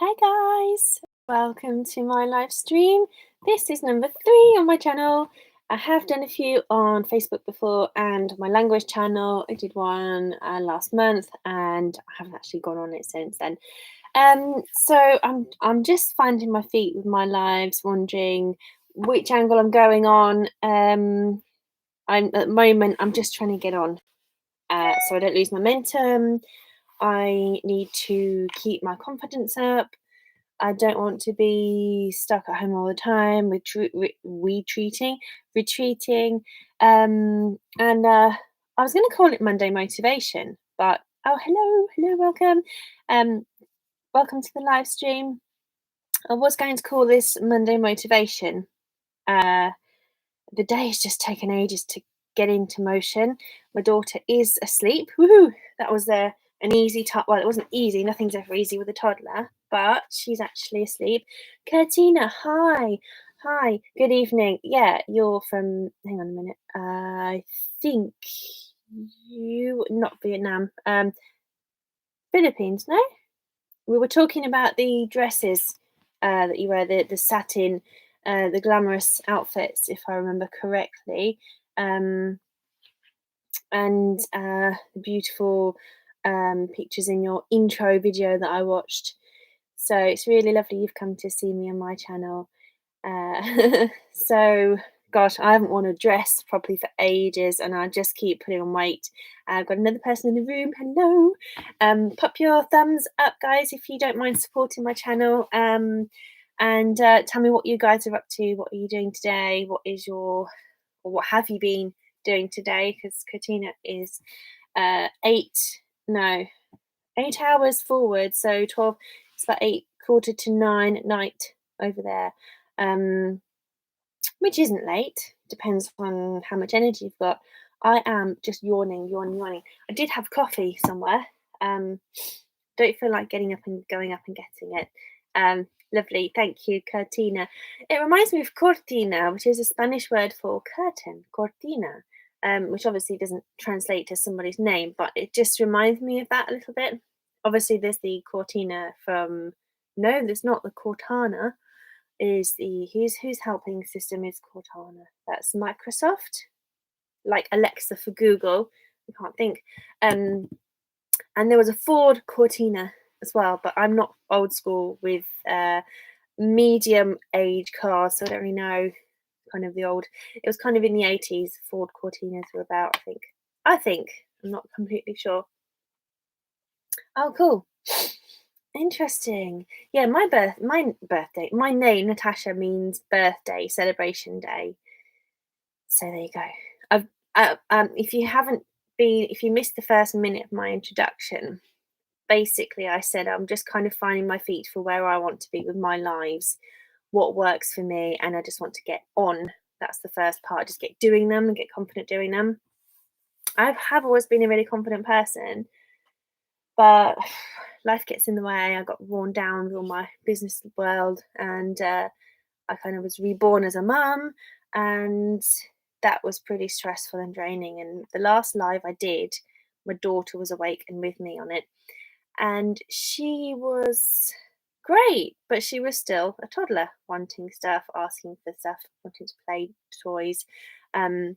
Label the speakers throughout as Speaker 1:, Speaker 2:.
Speaker 1: Hi guys, welcome to my live stream. This is number 3 on my channel. I have done a few on Facebook before and my language channel. I did one last month and I haven't actually gone on it since then. So I'm just finding my feet with my lives, wondering which angle I'm going on. I'm at the moment I'm just trying to get on so I don't lose momentum. I need to keep my confidence up. I don't want to be stuck at home all the time, retreating. And I was going to call it Monday motivation, but hello, welcome, um, welcome to the live stream. I was going to call this Monday motivation. The day has just taken ages to get into motion. My daughter is asleep. Woohoo! That was an easy well, it wasn't easy. Nothing's ever easy with a toddler, but she's actually asleep. Kurtina, hi. Hi, good evening. Yeah, you're from, hang on a minute. I think not Vietnam. Philippines, no? We were talking about the dresses that you wear, the satin, the glamorous outfits, if I remember correctly, and the beautiful pictures in your intro video that I watched. So it's really lovely you've come to see me on my channel. So gosh, I haven't worn a dress properly for ages and I just keep putting on weight. I've got another person in the room. Hello. Pop your thumbs up, guys, if you don't mind supporting my channel. And tell me what you guys are up to. What are you doing today? What have you been doing today? Because Katina is 8 hours forward, so 12. It's about 8:45 at night over there. Which isn't late, depends on how much energy you've got. I am just yawning. I did have coffee somewhere. Don't feel like getting up and going up and getting it. Lovely, thank you, Cortina. It reminds me of cortina, which is a Spanish word for curtain, cortina, which obviously doesn't translate to somebody's name, but it just reminds me of that a little bit. Obviously, there's the cortina from, no, there's not the Cortana. Is the who's helping system is Cortana. That's Microsoft, like Alexa for Google. I can't think. And there was a Ford Cortina as well, but I'm not old school with medium age cars, so I don't really know kind of the old. It was kind of in the 80s. Ford Cortinas were about, I think. I'm not completely sure. Oh, cool. Interesting. Yeah, my birthday. My name, Natasha, means birthday, celebration day. So there you go. If you missed the first minute of my introduction, basically I said I'm just kind of finding my feet for where I want to be with my lives, what works for me, and I just want to get on. That's the first part. Just get doing them and get confident doing them. I have always been a really confident person, but life gets in the way. I got worn down with all my business world, and I kind of was reborn as a mum, and that was pretty stressful and draining. And the last live I did, my daughter was awake and with me on it, and she was great, but she was still a toddler, wanting stuff, asking for stuff, wanting to play toys, and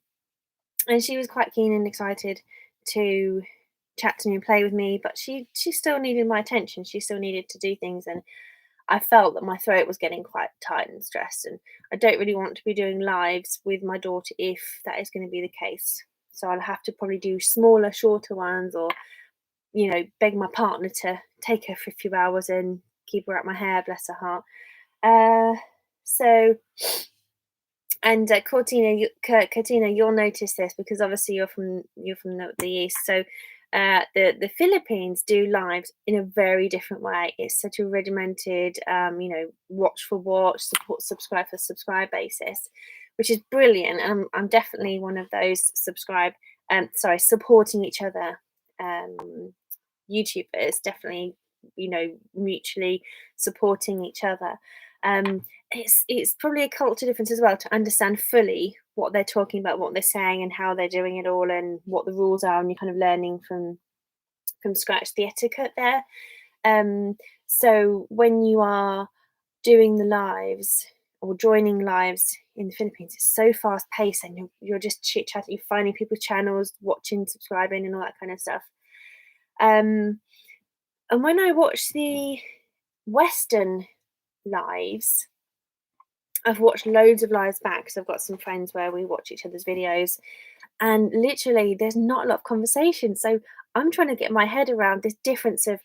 Speaker 1: she was quite keen and excited to chat to me and play with me, but she still needed my attention. She still needed to do things, and I felt that my throat was getting quite tight and stressed, and I don't really want to be doing lives with my daughter if that is going to be the case. So I'll have to probably do smaller, shorter ones, or beg my partner to take her for a few hours and keep her at my hair, bless her heart. And Cortina, you'll notice this because obviously you're from the east. So the Philippines do lives in a very different way. It's such a regimented, watch for watch, subscribe for subscribe basis, which is brilliant. And I'm definitely one of those supporting each other YouTubers, definitely, mutually supporting each other. It's probably a culture difference as well to understand fully what they're talking about, what they're saying, and how they're doing it all, and what the rules are, and you're kind of learning from scratch the etiquette there. So when you are doing the lives or joining lives in the Philippines, it's so fast paced, and you're just chit chatting, you're finding people's channels, watching, subscribing, and all that kind of stuff. And when I watch the Western lives, I've watched loads of lives back because I've got some friends where we watch each other's videos, and literally there's not a lot of conversation. So I'm trying to get my head around this difference of,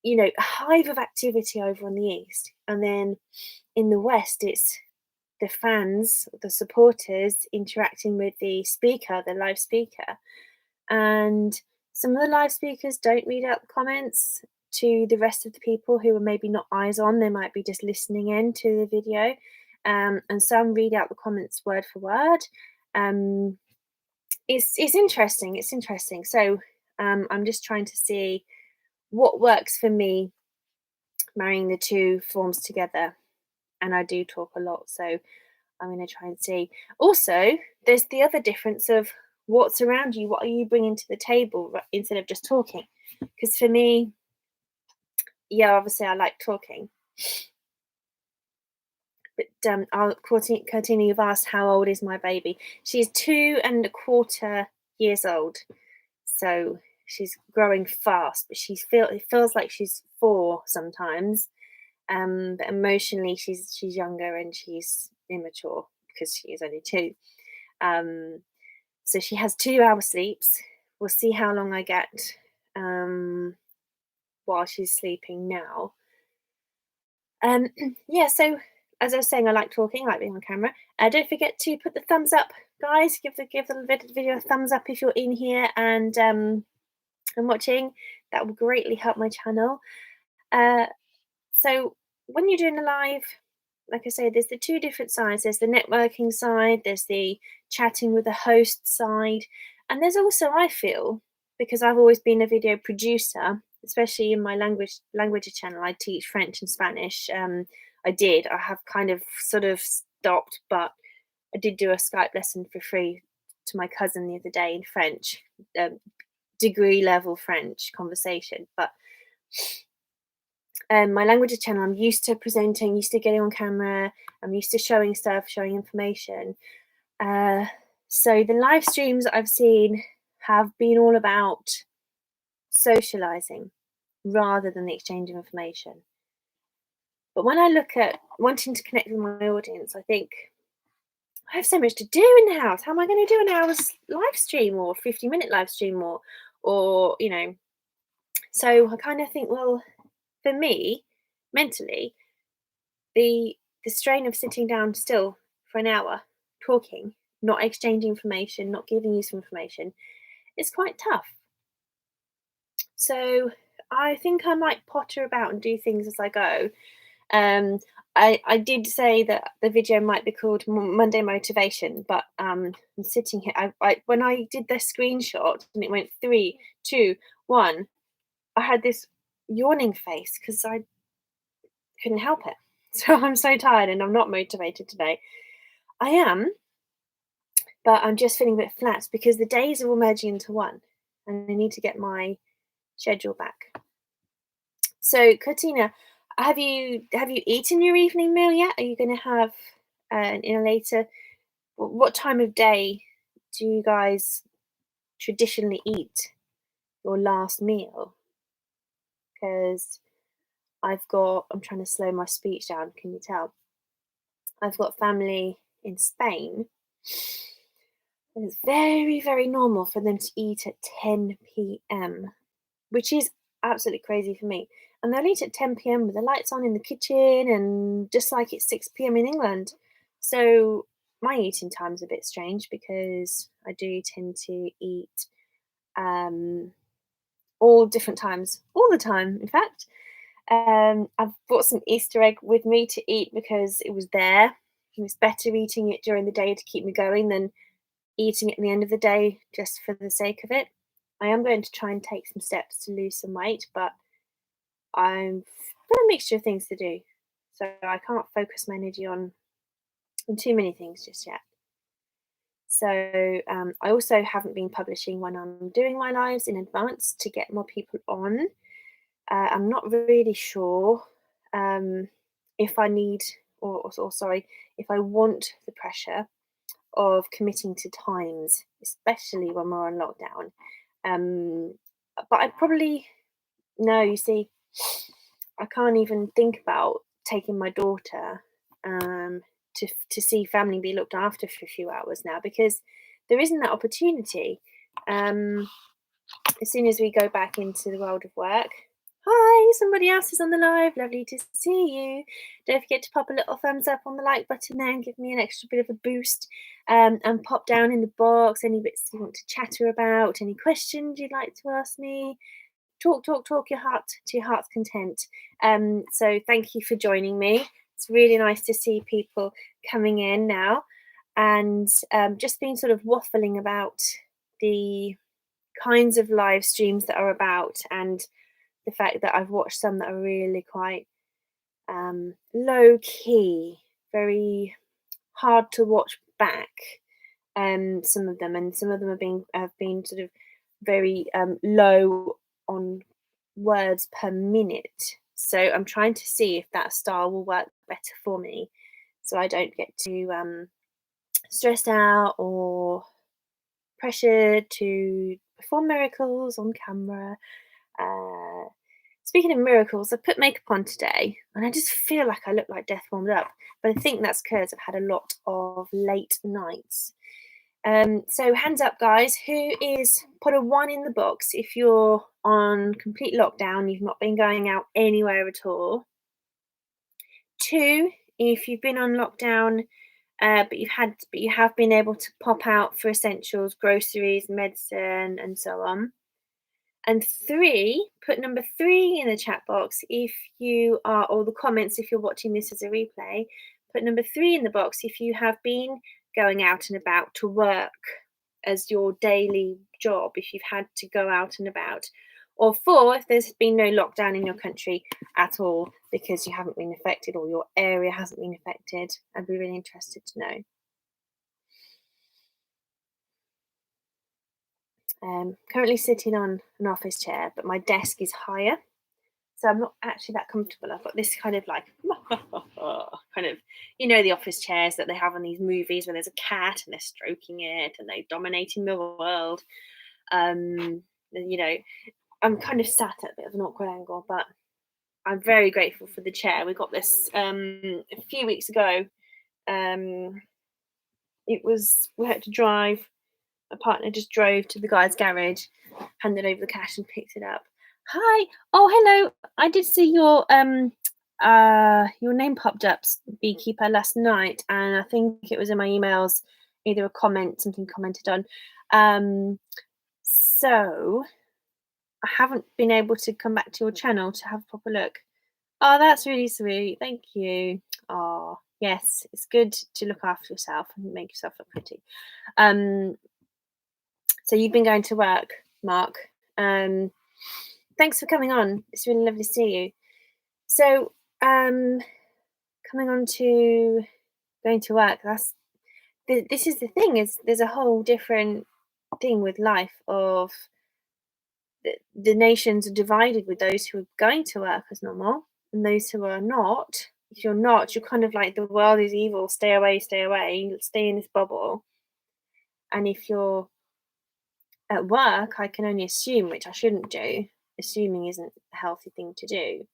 Speaker 1: a hive of activity over on the East, and then in the West, it's the fans, the supporters interacting with the speaker, the live speaker. And some of the live speakers don't read out the comments to the rest of the people who are maybe not eyes on, they might be just listening in to the video. And some read out the comments word for word. It's interesting. It's interesting. So I'm just trying to see what works for me, marrying the two forms together. And I do talk a lot, so I'm going to try and see. Also, there's the other difference of what's around you. What are you bringing to the table instead of just talking? Because for me, yeah, obviously I like talking. But Cortina, you've asked how old is my baby. She's 2.25 years old. So she's growing fast, but it feels like she's 4 sometimes. But emotionally, she's younger and she's immature because she is only 2. So she has 2-hour sleeps. We'll see how long I get while she's sleeping now. Yeah, so as I was saying, I like talking, I like being on camera. Don't forget to put the thumbs up, guys. Give the video a thumbs up if you're in here and watching. That will greatly help my channel. So when you're doing a live, like I say, there's the 2 different sides. There's the networking side, there's the chatting with the host side, and there's also, I feel, because I've always been a video producer, especially in my language channel, I teach French and Spanish. I have kind of sort of stopped, but I did do a Skype lesson for free to my cousin the other day in French, degree level French conversation. But my language channel, I'm used to presenting, used to getting on camera, I'm used to showing stuff, showing information. So the live streams I've seen have been all about socializing rather than the exchange of information. But when I look at wanting to connect with my audience, I think I have so much to do in the house. How am I going to do an hour's live stream or 50-minute live stream or so I kind of think, well, for me, mentally, the strain of sitting down still for an hour, talking, not exchanging information, not giving useful information, is quite tough. So I think I might potter about and do things as I go. I did say that the video might be called Monday Motivation, but I'm sitting here. When I did the screenshot and it went 3, 2, 1, I had this yawning face because I couldn't help it. So I'm so tired and I'm not motivated today. I am, but I'm just feeling a bit flat because the days are all merging into one and I need to get my schedule back. So, Katina, have you eaten your evening meal yet? Are you going to have in a later? What time of day do you guys traditionally eat your last meal? Because I'm trying to slow my speech down. Can you tell? I've got family in Spain. And it's very, very normal for them to eat at 10 p.m., which is absolutely crazy for me. And they'll eat at 10 p.m. with the lights on in the kitchen and just like it's 6 p.m. in England. So my eating time's a bit strange because I do tend to eat all different times, all the time, in fact. I've brought some Easter egg with me to eat because it was there. It was better eating it during the day to keep me going than eating it at the end of the day just for the sake of it. I am going to try and take some steps to lose some weight, but I've got a mixture of things to do. So I can't focus my energy on too many things just yet. So I also haven't been publishing when I'm doing my lives in advance to get more people on. I'm not really sure if I need, or sorry, if I want the pressure of committing to times, especially when we're on lockdown. Um, but I probably, no, you see, I can't even think about taking my daughter to see family be looked after for a few hours now, because there isn't that opportunity. As soon as we go back into the world of work. Hi, somebody else is on the live. Lovely to see you. Don't forget to pop a little thumbs up on the like button there and give me an extra bit of a boost. And pop down in the box any bits you want to chatter about, any questions you'd like to ask me. Talk your heart to your heart's content. So thank you for joining me. It's really nice to see people coming in now, and just been sort of waffling about the kinds of live streams that are about, and the fact that I've watched some that are really quite low key, very hard to watch back. Some of them, and some of them have been sort of very low on words per minute. So I'm trying to see if that style will work better for me, so I don't get too stressed out or pressured to perform miracles on camera. Speaking of miracles, I put makeup on today and I just feel like I look like death warmed up. But I think that's because I've had a lot of late nights. So hands up, guys. Who is, put a 1 in the box if you're on complete lockdown, you've not been going out anywhere at all. 2, if you've been on lockdown, but you have been able to pop out for essentials, groceries, medicine, and so on. And 3, put number 3 in the chat box if you are, or the comments if you're watching this as a replay. Put number 3 in the box if you have been going out and about to work as your daily job, if you've had to go out and about. Or 4, if there's been no lockdown in your country at all because you haven't been affected or your area hasn't been affected. I'd be really interested to know. Currently sitting on an office chair, but my desk is higher, so I'm not actually that comfortable. I've got this kind of like kind of, the office chairs that they have in these movies where there's a cat and they're stroking it and they're dominating the world. I'm kind of sat at a bit of an awkward angle, but I'm very grateful for the chair. We got this a few weeks ago. We had to drive. My partner just drove to the guy's garage, handed over the cash and picked it up. Hi. Oh, hello. I did see your name popped up, Beekeeper, last night, and I think it was in my emails, either a comment, something commented on. So I haven't been able to come back to your channel to have a proper look. Oh, that's really sweet. Thank you. Oh, yes, it's good to look after yourself and make yourself look pretty. So you've been going to work, Mark. Thanks for coming on. It's really lovely to see you. So coming on to going to work, this is the thing, is there's a whole different thing with life of the nations are divided with those who are going to work as normal and those who are not. If you're not, you're kind of like, the world is evil, stay away, stay in this bubble. And if you're at work, I can only assume, which I shouldn't do. Assuming isn't a healthy thing to do.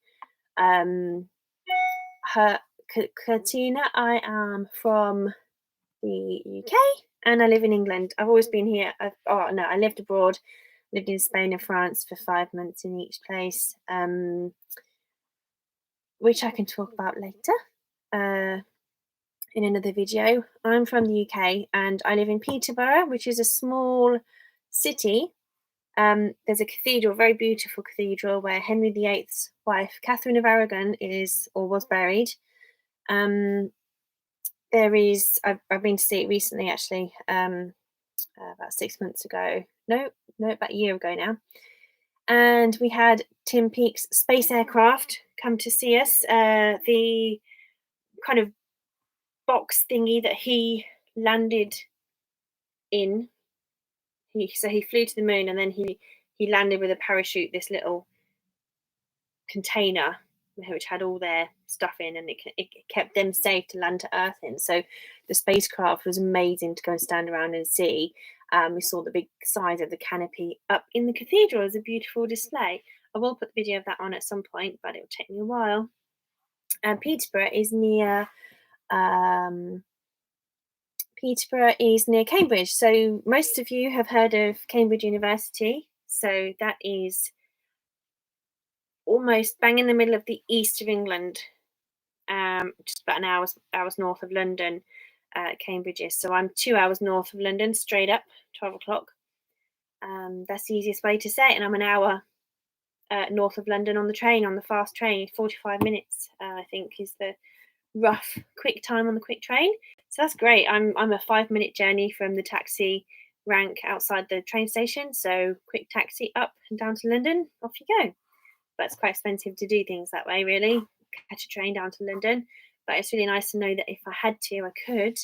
Speaker 1: Katina, I am from the UK and I live in England. I've always been here. I lived abroad, lived in Spain and France for 5 months in each place, which I can talk about later in another video. I'm from the UK and I live in Peterborough, which is a small city. There's a cathedral, a very beautiful cathedral, where Henry VIII's wife, Catherine of Aragon, is or was buried. I've been to see it recently, actually, about 6 months ago. No, about a year ago now. And we had Tim Peake's space aircraft come to see us. The kind of box thingy that he landed in. He flew to the moon and then he landed with a parachute, this little container which had all their stuff in, and it kept them safe to land to Earth in. So the spacecraft was amazing to go and stand around and see. We saw the big size of the canopy up in the cathedral as a beautiful display. I will put the video of that on at some point, but it will take me a while. Peterborough is near Cambridge. So most of you have heard of Cambridge University. So that is almost bang in the middle of the east of England, just about an hour's north of London. Cambridge is. So I'm 2 hours north of London, straight up, 12 o'clock. That's the easiest way to say it. And I'm an hour north of London on the train, on the fast train. 45 minutes, I think, is the rough quick time on the quick train. So that's great. I'm a 5-minute journey from the taxi rank outside the train station. So quick taxi up and down to London, off you go. But it's quite expensive to do things that way, really. Catch a train down to London. But it's really nice to know that if I had to, I could.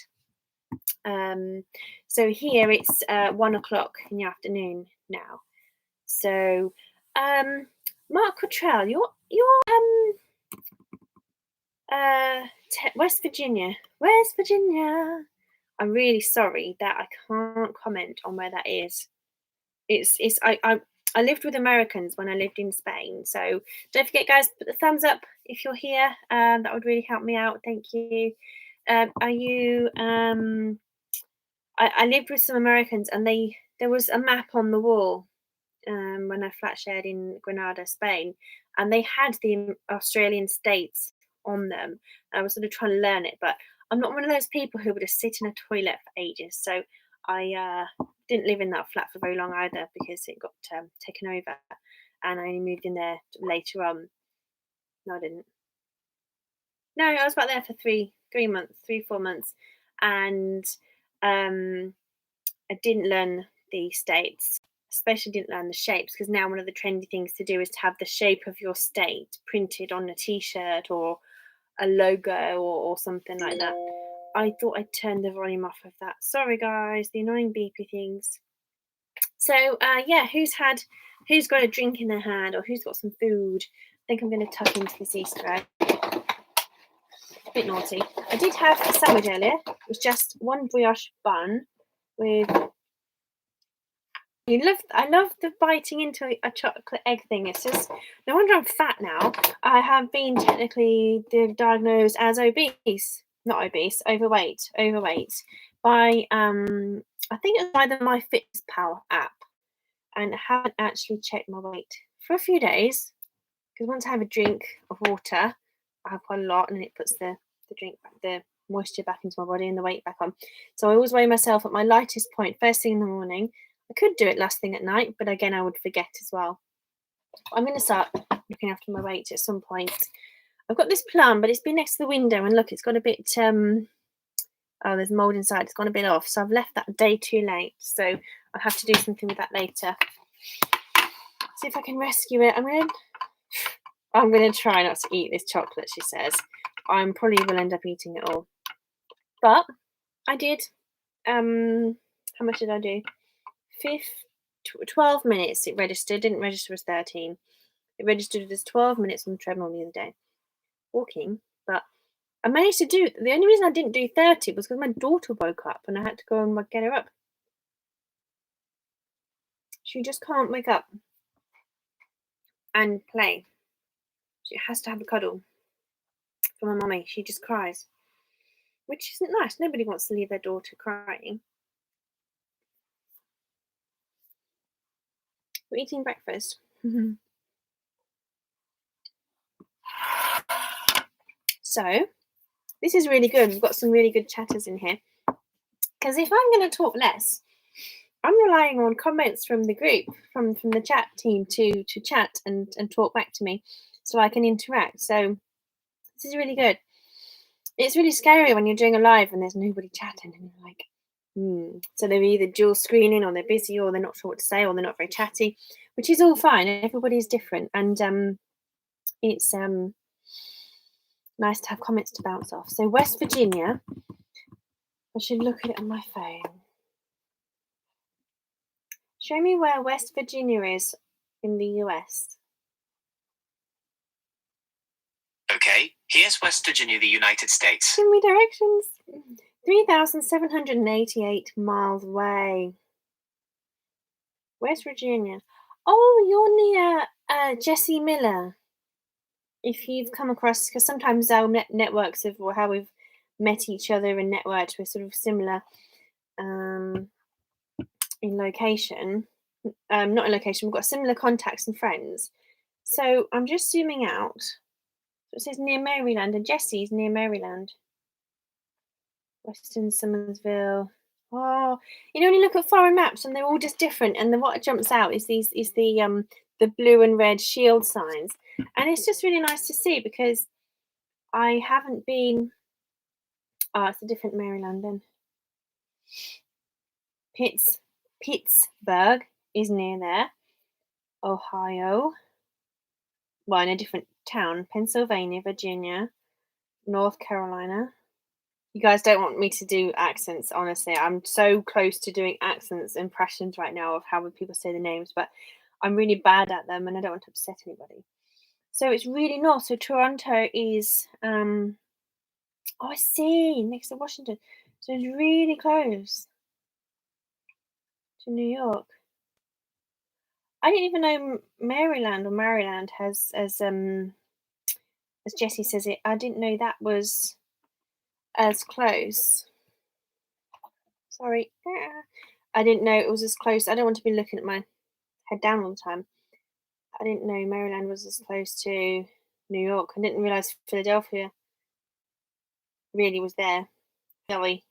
Speaker 1: So here it's 1 o'clock in the afternoon now. So Mark Cottrell, you're West Virginia. West Virginia. I'm really sorry that I can't comment on where that is. I lived with Americans when I lived in Spain. So don't forget, guys, put the thumbs up if you're here. That would really help me out. Thank you. Are you I lived with some Americans, and there was a map on the wall when I flat shared in Granada, Spain, and they had the Australian states on them. I was sort of trying to learn it, but I'm not one of those people who would just sit in a toilet for ages. So I didn't live in that flat for very long either, because it got taken over, and I only moved in there later on. No, I didn't. No, I was about there for 4 months, and I didn't learn the states, especially didn't learn the shapes, because now one of the trendy things to do is to have the shape of your state printed on a t-shirt or a logo or something like that. I thought I'd turn the volume off of that. Sorry, guys, the annoying beepy things. So yeah, who's got a drink in their hand, or who's got some food? I think I'm going to tuck into this Easter egg. A bit naughty. I did have a sandwich earlier. It was just one brioche bun with. I love the biting into a chocolate egg thing. It's just no wonder I'm fat now. I have been technically diagnosed as overweight by I think it's by the MyFitnessPal app, and I haven't actually checked my weight for a few days, because once I have a drink of water, I have quite a lot, and it puts the moisture back into my body and the weight back on. So I always weigh myself at my lightest point first thing in the morning. I could do it last thing at night, but again, I would forget as well. I'm going to start looking after my weight at some point. I've got this plum, but it's been next to the window, and look, it's got a bit, oh, there's mold inside. It's gone a bit off, so I've left that a day too late. So I'll have to do something with that later. See if I can rescue it. I'm going to try not to eat this chocolate, she says. I probably will end up eating it all. But I did. How much did I do? 12 minutes it registered. Didn't register as 13. It registered as 12 minutes on the treadmill the other day, walking. But I managed to do. The only reason I didn't do 30 was because my daughter woke up, and I had to go and get her up. She just can't wake up and play. She has to have a cuddle from her mummy. She just cries, which isn't nice. Nobody wants to leave their daughter crying. We're eating breakfast. So this is really good. We've got some really good chatters in here. Because if I'm going to talk less, I'm relying on comments from the group, from the chat team to chat and talk back to me, so I can interact. So this is really good. It's really scary when you're doing a live and there's nobody chatting, and you're like, So they're either dual screening, or they're busy, or they're not sure what to say, or they're not very chatty, which is all fine. Everybody's different, and it's nice to have comments to bounce off. So West Virginia, I should look at it on my phone. Show me where West Virginia is in the US.
Speaker 2: Okay, here's West Virginia, the United States.
Speaker 1: Give me directions. 3,788 miles away. West Virginia. Oh, you're near Jesse Miller. If you've come across, because sometimes our networks of or how we've met each other and networked, we're sort of similar in location. Not in location, we've got similar contacts and friends. So I'm just zooming out. So it says near Maryland, and Jesse's near Maryland. Western Somersville. Oh, when you look at foreign maps and they're all just different, and then what jumps out is the blue and red shield signs, and it's just really nice to see because I haven't been. Oh, it's a different Maryland then. Pittsburgh is near there. Ohio. Well, in a different town. Pennsylvania, Virginia, North Carolina. You guys don't want me to do accents, honestly. I'm so close to doing accents impressions right now of how people say the names, but I'm really bad at them and I don't want to upset anybody. So it's really north. So Toronto is oh, I see, next to Washington. So it's really close to New York. I didn't even know Maryland has as Jessie says it. I didn't know that was as close. Sorry. I didn't know it was as close. I don't want to be looking at my head down all the time. I didn't know Maryland was as close to New York. I didn't realise Philadelphia really was there. Philly.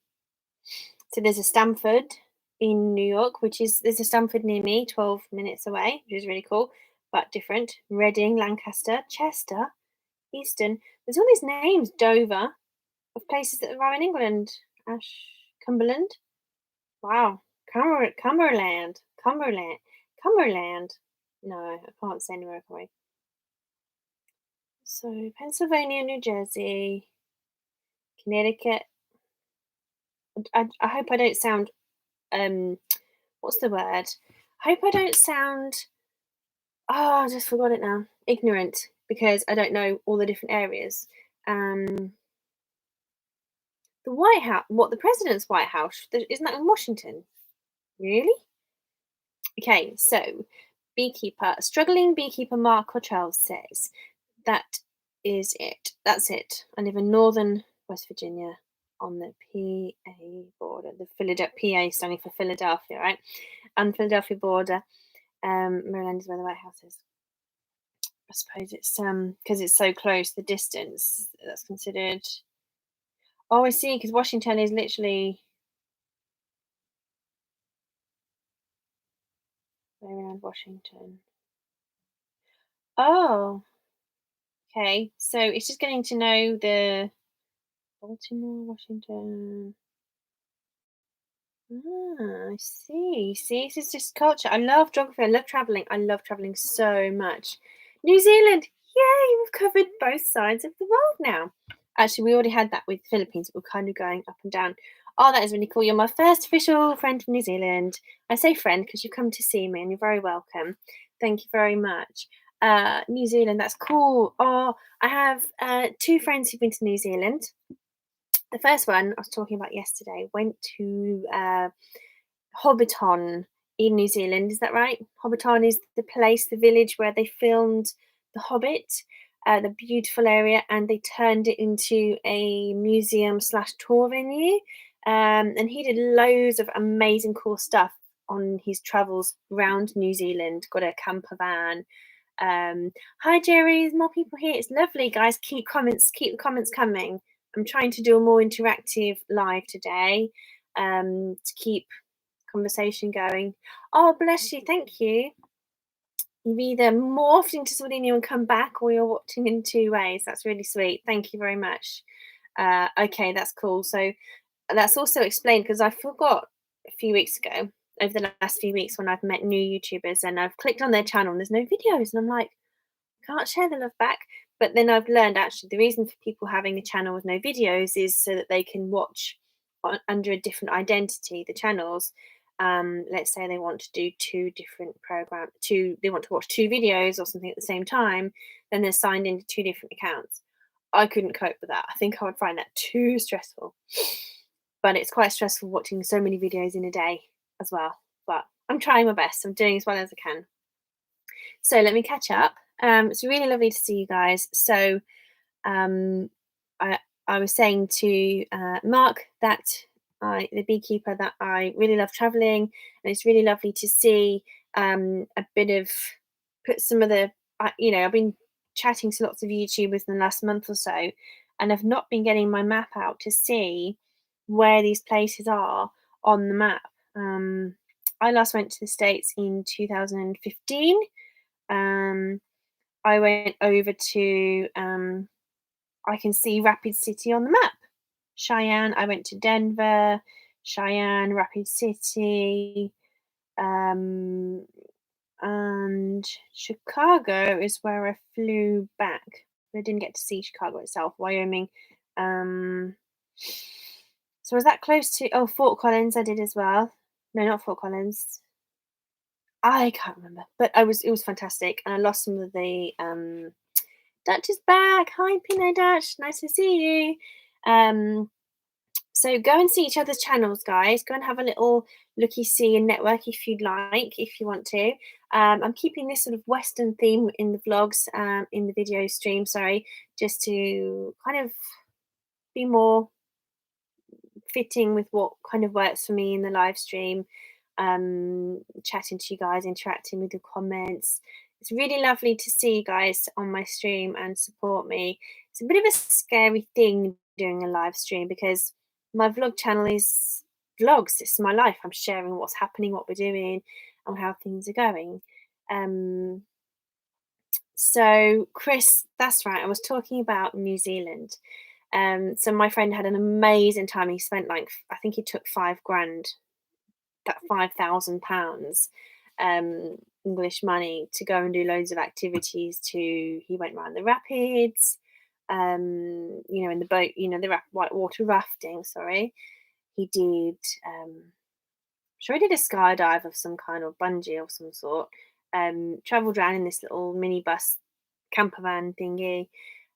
Speaker 1: So there's a Stamford in New York, there's a Stamford near me, 12 minutes away, which is really cool, but different. Reading, Lancaster, Chester, Easton. There's all these names, Dover, of places that are in England. Cumberland. Wow. Cumberland. No, I can't say anywhere away. So Pennsylvania, New Jersey, Connecticut. I hope I don't sound what's the word? I hope I don't sound I just forgot it now. Ignorant, because I don't know all the different areas. The White House, the president's White House, isn't that in Washington? Really? Okay, so struggling beekeeper Mark Cottrell says that is it. That's it. I live in northern West Virginia on the PA border. The Philadelphia, PA standing for Philadelphia, right? On the Philadelphia border. Maryland is where the White House is. I suppose it's because it's so close, the distance that's considered. Oh, I see, because Washington is literally Maryland, Washington. Oh, okay. So it's just getting to know the Baltimore, Washington. I see. See, this is just culture. I love geography. I love traveling. I love traveling so much. New Zealand. Yay, we've covered both sides of the world now. Actually, we already had that with the Philippines. We're kind of going up and down. Oh, that is really cool. You're my first official friend from New Zealand. I say friend because you've come to see me and you're very welcome. Thank you very much. New Zealand, that's cool. Oh, I have 2 friends who've been to New Zealand. The first one I was talking about yesterday went to Hobbiton in New Zealand. Is that right? Hobbiton is the place, the village where they filmed The Hobbit, the beautiful area, and they turned it into a museum/tour venue. And he did loads of amazing cool stuff on his travels around New Zealand. Got a camper van. Hi Jerry, there's more people here. It's lovely, guys. Keep the comments coming. I'm trying to do a more interactive live today to keep conversation going. Oh, bless you. Thank you. You've either morphed into somebody new and come back, or you're watching in 2 ways. That's really sweet. Thank you very much. Okay, that's cool. So that's also explained because I forgot a few weeks ago, over the last few weeks, when I've met new YouTubers and I've clicked on their channel and there's no videos, and I'm like, can't share the love back. But then I've learned actually the reason for people having a channel with no videos is so that they can watch under a different identity the channels. Let's say they want to do 2 different they want to watch 2 videos or something at the same time, then they're signed into 2 different accounts. I couldn't cope with that. I think I would find that too stressful. But it's quite stressful watching so many videos in a day as well. But I'm trying my best. I'm doing as well as I can. So let me catch up. It's really lovely to see you guys. So um, I I was saying to Mark that the beekeeper, that I really love traveling, and it's really lovely to see a bit of put some of the I've been chatting to lots of YouTubers in the last month or so, and I've not been getting my map out to see where these places are on the map. I last went to the States in 2015. Um, I went over to I can see Rapid City on the map. Cheyenne, I went to Denver, Cheyenne, Rapid City, um, and Chicago is where I flew back. I didn't get to see Chicago itself. Wyoming. Um, so was that close to? Oh, Fort Collins, I did as well. No, not Fort Collins. I can't remember, but it was fantastic, and I lost some of the Dutch is back. Hi, Pinot Dutch. Nice to see you. So go and see each other's channels, guys. Go and have a little looky see and network if you'd like, if you want to. I'm keeping this sort of Western theme in the vlogs, in the video stream, sorry, just to kind of be more fitting with what kind of works for me in the live stream. Chatting to you guys, interacting with your comments. It's really lovely to see you guys on my stream and support me. It's a bit of a scary thing doing a live stream because my vlog channel is vlogs. It's my life. I'm sharing what's happening, what we're doing, and how things are going. Um, so, Chris, that's right. I was talking about New Zealand. So my friend had an amazing time. He spent I think he took 5 grand, that £5,000 English money, to go and do loads of activities. He went around the rapids, in the boat, the whitewater rafting. Sorry, he did. Sure, he did a skydive of some kind, or bungee of some sort. Travelled around in this little minibus camper van thingy.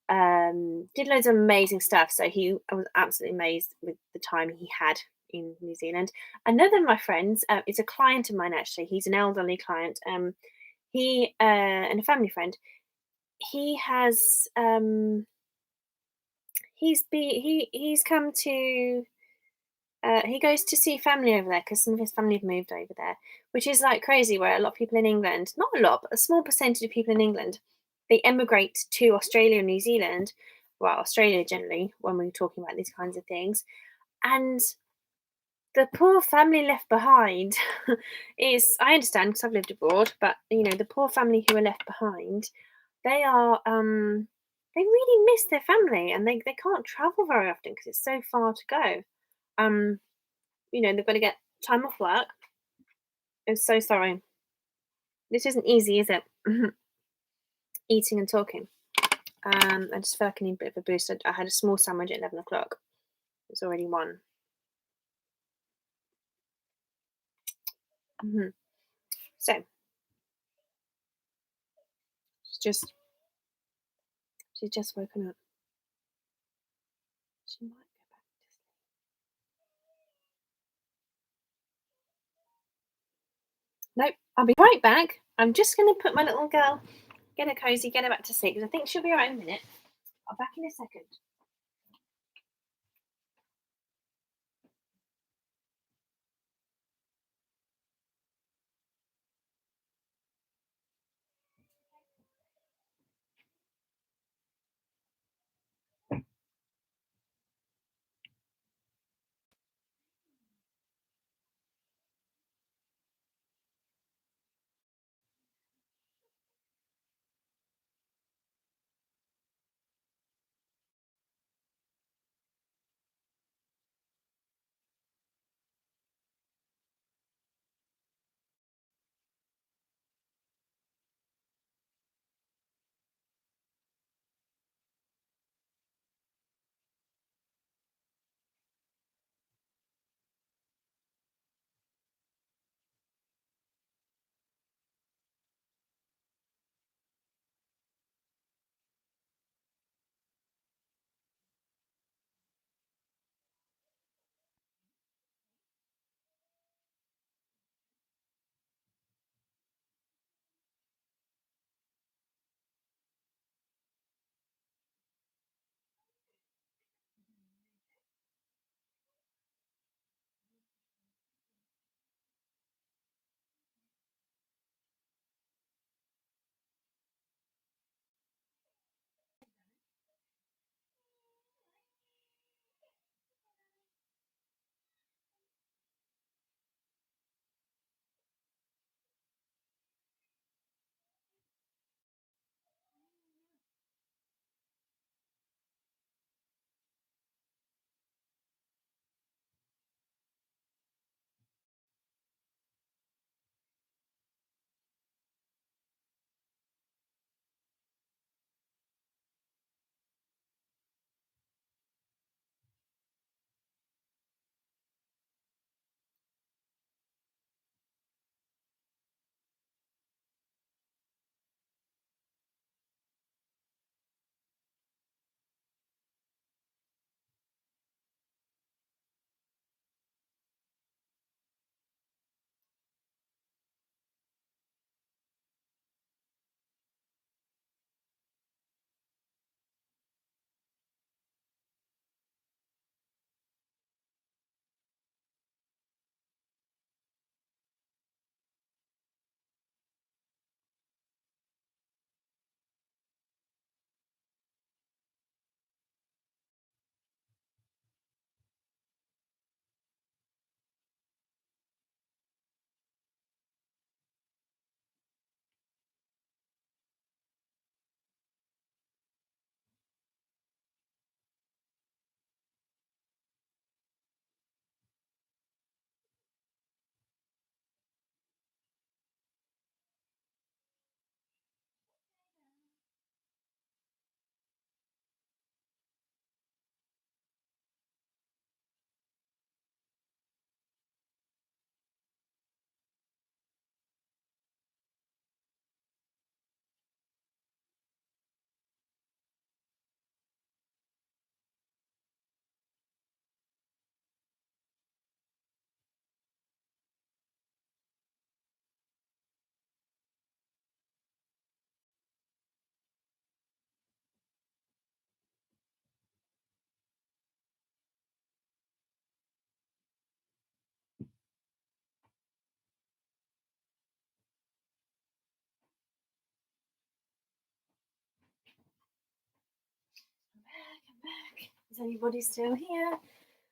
Speaker 1: Did loads of amazing stuff. So I was absolutely amazed with the time he had in New Zealand. Another of my friends is a client of mine. Actually, he's an elderly client. He and a family friend. He has he's come to. He goes to see family over there because some of his family have moved over there, which is like crazy. Where a lot of people in England, not a lot, but a small percentage of people in England, they emigrate to Australia and New Zealand. Well, Australia generally, when we're talking about these kinds of things, and the poor family left behind is, I understand because I've lived abroad, but the poor family who are left behind, they are they really miss their family, and they can't travel very often because it's so far to go. Um, they've got to get time off work. I'm so sorry. This isn't easy, is it? Eating and talking. I just feel like I need a bit of a boost. I had a small sandwich at 11 o'clock. It's already 1. So, she's just woken up. She might go back to sleep. Nope, I'll be right back. I'm just going to put my little girl, get her cozy, get her back to sleep, because I think she'll be alright in a minute. I'll be back in a second. Is anybody still here?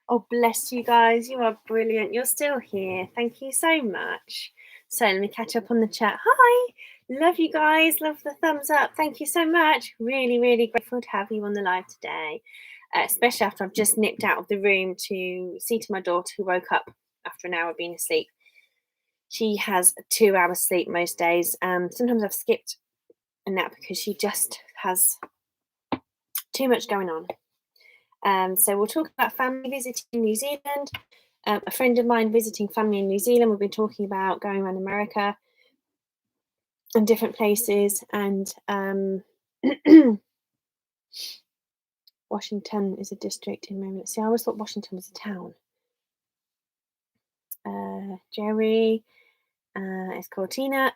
Speaker 1: Oh, bless you guys. You are brilliant. You're still here. Thank you so much. So let me catch up on the chat. Hi. Love you guys. Love the thumbs up. Thank you so much. Really, really grateful to have you on the live today, especially after I've just nipped out of the room to see to my daughter who woke up after an hour of being asleep. She has 2 hours sleep most days. Sometimes I've skipped a nap because she just has too much going on. So we'll talk about family visiting New Zealand. A friend of mine visiting family in New Zealand. We've been talking about going around America and different places. And Washington is a district in moment. See, I always thought Washington was a town. Jerry. It's Cortina.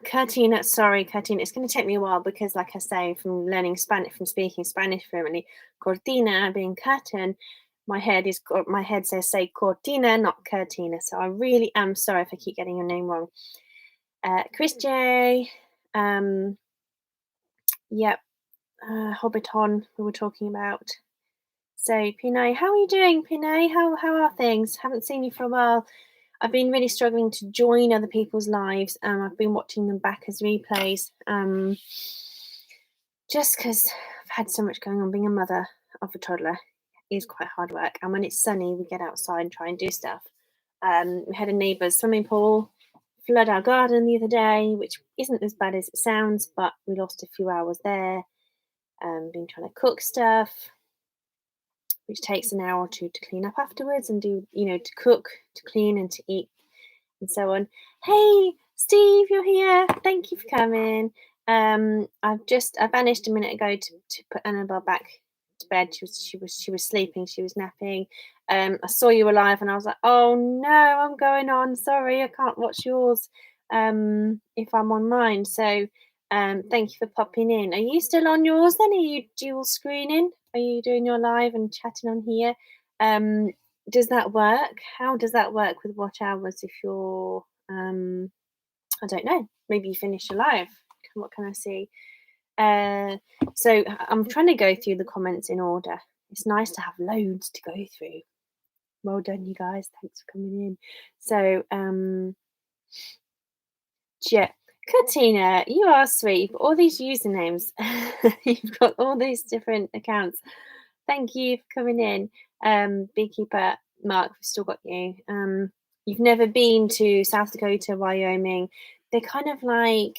Speaker 1: Sorry, Cortina. It's going to take me a while because, like I say, from learning Spanish, from speaking Spanish fluently, Cortina being curtain, my head says say Cortina, not Cortina. So I really am sorry if I keep getting your name wrong. Chris J. Yep. Hobbiton, we were talking about. So Pinay, how are you doing, Pinay? How are things? Haven't seen you for a while. I've been really struggling to join other people's lives. I've been watching them back as replays. Just because I've had so much going on. Being a mother of a toddler is quite hard work. And when it's sunny, we get outside and try and do stuff. We had a neighbour's swimming pool flood our garden the other day, which isn't as bad as it sounds, but we lost a few hours there. Been trying to cook stuff, which takes an hour or two to clean up afterwards and do, to cook, to clean and to eat and so on. Hey, Steve, you're here. Thank you for coming. I vanished a minute ago to put Annabelle back to bed. She was sleeping. She was napping. I saw you were live and I was like, oh no, I'm going on. Sorry, I can't watch yours if I'm on mine. So thank you for popping in. Are you still on yours then? Are you dual screening? Are you doing your live and chatting on here? Does that work? How does that work with what hours if you're I don't know, maybe you finish your live? What can I see? So I'm trying to go through the comments in order. It's nice to have loads to go through. Well done, you guys. Thanks for coming in. So yeah, Katina, you are sweet. You've got all these usernames. You've got all these different accounts. Thank you for coming in. Beekeeper Mark, we've still got you. You've never been to South Dakota, Wyoming. They're kind of like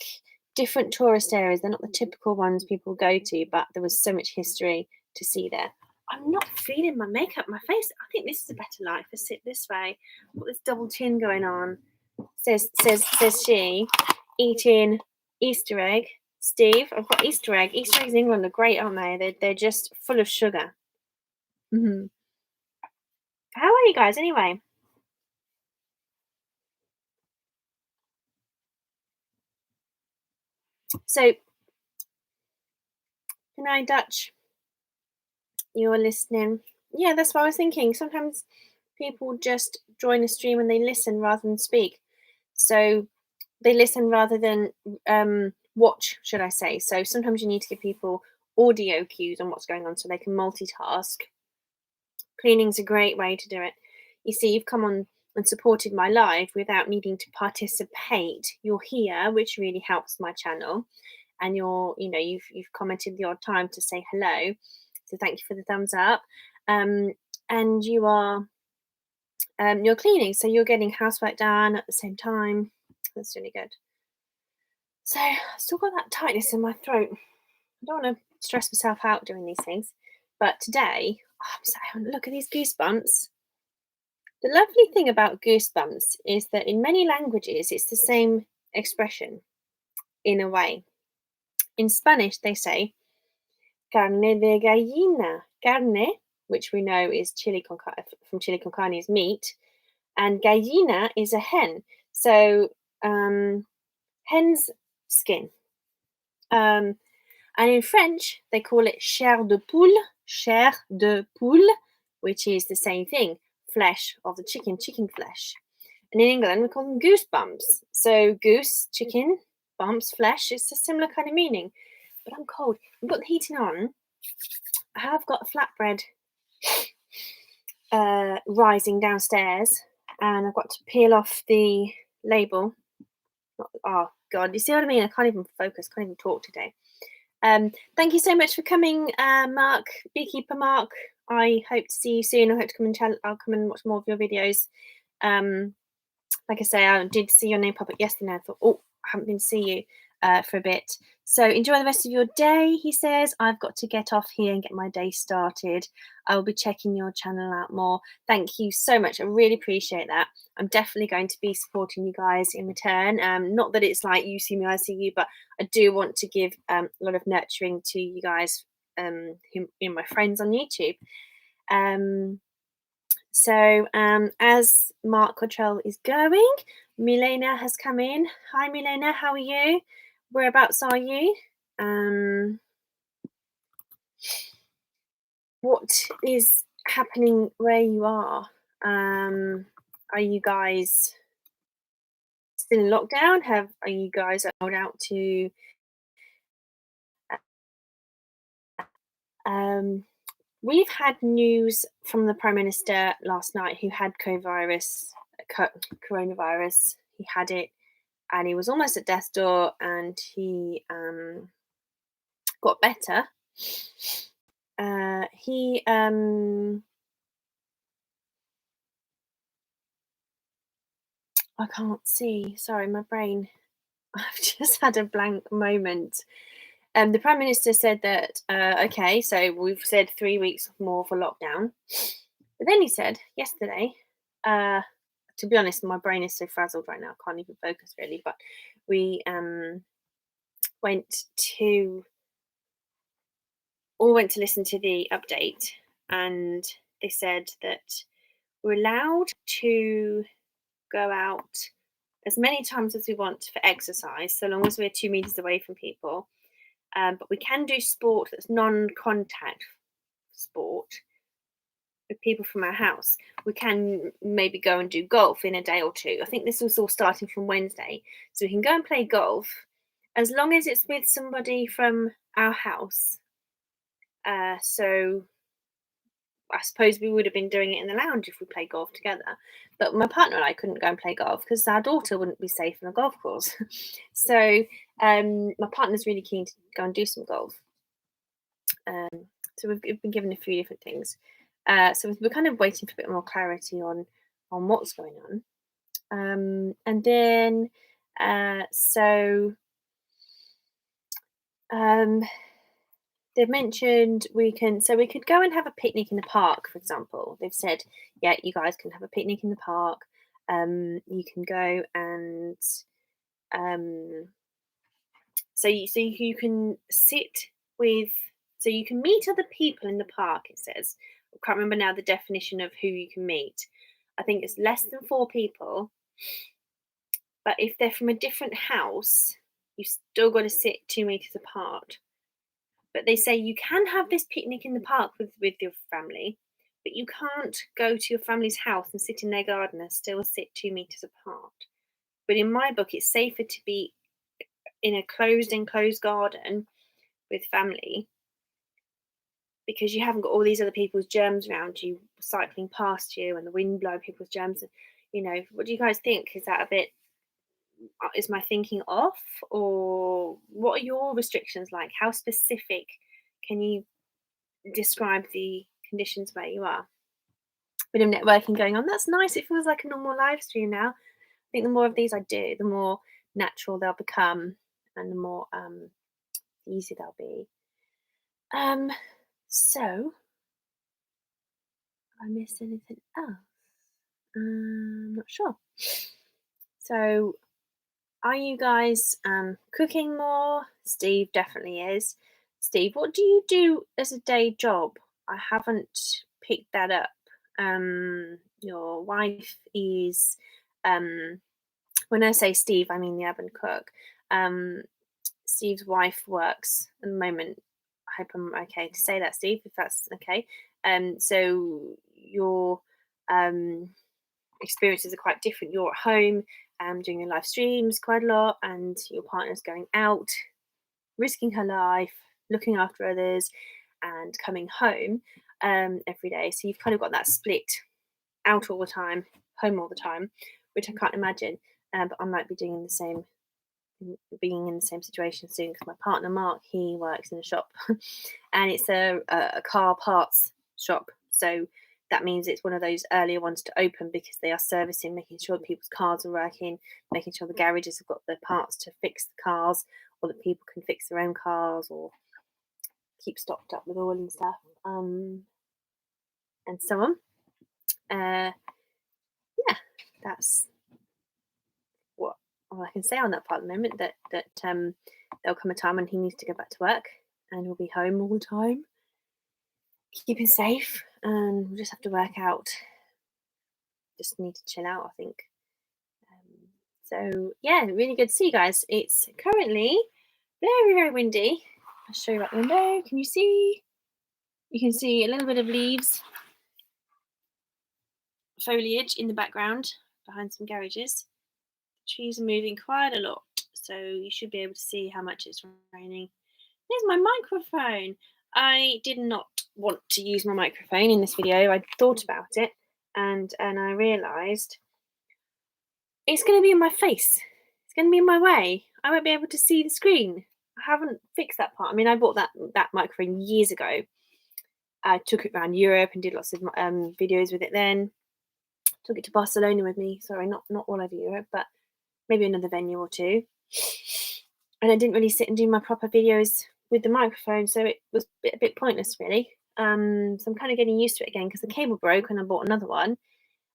Speaker 1: different tourist areas. They're not the typical ones people go to, but there was so much history to see there. I'm not feeling my makeup, my face. I think this is a better life. I sit this way. Got this double chin going on. Says she, eating Easter egg. Steve, I've got Easter egg. Easter eggs in England are great, aren't they? They're just full of sugar. Mm-hmm. How are you guys anyway? So, Pinay Dutch, you're listening. Yeah, that's what I was thinking. Sometimes people just join a stream and they listen rather than speak. So they listen rather than watch, should I say. So sometimes you need to give people audio cues on what's going on so they can multitask. Cleaning's a great way to do it. You see, you've come on and supported my live without needing to participate. You're here, which really helps my channel. And you've commented the odd time to say hello. So thank you for the thumbs up. And you are you're cleaning, so you're getting housework done at the same time. That's really good. So I've still got that tightness in my throat. I don't want to stress myself out doing these things. But today, look at these goosebumps. The lovely thing about goosebumps is that in many languages, it's the same expression in a way. In Spanish, they say carne de gallina. Carne, which we know is from chili con carne, is meat, and gallina is a hen. So hen's skin. And in French, they call it chair de poule, which is the same thing, flesh of the chicken flesh. And in England, we call them goosebumps. So goose, chicken, bumps, flesh. It's a similar kind of meaning. But I'm cold. I've got the heating on. I have got a flatbread rising downstairs, and I've got to peel off the label. Oh God, you see what I mean? I can't even focus, can't even talk today. Thank you so much for coming, Mark, Beekeeper Mark. I hope to see you soon. I hope to come and I'll come and watch more of your videos. Like I say, I did see your name pop up yesterday, and I thought, oh, I haven't been to see you for a bit. So enjoy the rest of your day, he says. I've got to get off here and get my day started. I will be checking your channel out more. Thank you so much. I really appreciate that. I'm definitely going to be supporting you guys in return. Not that it's like you see me, I see you, but I do want to give a lot of nurturing to you guys, my friends on YouTube. So as Mark Cottrell is going, Milena has come in. Hi Milena, how are you? Whereabouts are you? What is happening where you are? Are you guys still in lockdown? Are you guys allowed out to we've had news from the Prime Minister last night who had coronavirus. He had it and he was almost at death's door, and he got better. I can't see. Sorry, my brain. I've just had a blank moment. The Prime Minister said that, okay, so we've said 3 weeks more for lockdown. But then he said yesterday, to be honest, my brain is so frazzled right now, I can't even focus really, but we went to listen to the update, and they said that we're allowed to go out as many times as we want for exercise, so long as we're 2 meters away from people. But we can do sport that's non-contact sport with people from our house. We can maybe go and do golf in a day or two. I think this was all starting from Wednesday. So we can go and play golf as long as it's with somebody from our house. So I suppose we would have been doing it in the lounge if we played golf together. But my partner and I couldn't go and play golf because our daughter wouldn't be safe on a golf course. So my partner's really keen to go and do some golf. So we've been given a few different things. So we're kind of waiting for a bit more clarity on what's going on. And then they've mentioned we could go and have a picnic in the park, for example. They've said, yeah, you guys can have a picnic in the park. You can go and so you can sit with, so you can meet other people in the park, it says. I can't remember now the definition of who you can meet. I think it's less than 4 people. But if they're from a different house, you've still got to sit 2 meters apart. But they say you can have this picnic in the park with your family, but you can't go to your family's house and sit in their garden and still sit 2 meters apart. But in my book, it's safer to be in a enclosed garden with family, because you haven't got all these other people's germs around you cycling past you and the wind blowing people's germs. What do you guys think? Is that a bit, is my thinking off, or what are your restrictions like? How specific can you describe the conditions where you are? Bit of networking going on. That's nice. It feels like a normal live stream now. I think the more of these I do, the more natural they'll become, and the more easy they'll be. So I missed anything else? I'm not sure. So are you guys cooking more? Steve definitely is. Steve, what do you do as a day job? I haven't picked that up. Your wife is, when I say Steve, I mean the oven cook. Steve's wife works at the moment. I hope I'm okay to say that, Steve, if that's okay. So your experiences are quite different. You're at home doing your live streams quite a lot, and your partner's going out, risking her life, looking after others, and coming home every day. So you've kind of got that split, out all the time, home all the time, which I can't imagine. But I might be doing the same, being in the same situation soon, because my partner Mark, he works in a shop, and it's a car parts shop. So that means it's one of those earlier ones to open, because they are servicing, making sure that people's cars are working, making sure the garages have got the parts to fix the cars, or that people can fix their own cars, or keep stocked up with oil and stuff, and so on. Yeah, that's what all I can say on that part at the moment. That there'll come a time when he needs to go back to work, and we'll be home all the time, keeping safe, and we'll just have to work out. Just need to chill out, I think. So yeah, really good to see you guys. It's currently very, very windy. I'll show you out the window. Can you see? You can see a little bit of leaves, foliage in the background behind some garages. The trees are moving quite a lot, so you should be able to see how much it's raining. There's my microphone. I did not want to use my microphone in this video. I thought about it, and I realised it's going to be in my face. It's going to be in my way. I won't be able to see the screen. I haven't fixed that part. I mean, I bought that microphone years ago. I took it around Europe and did lots of videos with it then. Took it to Barcelona with me. Sorry, not all over Europe, but maybe another venue or two. And I didn't really sit and do my proper videos with the microphone, so it was a bit pointless, really. So I'm kind of getting used to it again, because the cable broke and I bought another one.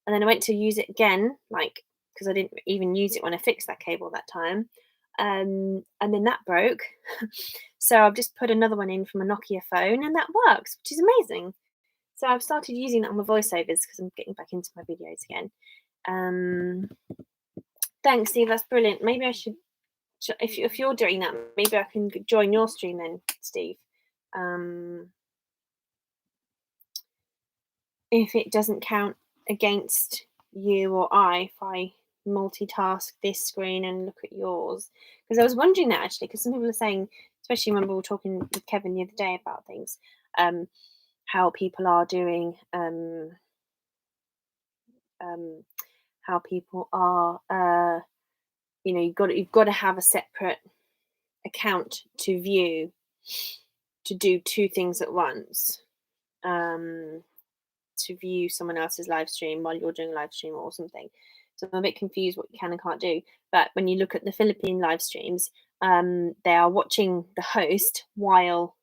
Speaker 1: And then I went to use it again, because I didn't even use it when I fixed that cable that time. And then that broke. So I've just put another one in from a Nokia phone, and that works, which is amazing. So I've started using that on my voiceovers, because I'm getting back into my videos again. Thanks, Steve. That's brilliant. Maybe I should, if you're doing that, maybe I can join your stream then, Steve. If it doesn't count against you or if I multitask this screen and look at yours, because I was wondering that actually, because some people are saying, especially when we were talking with Kevin the other day about things, how people are doing, how people are, you've got to have a separate account to view, to do two things at once. To view someone else's live stream while you're doing a live stream or something. So I'm a bit confused what you can and can't do. But when you look at the Philippine live streams, they are watching the host while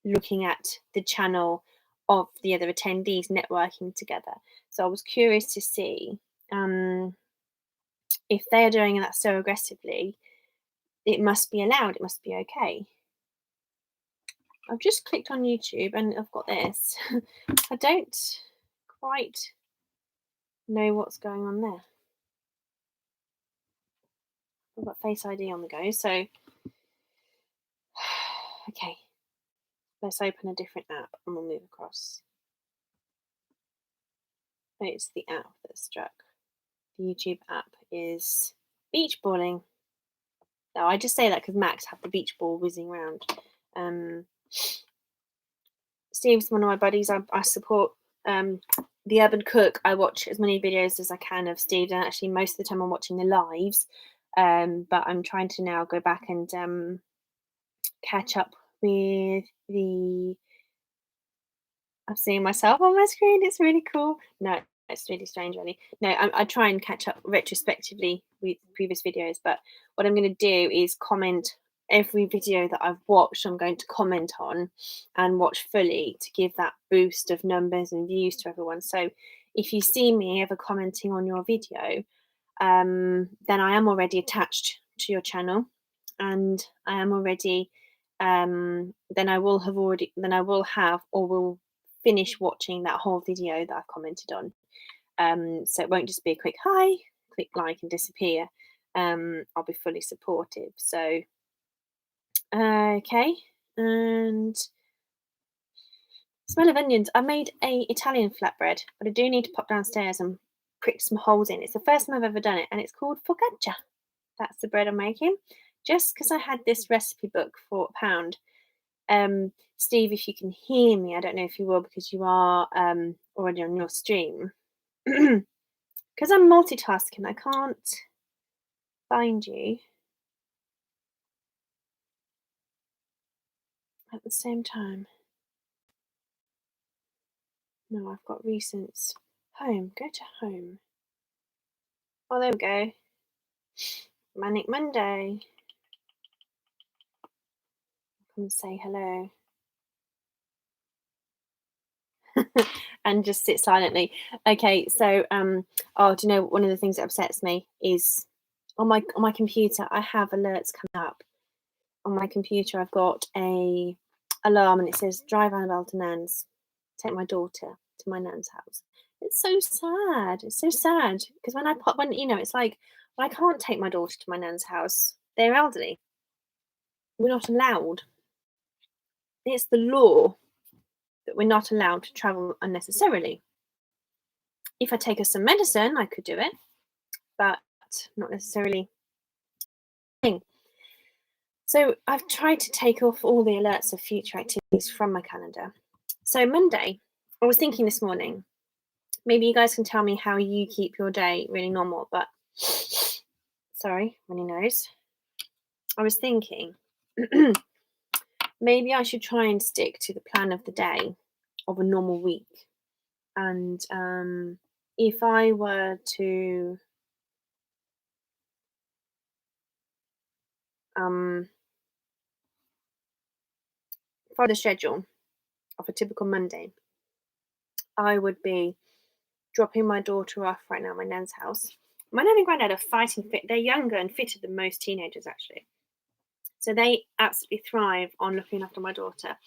Speaker 1: looking at the channel of the other attendees networking together. So I was curious to see if they're doing that so aggressively, it must be allowed, it must be okay. I've just clicked on YouTube and I've got this. I don't quite know what's going on there. I've got Face ID on the go, so okay. Let's open a different app and we'll move across. It's the app that struck. The YouTube app is beach balling. No, I just say that because Max had the beach ball whizzing around. Steve's one of my buddies. I support the Urban Cook. I watch as many videos as I can of Steve, and actually most of the time I'm watching the lives. But I'm trying to now go back and catch up with the. I'm seeing myself on my screen. It's really cool. No, it's really strange, really. No, I try and catch up retrospectively with previous videos. But what I'm going to do is comment every video that I've watched. I'm going to comment on and watch fully to give that boost of numbers and views to everyone. So if you see me ever commenting on your video, then I am already attached to your channel, and I am already. Then I will have or will finish watching that whole video that I've commented on. So it won't just be a quick hi, click like and disappear. I'll be fully supportive. So okay, and smell of onions. I made a Italian flatbread, but I do need to pop downstairs and prick some holes in. It's the first time I've ever done it, and it's called focaccia. That's the bread I'm making, just because I had this recipe book for £1. Steve, if you can hear me, I don't know if you will because you are already on your stream. Because I'm multitasking, I can't find you at the same time. No, I've got recents. Home. Go to home. Oh, there we go. Manic Monday. Come say hello. And just sit silently. Okay, so do you know one of the things that upsets me is on my computer I have alerts coming up. On my computer I've got a alarm and it says drive Annabelle to Nan's. Take my daughter to my Nan's house. It's so sad. It's so sad because when it's like, well, I can't take my daughter to my Nan's house. They're elderly. We're not allowed. It's the law that we're not allowed to travel unnecessarily. If I take her some medicine, I could do it, but not necessarily. So I've tried to take off all the alerts of future activities from my calendar. So Monday, I was thinking this morning, maybe you guys can tell me how you keep your day really normal, but sorry, runny nose. I was thinking maybe I should try and stick to the plan of the day of a normal week. And if I were to follow the schedule of a typical Monday, I would be dropping my daughter off right now at my nan's house. My nan and granddad are fighting fit. They're younger and fitter than most teenagers, actually. So they absolutely thrive on looking after my daughter.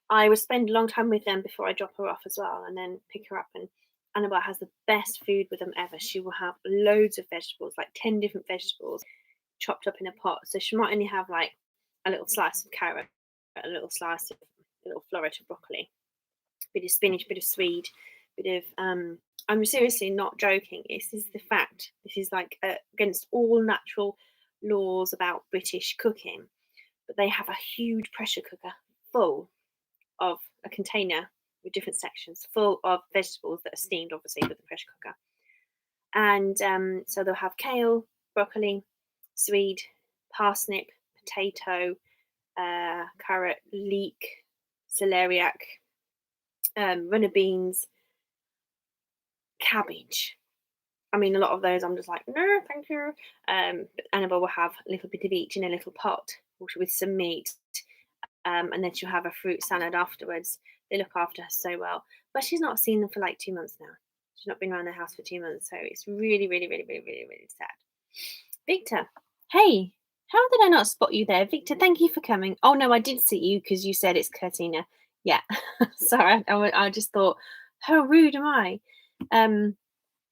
Speaker 1: I would spend a long time with them before I drop her off as well, and then pick her up. And Annabelle has the best food with them ever. She will have loads of vegetables, like 10 different vegetables chopped up in a pot. So she might only have like a little slice of carrot, a little slice of a little floret of broccoli, bit of spinach, bit of swede, bit of I'm seriously not joking. This is the fact. This is like against all natural laws about British cooking. But they have a huge pressure cooker full of a container with different sections full of vegetables that are steamed, obviously, with the pressure cooker. And so they'll have kale, broccoli, swede, parsnip, potato, carrot, leek, celeriac, runner beans, cabbage. I mean, a lot of those I'm just like, no, thank you. Annabelle will have a little bit of each in a little pot with some meat. And then she'll have a fruit salad afterwards. They look after her so well. But she's not seen them for like 2 months now. She's not been around the house for 2 months. So it's really, really, really, really, really, really sad. Victor, hey, how did I not spot you there? Victor, thank you for coming. Oh, no, I did see you because you said it's Curtina. Yeah, sorry, I just thought, how rude am I? I'm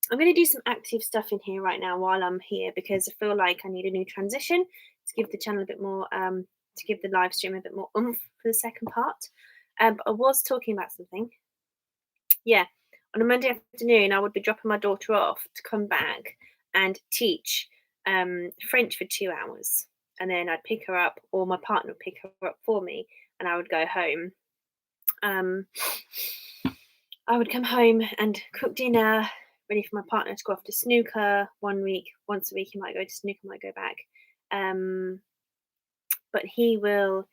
Speaker 1: going to do some active stuff in here right now while I'm here because I feel like I need a new transition to give the channel a bit more, to give the live stream a bit more oomph for the second part. But I was talking about something. Yeah, on a Monday afternoon, I would be dropping my daughter off to come back and teach French for 2 hours. And then I'd pick her up, or my partner would pick her up for me, and I would go home. I would come home and cook dinner, ready for my partner to go off to snooker 1 week. Once a week, he might go to snooker, might go back. But he will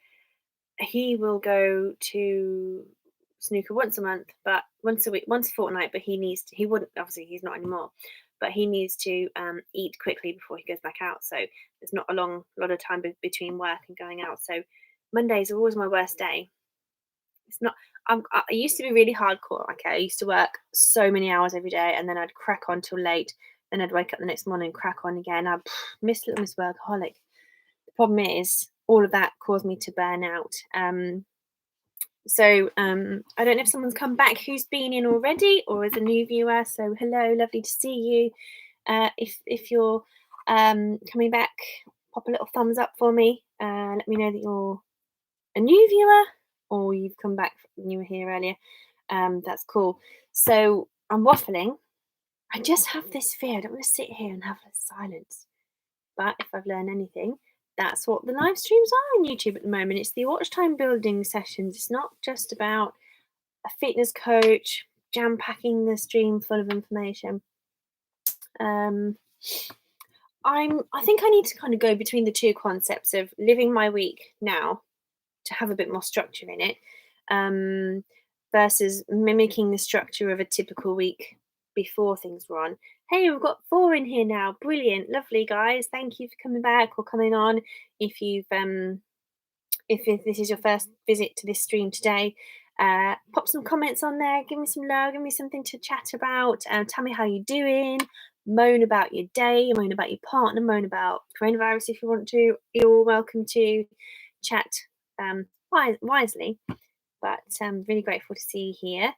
Speaker 1: go to snooker once a month, but once a week, once a fortnight. But he wouldn't, obviously he's not anymore, but he needs to eat quickly before he goes back out. So there's not a lot of time between work and going out. So Mondays are always my worst day. It's not. I used to be really hardcore. Okay, I used to work so many hours every day, and then I'd crack on till late. Then I'd wake up the next morning and crack on again. I miss workaholic. The problem is all of that caused me to burn out. So I don't know if someone's come back who's been in already or is a new viewer. So hello, lovely to see you. If you're coming back, pop a little thumbs up for me. Let me know that you're a new viewer or you've come back and you were here earlier. That's cool. So I'm waffling. I just have this fear. I don't want to sit here and have silence. But if I've learned anything, that's what the live streams are on YouTube at the moment. It's the watch time building sessions. It's not just about a fitness coach jam packing the stream full of information. I think I need to kind of go between the two concepts of living my week now to have a bit more structure in it, versus mimicking the structure of a typical week before things were on. Hey, we've got 4 in here now. Brilliant, lovely guys. Thank you for coming back or coming on. If this is your first visit to this stream today, pop some comments on there. Give me some love. Give me something to chat about. Tell me how you're doing. Moan about your day. Moan about your partner. Moan about coronavirus if you want to. You're welcome to chat wisely. But I'm really grateful to see you here.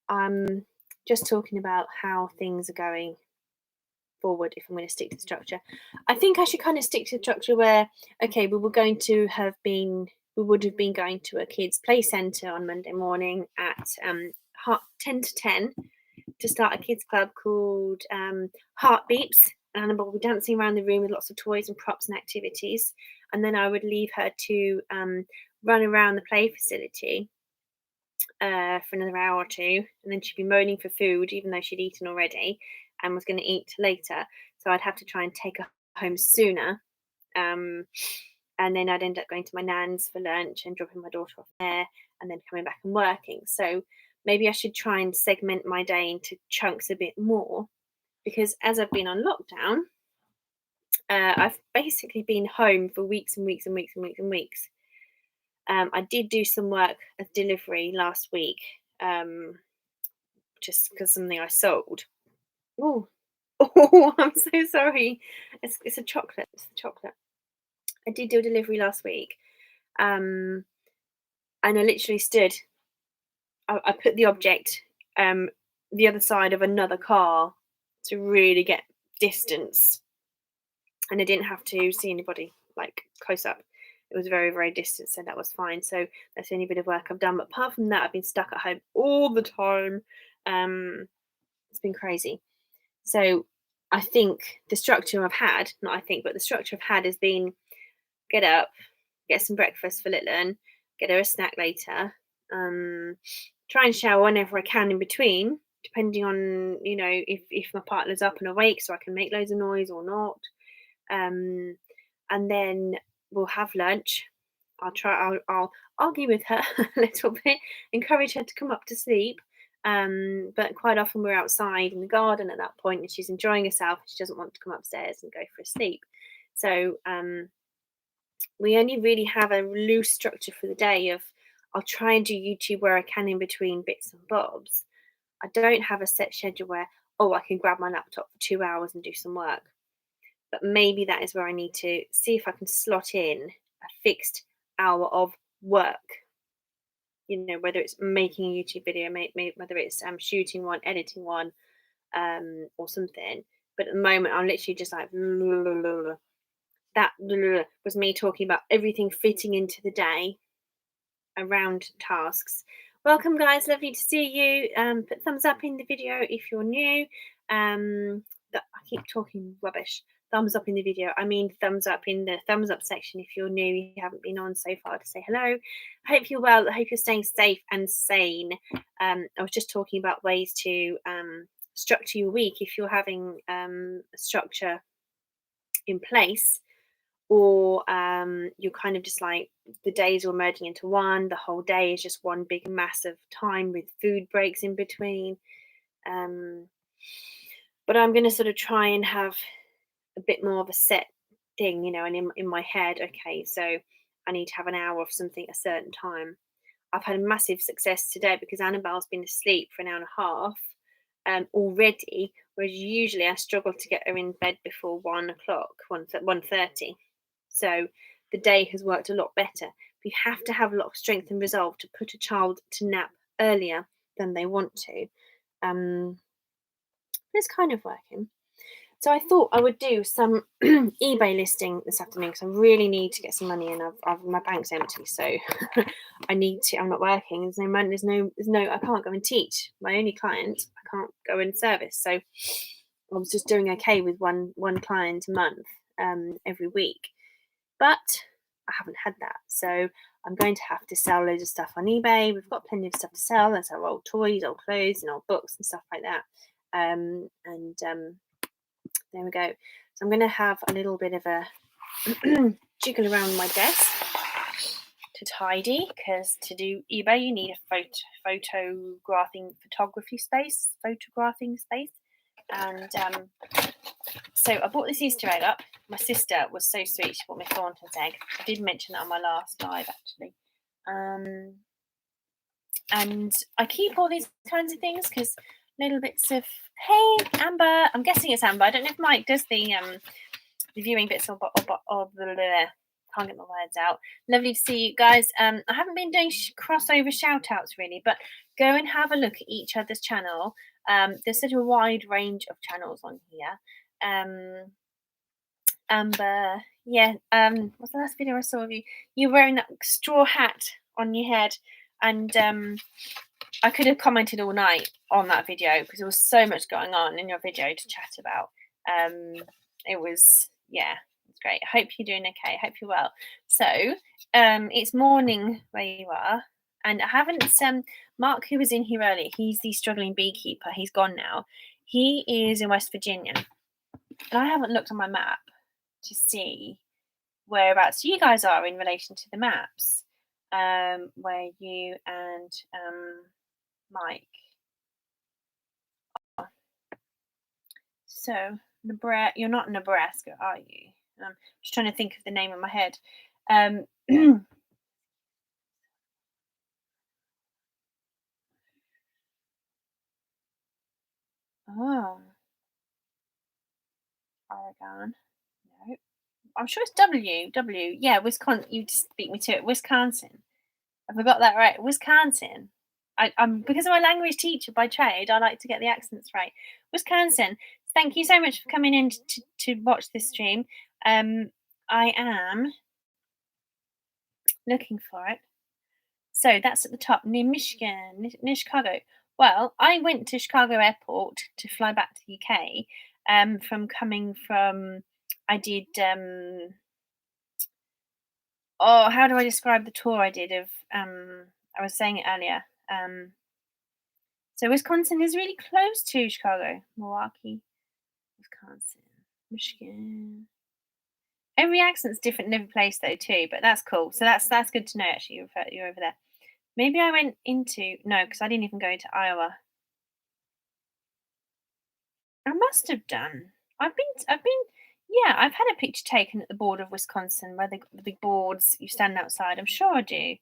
Speaker 1: I'm just talking about how things are going forward if I'm going to stick to the structure. I think I should kind of stick to the structure where, okay, we would have been going to a kids play centre on Monday morning at 10 to 10 to start a kids club called Heartbeeps, and Annabelle will be dancing around the room with lots of toys and props and activities, and then I would leave her to run around the play facility for another hour or two, and then she'd be moaning for food even though she'd eaten already and was going to eat later, so I'd have to try and take her home sooner, and then I'd end up going to my nan's for lunch and dropping my daughter off there and then coming back and working. So maybe I should try and segment my day into chunks a bit more, because as I've been on lockdown, I've basically been home for weeks and weeks and weeks and weeks and weeks. I did do some work as delivery last week, just because something I sold. Oh, I'm so sorry. It's a chocolate. It's a chocolate. I did do a delivery last week, and I literally stood. I put the object the other side of another car to really get distance, and I didn't have to see anybody like close up. It was very, very distant, so that was fine. So that's the only bit of work I've done. But apart from that, I've been stuck at home all the time. It's been crazy. So I think the structure I've had, not I think, but the structure I've had has been get up, get some breakfast for Litlin, get her a snack later, try and shower whenever I can in between, depending on, if my partner's up and awake so I can make loads of noise or not. And then we'll have lunch. I'll argue with her a little bit, encourage her to come up to sleep. But quite often we're outside in the garden at that point and she's enjoying herself. She doesn't want to come upstairs and go for a sleep. So we only really have a loose structure for the day of I'll try and do YouTube where I can in between bits and bobs. I don't have a set schedule where, I can grab my laptop for 2 hours and do some work. But maybe that is where I need to see if I can slot in a fixed hour of work. Whether it's making a YouTube video, whether it's shooting one, editing one, or something. But at the moment, I'm literally just like, that was me talking about everything fitting into the day around tasks. Welcome, guys. Lovely to see you. Put thumbs up in the video if you're new. I keep talking rubbish. Thumbs up in the video. I mean thumbs up in the thumbs up section if you're new, you haven't been on so far to say hello. I hope you're well. I hope you're staying safe and sane. I was just talking about ways to structure your week if you're having a structure in place, or you're kind of just like the days are merging into one. The whole day is just one big massive time with food breaks in between. But I'm going to sort of try and have a bit more of a set thing, and in my head, okay, so I need to have an hour of something at a certain time. I've had a massive success today because Annabelle's been asleep for an hour and a half already, whereas usually I struggle to get her in bed before 1:30. So the day has worked a lot better. We have to have a lot of strength and resolve to put a child to nap earlier than they want to. It's kind of working. So I thought I would do some eBay listing this afternoon because I really need to get some money in. My bank's empty, so I need to. I'm not working. There's no money. There's no. I can't go and teach my only client. I can't go and service. So I was just doing okay with one client a month, every week. But I haven't had that, so I'm going to have to sell loads of stuff on eBay. We've got plenty of stuff to sell. There's our old toys, old clothes, and old books and stuff like that. There we go. So I'm going to have a little bit of a jiggle around my desk to tidy, because to do eBay you need a photographing space, and so I bought this Easter egg up. My sister was so sweet. She bought me a Thornton's egg. I did mention that on my last live, actually. And I keep all these kinds of things because little bits of, hey, Amber. I'm guessing it's Amber. I don't know if Mike does the viewing bits or the can't get my words out. Lovely to see you guys. I haven't been doing crossover shout outs really, but go and have a look at each other's channel. There's such a wide range of channels on here. Amber, yeah, what's the last video I saw of you? You were wearing that straw hat on your head, and I could have commented all night on that video because there was so much going on in your video to chat about. It was, yeah, it's great. I hope you're doing okay. I hope you're well. So it's morning where you are, and I haven't Mark, who was in here earlier, he's the struggling beekeeper. He's gone now. He is in West Virginia, and I haven't looked on my map to see whereabouts you guys are in relation to the maps, where you and Mike are. So you're not Nebraska, are you? I'm just trying to think of the name in my head. Oh, Oregon. No, I'm sure it's W. Yeah, Wisconsin. You just beat me to it. Wisconsin. I forgot that right. Wisconsin. I'm because I'm a language teacher by trade. I like to get the accents right. Wisconsin. Thank you so much for coming in to watch this stream. I am looking for it. So that's at the top, near Michigan, near Chicago. Well, I went to Chicago Airport to fly back to the UK. I did. How do I describe the tour I did of? I was saying it earlier. So Wisconsin is really close to Chicago, Milwaukee, Wisconsin, Michigan. Every accent's different in every place though too, but that's cool. So that's good to know actually. You're over there. Maybe I went into because I didn't even go to Iowa. I must have done. I've had a picture taken at the border of Wisconsin where the big boards you stand outside. I'm sure I do.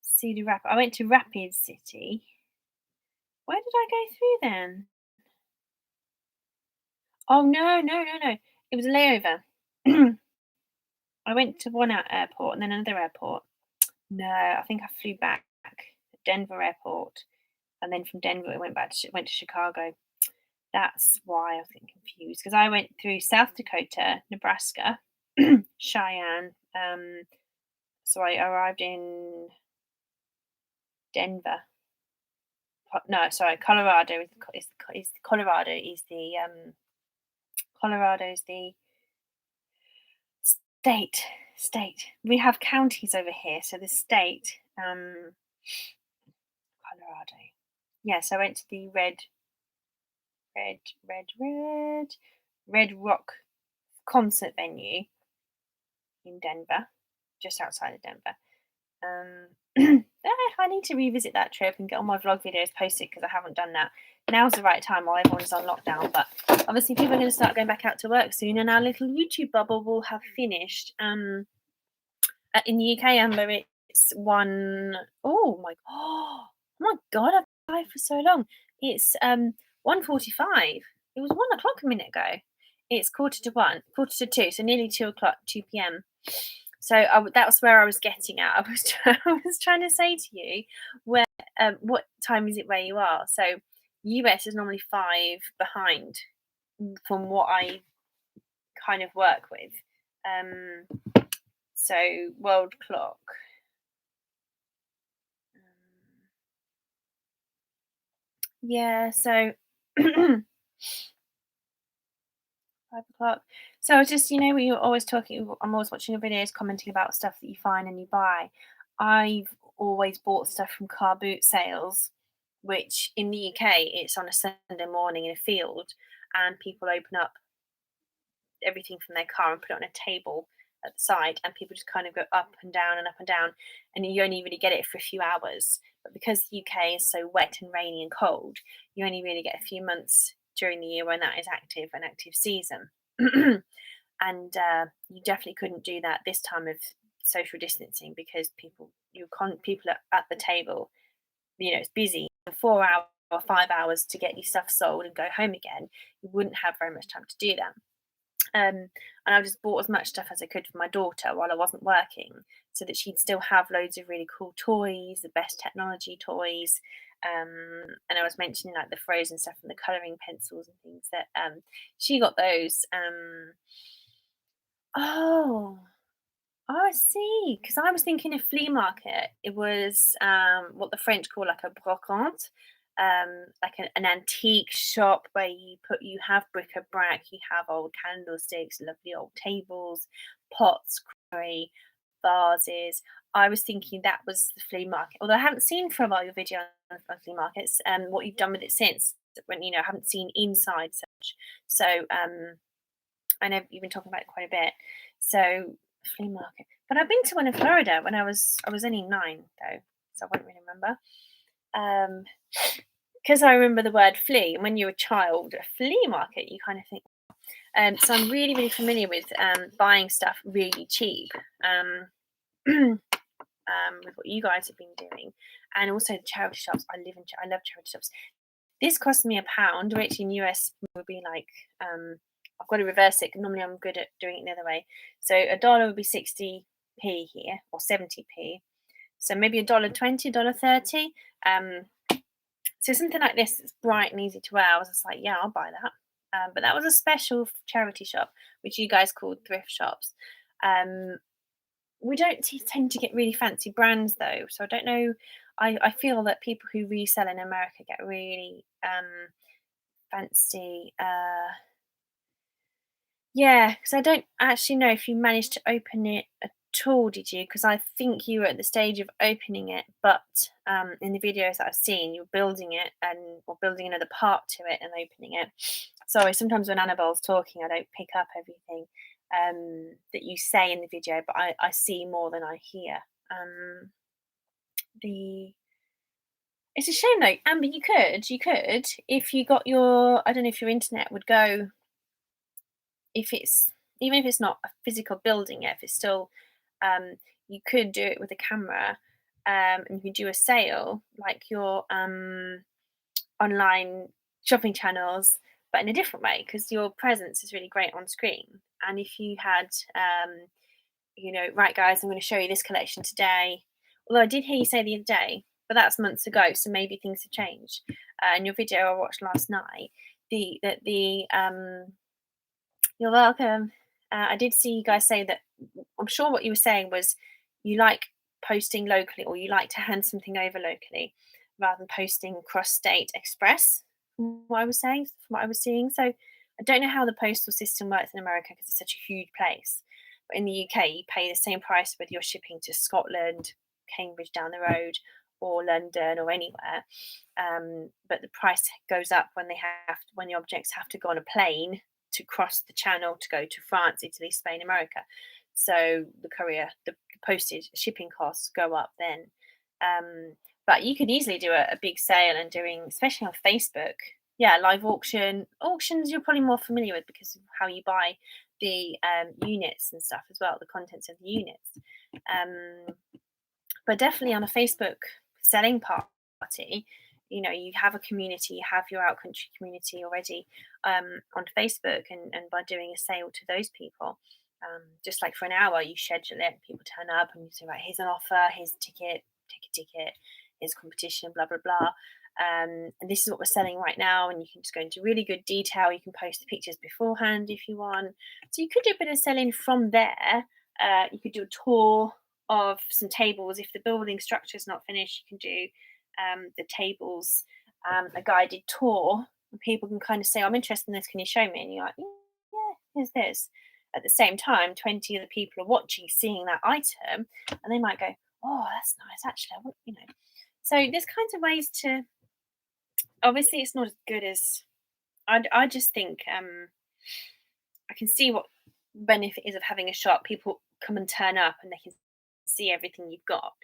Speaker 1: Cedar Rapids. I went to Rapid City. Where did I go through then? Oh no. It was a layover. I went to one airport and then another airport. No, I think I flew back Denver Airport, and then from Denver I went to Chicago. That's why I was getting confused because I went through South Dakota, Nebraska, Cheyenne. So I arrived in Denver. No, sorry, Colorado is Colorado is the Colorado is the state. We have counties over here, so the state, Colorado. Yes, I went to the Red Rock concert venue in Denver, just outside of Denver. I need to revisit that trip and get all my vlog videos posted because I haven't done that. Now's the right time while everyone's on lockdown, but obviously people are going to start going back out to work soon, and our little YouTube bubble will have finished. In the UK, Amber, it's oh my god, I've been live for so long. It's 1:45. It was 1 o'clock a minute ago. It's 1:45, so nearly 2 o'clock, 2 p.m. So that's where I was getting at. I was trying to say to you where what time is it where you are? So US is normally 5 behind from what I kind of work with. So world clock. Yeah, so 5 o'clock. So I was just, we were always talking. I'm always watching your videos, commenting about stuff that you find and you buy. I've always bought stuff from car boot sales, which in the UK it's on a Sunday morning in a field, and people open up everything from their car and put it on a table at the side, and people just kind of go up and down and up and down, and you only really get it for a few hours. But because the UK is so wet and rainy and cold, you only really get a few months during the year when that is active, an active season. And you definitely couldn't do that this time of social distancing, because people are at the table. It's busy. 4 hours or 5 hours to get your stuff sold and go home again. You wouldn't have very much time to do that. And I just bought as much stuff as I could for my daughter while I wasn't working, so that she'd still have loads of really cool toys, the best technology toys. And I was mentioning like the frozen stuff and the colouring pencils and things that she got those. Oh, I see. Because I was thinking of flea market. It was what the French call like a brocante, like an antique shop where you have bric-a-brac, you have old candlesticks, lovely old tables, pots, crockery, vases. I was thinking that was the flea market. Although I haven't seen for a while your video on flea markets and what you've done with it since. When I haven't seen inside such. So I know you've been talking about it quite a bit. So flea market. But I've been to one in Florida when I was only 9 though, so I won't really remember. Because I remember the word flea, and when you're a child, a flea market, you kind of think. So I'm really, really familiar with buying stuff really cheap. With what you guys have been doing, and also the charity shops. I love charity shops. This cost me £1, which in US would be like I've got to reverse it. Normally I'm good at doing it the other way. So a dollar would be 60p here, or 70p. So maybe $1.20, $1.30. So something like this is bright and easy to wear. I was just like, yeah, I'll buy that. But that was a special charity shop, which you guys called thrift shops. We don't tend to get really fancy brands though, so I don't know. I feel that people who resell in America get really fancy. Yeah, because I don't actually know if you managed to open it at all, did you? Because I think you were at the stage of opening it, but in the videos that I've seen, you're building it or building another part to it and opening it. Sorry, sometimes when Annabelle's talking, I don't pick up everything that you say in the video, but I see more than I hear. It's a shame though, Amber. You could, if you got I don't know if your internet would go, even if it's not a physical building yet, if it's still, you could do it with a camera, and you could do a sale like your online shopping channels, but in a different way, because your presence is really great on screen. And if you had, right, guys, I'm going to show you this collection today. Although I did hear you say the other day, but that's months ago, so maybe things have changed. In your video I watched last night, you're welcome. I did see you guys say that. I'm sure what you were saying was you like posting locally, or you like to hand something over locally rather than posting cross-state express. From what I was saying, from what I was seeing. So I don't know how the postal system works in America because it's such a huge place. But in the UK, you pay the same price whether you're shipping to Scotland, Cambridge down the road, or London, or anywhere. But the price goes up when when the objects have to go on a plane to cross the channel to go to France, Italy, Spain, America. So the postage, shipping costs go up then. But you could easily do a big sale and especially on Facebook. Yeah, live auctions you're probably more familiar with because of how you buy the units and stuff as well, the contents of the units. But definitely on a Facebook selling party, you have a community, you have your outcountry community already on Facebook, and by doing a sale to those people, just like for an hour, you schedule it, people turn up and you say, right, here's an offer, here's a ticket, take a ticket, here's competition, blah, blah, blah. And this is what we're selling right now, and you can just go into really good detail. You can post the pictures beforehand if you want. So you could do a bit of selling from there. You could do a tour of some tables. If the building structure is not finished, you can do the tables, a guided tour, and people can kind of say, I'm interested in this, can you show me? And you're like, yeah, here's this. At the same time, 20 other people are watching, seeing that item, and they might go, oh, that's nice, actually, I want, So there's kinds of ways to, obviously it's not as good as, I just think, I can see what benefit is of having a shop. People come and turn up and they can see everything you've got,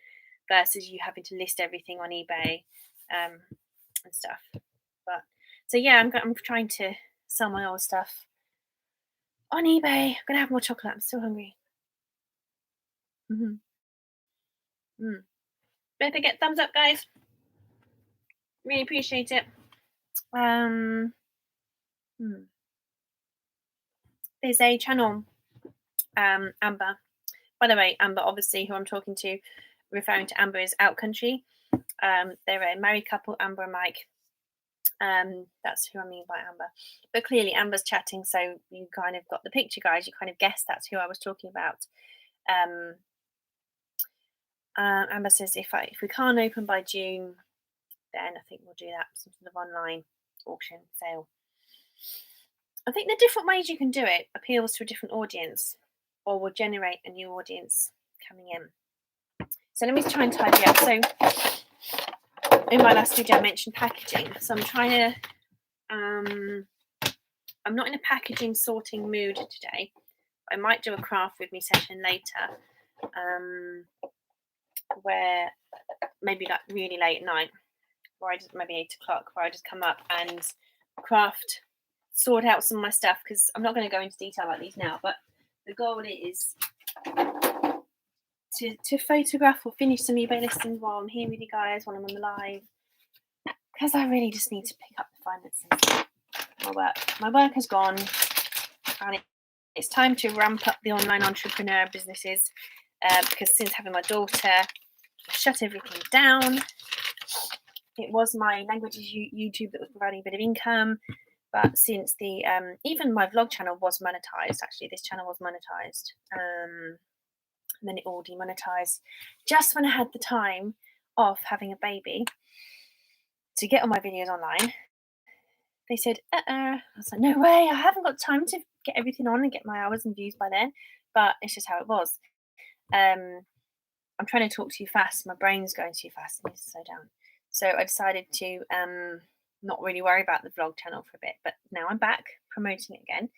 Speaker 1: versus you having to list everything on eBay, and stuff. But so yeah, I'm trying to sell my old stuff on eBay. I'm gonna have more chocolate. I'm still hungry. Mm-hmm. Mm. Don't forget thumbs up, guys. Really appreciate it. There's a channel, Amber. By the way, Amber, obviously, who I'm talking to, referring to Amber, is Out Country. They're a married couple, Amber and Mike. That's who I mean by Amber. But clearly, Amber's chatting, so you kind of got the picture, guys. You kind of guessed that's who I was talking about. Amber says, if we can't open by June, then I think we'll do that, some sort of online auction sale. I think the different ways you can do it appeals to a different audience, or will generate a new audience coming in. So let me try and tidy up. So in my last video, I mentioned packaging. So I'm trying to, I'm not in a packaging sorting mood today. I might do a craft with me session later, where maybe like really late at night, or maybe 8 o'clock, where I just come up and craft, sort out some of my stuff, because I'm not going to go into detail like these now, but the goal is to photograph or finish some eBay listings while I'm here with you guys, while I'm on the live, because I really just need to pick up the finances. My work has gone, and it's time to ramp up the online entrepreneur businesses, because since having my daughter, I shut everything down. It was my languages YouTube that was providing a bit of income, but since the even my vlog channel was monetized. Actually, this channel was monetized, and then it all demonetized just when I had the time off having a baby to get all my videos online. They said, I was like, no way, I haven't got time to get everything on and get my hours and views by then. But it's just how it was. I'm trying to talk too fast. My brain's going too fast. I need to slow down. So I decided to not really worry about the vlog channel for a bit. But now I'm back promoting it again.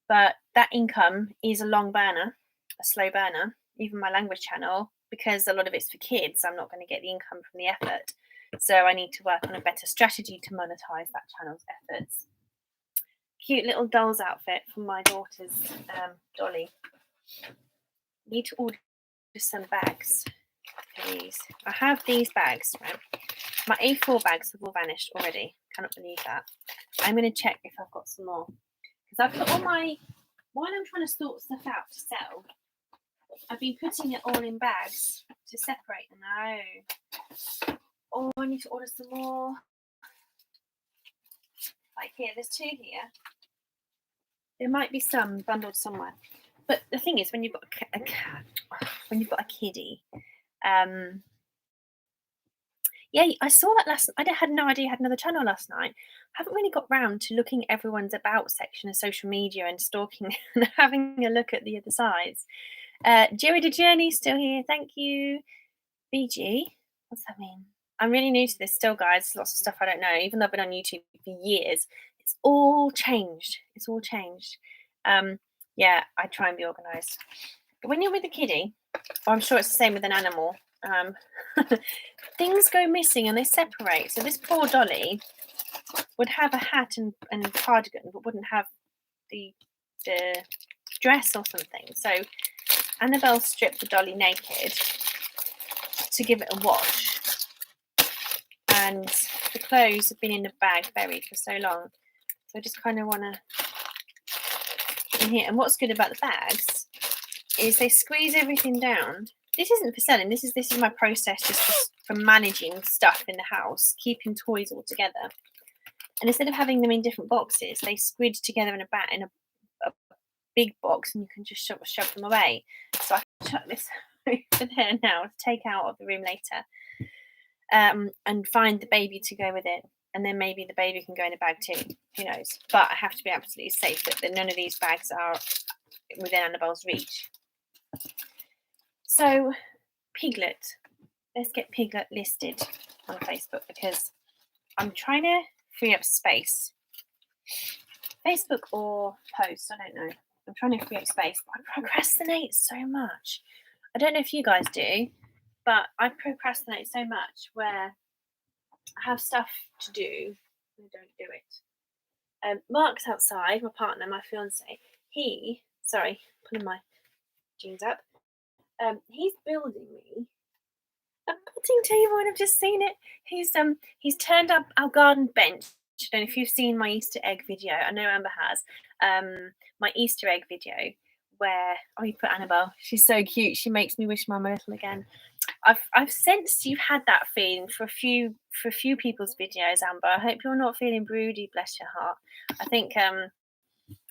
Speaker 1: But that income is a long burner, a slow burner. Even my language channel, because a lot of it's for kids, I'm not going to get the income from the effort. So I need to work on a better strategy to monetize that channel's efforts. Cute little doll's outfit from my daughter's Dolly. Need to order some bags for these. I have these bags, right? My A4 bags have all vanished already. Cannot believe that. I'm going to check if I've got some more. Because I've put all my, while I'm trying to sort stuff out to sell, I've been putting it all in bags to separate them out. Oh, I need to order some more. Like here, there's 2 here. There might be some bundled somewhere. But the thing is, when you've got a cat, when you've got a kiddie, yeah, I saw that last. I had no idea I had another channel last night. I haven't really got round to looking at everyone's about section of social media and stalking and having a look at the other sides. Jerry the Journey still here. Thank you. BG. What's that mean? I'm really new to this still, guys. There's lots of stuff I don't know. Even though I've been on YouTube for years, it's all changed. It's all changed. Yeah, I try and be organised. But when you're with a kiddie, or I'm sure it's the same with an animal, things go missing and they separate. So this poor Dolly would have a hat and cardigan, but wouldn't have the dress or something. So Annabelle stripped the Dolly naked to give it a wash. And the clothes have been in the bag buried for so long. So I just kind of want to put in here. And what's good about the bags is they squeeze everything down. This isn't for selling. This is my process just for managing stuff in the house, keeping toys all together. And instead of having them in different boxes, they squid together in a big box, and you can just shove them away. So I can chuck this over there now to take out of the room later. And find the baby to go with it. and then maybe the baby can go in a bag too. Who knows? But I have to be absolutely safe that none of these bags are within Annabelle's reach. So, Piglet. Let's get Piglet listed on Facebook because I'm trying to free up space. Facebook or post, I don't know. I'm trying to free up space, but I procrastinate so much. I don't know if you guys do, but I procrastinate so much where I have stuff to do and I don't do it. Mark's outside, my partner, my fiance. Pulling my jeans up. He's building me a cutting table, and I've just seen it. He's turned up our garden bench. I don't know if you've seen my Easter egg video. I know Amber has. My Easter egg video where you put Annabelle. She's so cute. She makes me wish Mum a little again. I've sensed you've had that feeling for a few people's videos, Amber. I hope you're not feeling broody. Bless your heart. I think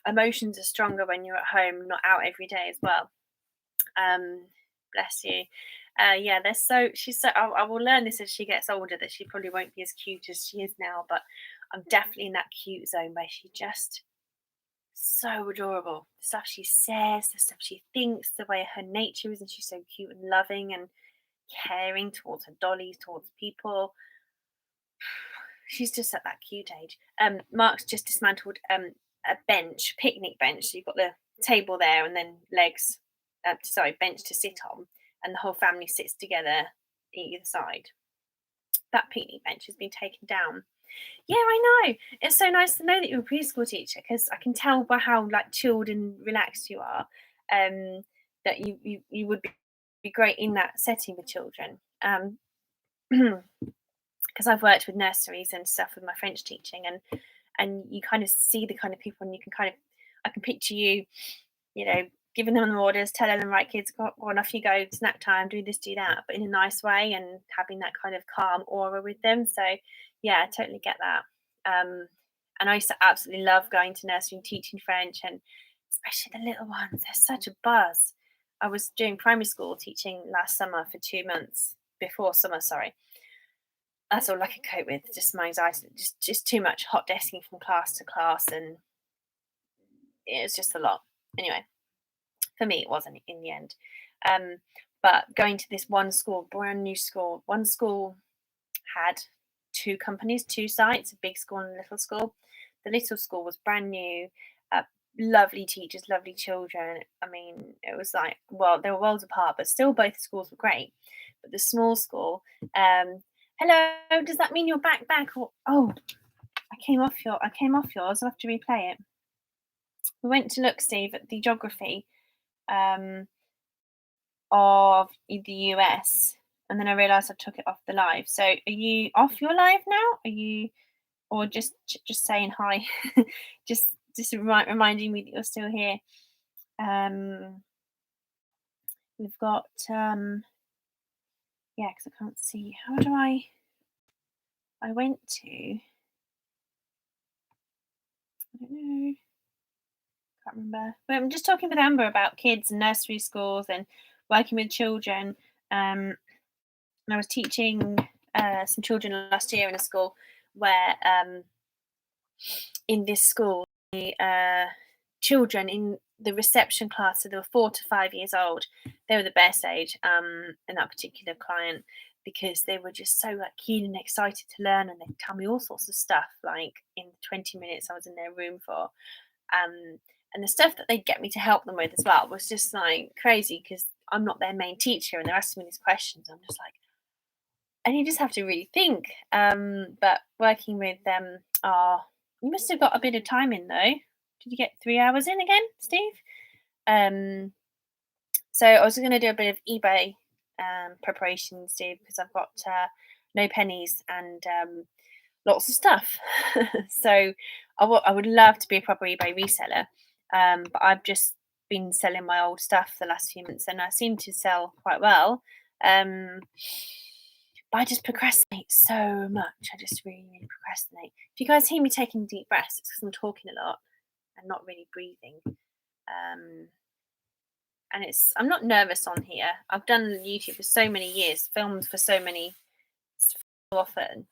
Speaker 1: emotions are stronger when you're at home, not out every day as well. Bless you. Yeah, she's so. I will learn this as she gets older that she probably won't be as cute as she is now, but I'm definitely in that cute zone where she just so adorable. The stuff she says, the stuff she thinks, the way her nature is, and she's so cute and loving and caring towards her dollies, towards people. She's just at that cute age. Mark's just dismantled a picnic bench. So you've got the table there and then bench to sit on, and the whole family sits together either side. That picnic bench has been taken down. Yeah, I know. It's so nice to know that you're a preschool teacher because I can tell by how chilled and relaxed you are that you would be great in that setting with children. Because I've worked with nurseries and stuff with my French teaching, and you kind of see the kind of people, and you can I can picture you, giving them orders, telling them, right, kids, go on, off you go, snack time, do this, do that, but in a nice way, and having that kind of calm aura with them. So yeah, I totally get that. And I used to absolutely love going to nursery and teaching French, and especially the little ones. They're such a buzz. I was doing primary school teaching last summer for 2 months, before summer, sorry. That's all I could cope with, just my anxiety, just too much hot desking from class to class, and it was just a lot. Anyway, for me, it wasn't in the end. But going to this one school, brand new school, one school had 2 companies, 2 sites, a big school and a little school. The little school was brand new, lovely teachers, lovely children. I mean, it was like, well, they were worlds apart, but still both schools were great. But the small school, hello, does that mean you're back? Or, oh, I came off yours. I'll have to replay it. We went to look, Steve, at the geography of the US, and then I realised I took it off the live. So are you off your live now? Are you, or just saying hi? just reminding me that you're still here. We've got yeah, because I can't see. How do I went to, I don't know, can't remember. But I'm just talking with Amber about kids and nursery schools and working with children. And I was teaching some children last year in a school where in this school, the children in the reception class, so they were 4 to 5 years old, they were the best age in that particular client, because they were just so keen and excited to learn, and they'd tell me all sorts of stuff like in the 20 minutes I was in their room for. And the stuff that they'd get me to help them with as well was just like crazy, because I'm not their main teacher and they're asking me these questions. I'm just like, and you just have to really think. But working with them, you must have got a bit of time in though. Did you get 3 hours in again, Steve? So I was going to do a bit of eBay preparation, Steve, because I've got no pennies and lots of stuff. So I would love to be a proper eBay reseller, but I've just been selling my old stuff the last few months, and I seem to sell quite well. But I just procrastinate so much. I just really, really procrastinate. If you guys hear me taking deep breaths, it's because I'm talking a lot and not really breathing. And I'm not nervous on here. I've done YouTube for so many years, filmed for so often.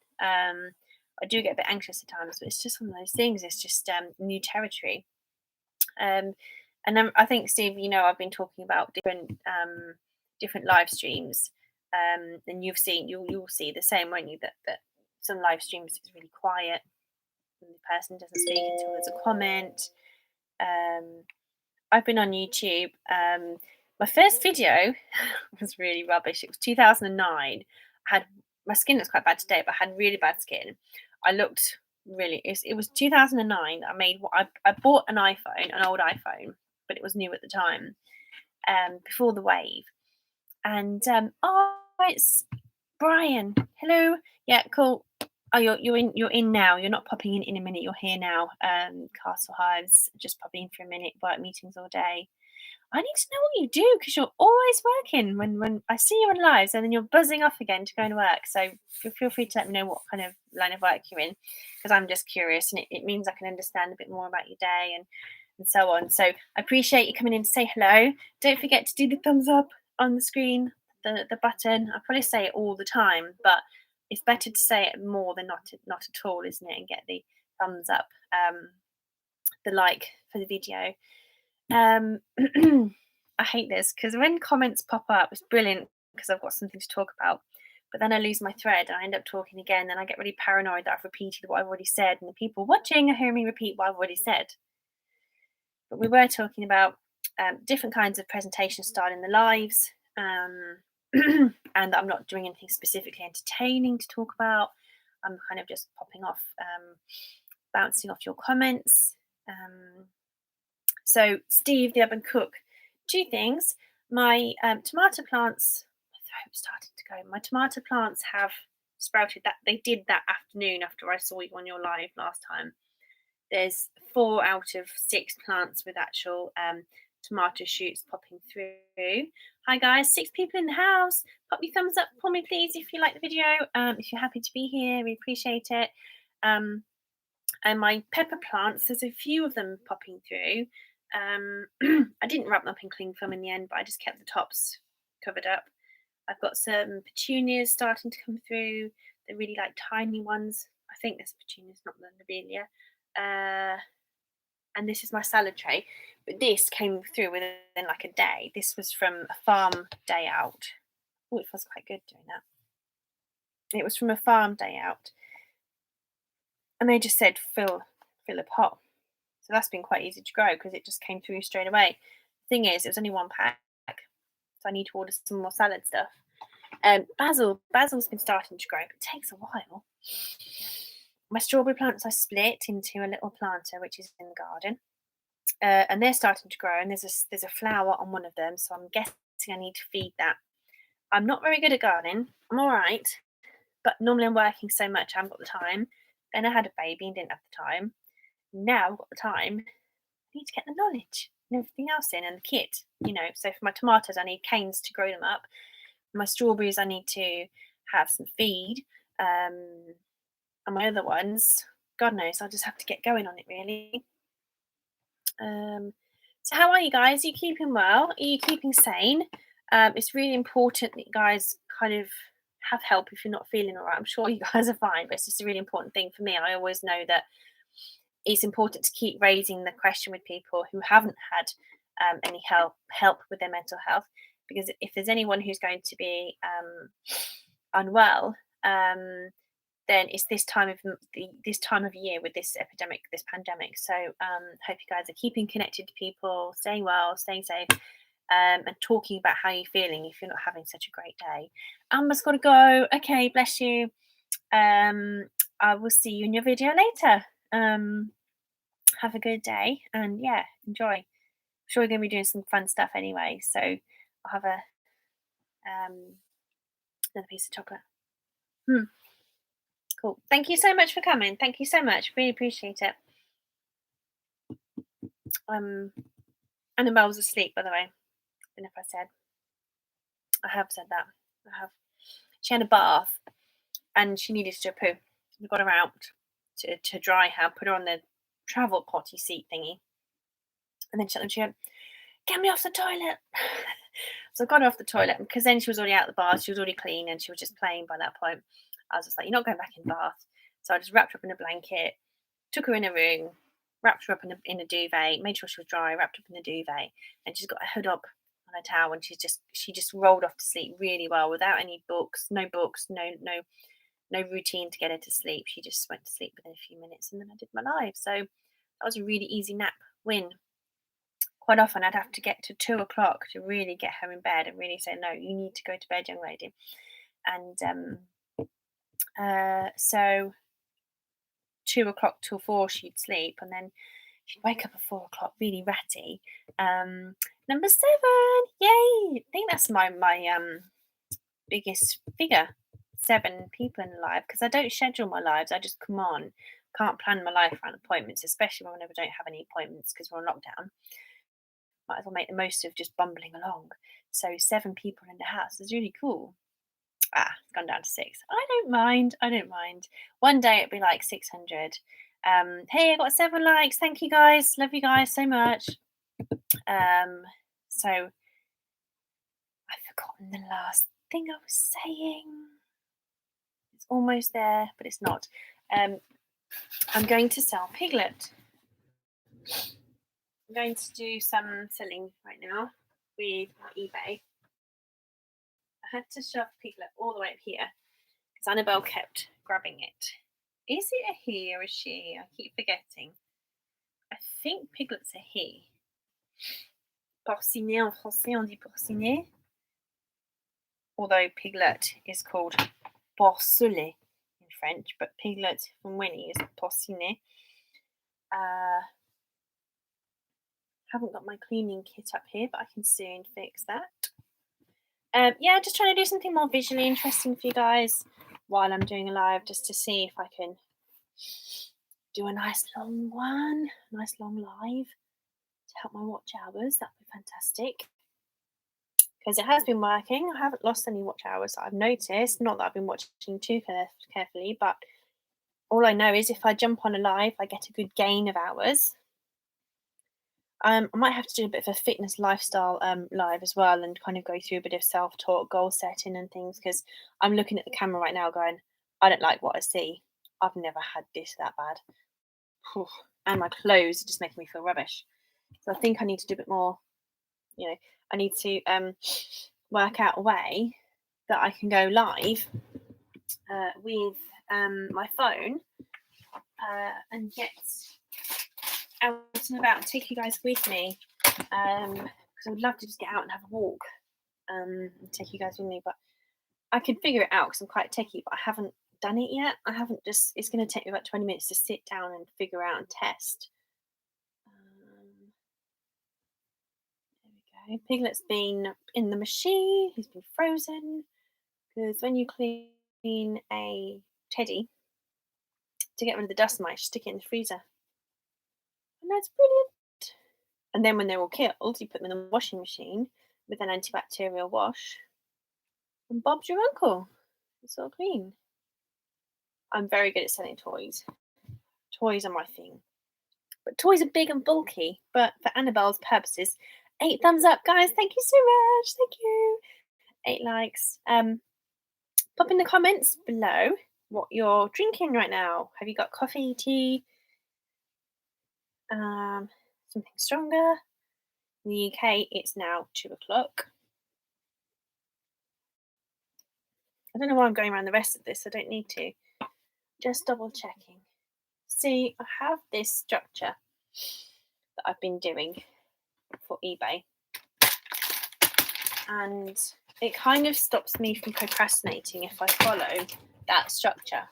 Speaker 1: I do get a bit anxious at times, but it's just one of those things. It's just new territory. And I think, Steve, I've been talking about different live streams, and you'll see the same, won't you? That some live streams is really quiet, and the person doesn't speak until there's a comment. I've been on YouTube. My first video was really rubbish. It was 2009. My skin was quite bad today, but I had really bad skin. I looked really. It was 2009. I bought an old iPhone, but it was new at the time, before the wave. And it's Brian. Hello. Yeah, cool. Oh, you're in now. You're not popping in a minute. You're here now. Castle Hives, just popping in for a minute. Work meetings all day. I need to know what you do, because you're always working when I see you on lives, and then you're buzzing off again to go and work. So feel free to let me know what kind of line of work you're in, because I'm just curious, and it means I can understand a bit more about your day and so on. So I appreciate you coming in to say hello. Don't forget to do the thumbs up on the screen, the button. I probably say it all the time, but it's better to say it more than not at all, isn't it? And get the thumbs up, the like for the video. I hate this, because when comments pop up, it's brilliant because I've got something to talk about, but then I lose my thread and I end up talking again, and I get really paranoid that I've repeated what I've already said, and the people watching are hearing me repeat what I've already said. But we were talking about different kinds of presentation style in the lives, and I'm not doing anything specifically entertaining to talk about. I'm kind of just popping off, bouncing off your comments. So Steve, the oven cook, 2 things. My tomato plants, my throat started to go. My tomato plants have sprouted. That they did that afternoon after I saw you on your live last time. There's 4 out of 6 plants with actual tomato shoots popping through. Hi guys, 6 people in the house. Pop your thumbs up for me, please, if you like the video. If you're happy to be here, we appreciate it. And my pepper plants, there's a few of them popping through. I didn't wrap them up in cling film in the end, but I just kept the tops covered up. I've got some petunias starting to come through. They're really like tiny ones. I think this petunia's not the lobelia. And this is my salad tray. But this came through within like a day. This was from a farm day out. Oh, it feels quite good doing that. It was from a farm day out. And they just said fill a pot. So that's been quite easy to grow, because it just came through straight away. The thing is, it was only 1 pack, so I need to order some more salad stuff. Basil's been starting to grow, but it takes a while. My strawberry plants I split into a little planter, which is in the garden, and they're starting to grow. And there's a flower on one of them, so I'm guessing I need to feed that. I'm not very good at gardening. I'm all right, but normally I'm working so much I haven't got the time. Then I had a baby and didn't have the time. Now I've got the time. I need to get the knowledge and everything else in, and the kit. So for my tomatoes, I need canes to grow them up. My strawberries, I need to have some feed. And my other ones, God knows, I'll just have to get going on it, really. So how are you guys? Are you keeping well? Are you keeping sane? It's really important that you guys kind of have help if you're not feeling all right. I'm sure you guys are fine, but it's just a really important thing for me. I always know that it's important to keep raising the question with people who haven't had any help with their mental health, because if there's anyone who's going to be unwell, then it's this time of year with this epidemic, this pandemic. So hope you guys are keeping connected to people, staying well, staying safe, and talking about how you're feeling if you're not having such a great day. Amber's got to go. Okay, bless you. I will see you in your video later. Have a good day, and yeah, enjoy. I'm sure we're going to be doing some fun stuff anyway, so I'll have another piece of chocolate. Cool. Thank you so much for coming. Thank you so much. Really appreciate it. Annabelle was asleep, by the way. I don't know if I said. I have said that. I have. She had a bath and she needed to do a poo. We got her out to dry her, put her on the travel potty seat thingy. And then she went, get me off the toilet. So I got her off the toilet, because then she was already out of the bath. She was already clean and she was just playing by that point. I was just like, you're not going back in the bath. So I just wrapped her up in a blanket, took her in a room, wrapped her up in a duvet, made sure she was dry, wrapped up in the duvet, and she's got her hood up on her towel, and she just rolled off to sleep really well without any books, no routine to get her to sleep. She just went to sleep within a few minutes, and then I did my live. So that was a really easy nap win. Quite often I'd have to get to 2 o'clock to really get her in bed and really say, no, you need to go to bed, young lady. And so 2 o'clock till 4 she'd sleep, and then she'd wake up at 4 o'clock really ratty. Number 7, yay! I think that's my biggest figure, 7 people in the live, because I don't schedule my lives. I just come on. Can't plan my life around appointments, especially whenever I don't have any appointments because we're on lockdown. Might as well make the most of just bumbling along. So 7 people in the house is really cool. It's gone down to 6. I don't mind. One day it'll be like 600. Hey, I got 7 likes. Thank you guys. Love you guys so much. So I've forgotten the last thing I was saying. It's almost there, but it's not. I'm going to sell Piglet. I'm going to do some selling right now with eBay. I had to shove Piglet all the way up here because Annabelle kept grabbing it. Is it a he or a she? I keep forgetting. I think Piglet's a he. Porcinet en français, on dit porcinet. Although Piglet is called porcelet in French, but Piglet from Winnie is porcinet. Haven't got my cleaning kit up here, but I can soon fix that. Yeah, just trying to do something more visually interesting for you guys while I'm doing a live, just to see if I can do a nice long one, nice long live to help my watch hours. That'd be fantastic. Because it has been working. I haven't lost any watch hours that I've noticed. Not that I've been watching too carefully, but all I know is if I jump on a live, I get a good gain of hours. I might have to do a bit of a fitness lifestyle live as well, and kind of go through a bit of self-talk, goal setting and things, because I'm looking at the camera right now going, I don't like what I see. I've never had this that bad. Whew. And my clothes are just making me feel rubbish. So I think I need to do a bit more, I need to work out a way that I can go live with my phone and get out and about, take you guys with me, because I would love to just get out and have a walk and take you guys with me, but I can figure it out because I'm quite techie, but I haven't done it yet. It's going to take me about 20 minutes to sit down and figure out and test. There we go. Piglet's been in the machine. He's been frozen, because when you clean a teddy to get rid of the dust mites, stick it in the freezer. And that's brilliant. And then when they're all killed, you put them in the washing machine with an antibacterial wash, and Bob's your uncle. It's all clean. I'm very good at selling toys. Toys are my thing. But toys are big and bulky. But for Annabelle's purposes, 8 thumbs up, guys. Thank you so much. Thank you. 8 likes. Pop in the comments below what you're drinking right now. Have you got coffee, tea, something stronger? In the UK, it's now 2 o'clock. I don't know why I'm going around the rest of this. I don't need to. Just double checking. See, I have this structure that I've been doing for eBay, and it kind of stops me from procrastinating if I follow that structure.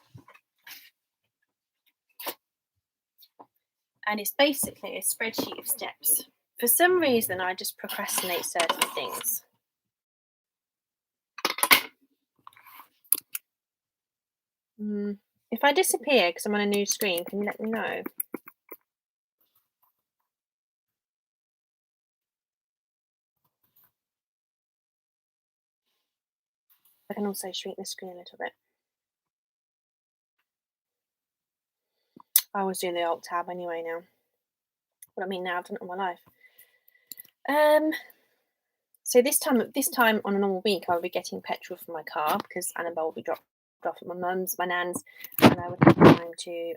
Speaker 1: And it's basically a spreadsheet of steps. For some reason, I just procrastinate certain things. If I disappear because I'm on a new screen, can you let me know? I can also shrink the screen a little bit. I always do the Alt tab anyway now. What I mean now, I've done it all my life. So this time on a normal week, I'll be getting petrol for my car because Annabelle will be dropping off at my mum's, my nan's, and I would have time to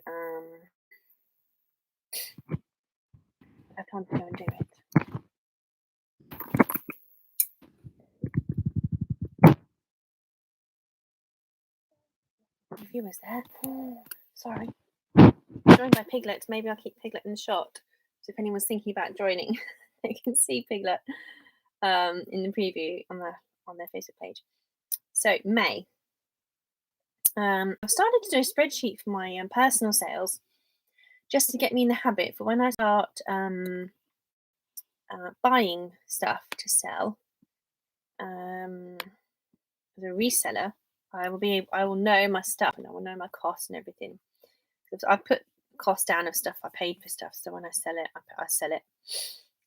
Speaker 1: go and do it. Viewers there. Oh, sorry. Joined by Piglet. Maybe I'll keep Piglet in the shot. So if anyone's thinking about joining, they can see Piglet in the preview on their Facebook page. So May. I've started to do a spreadsheet for my personal sales, just to get me in the habit for when I start buying stuff to sell. As a reseller, I will know my stuff and I will know my costs and everything. Because I put cost down of stuff I paid for stuff, so when I sell it, I sell it.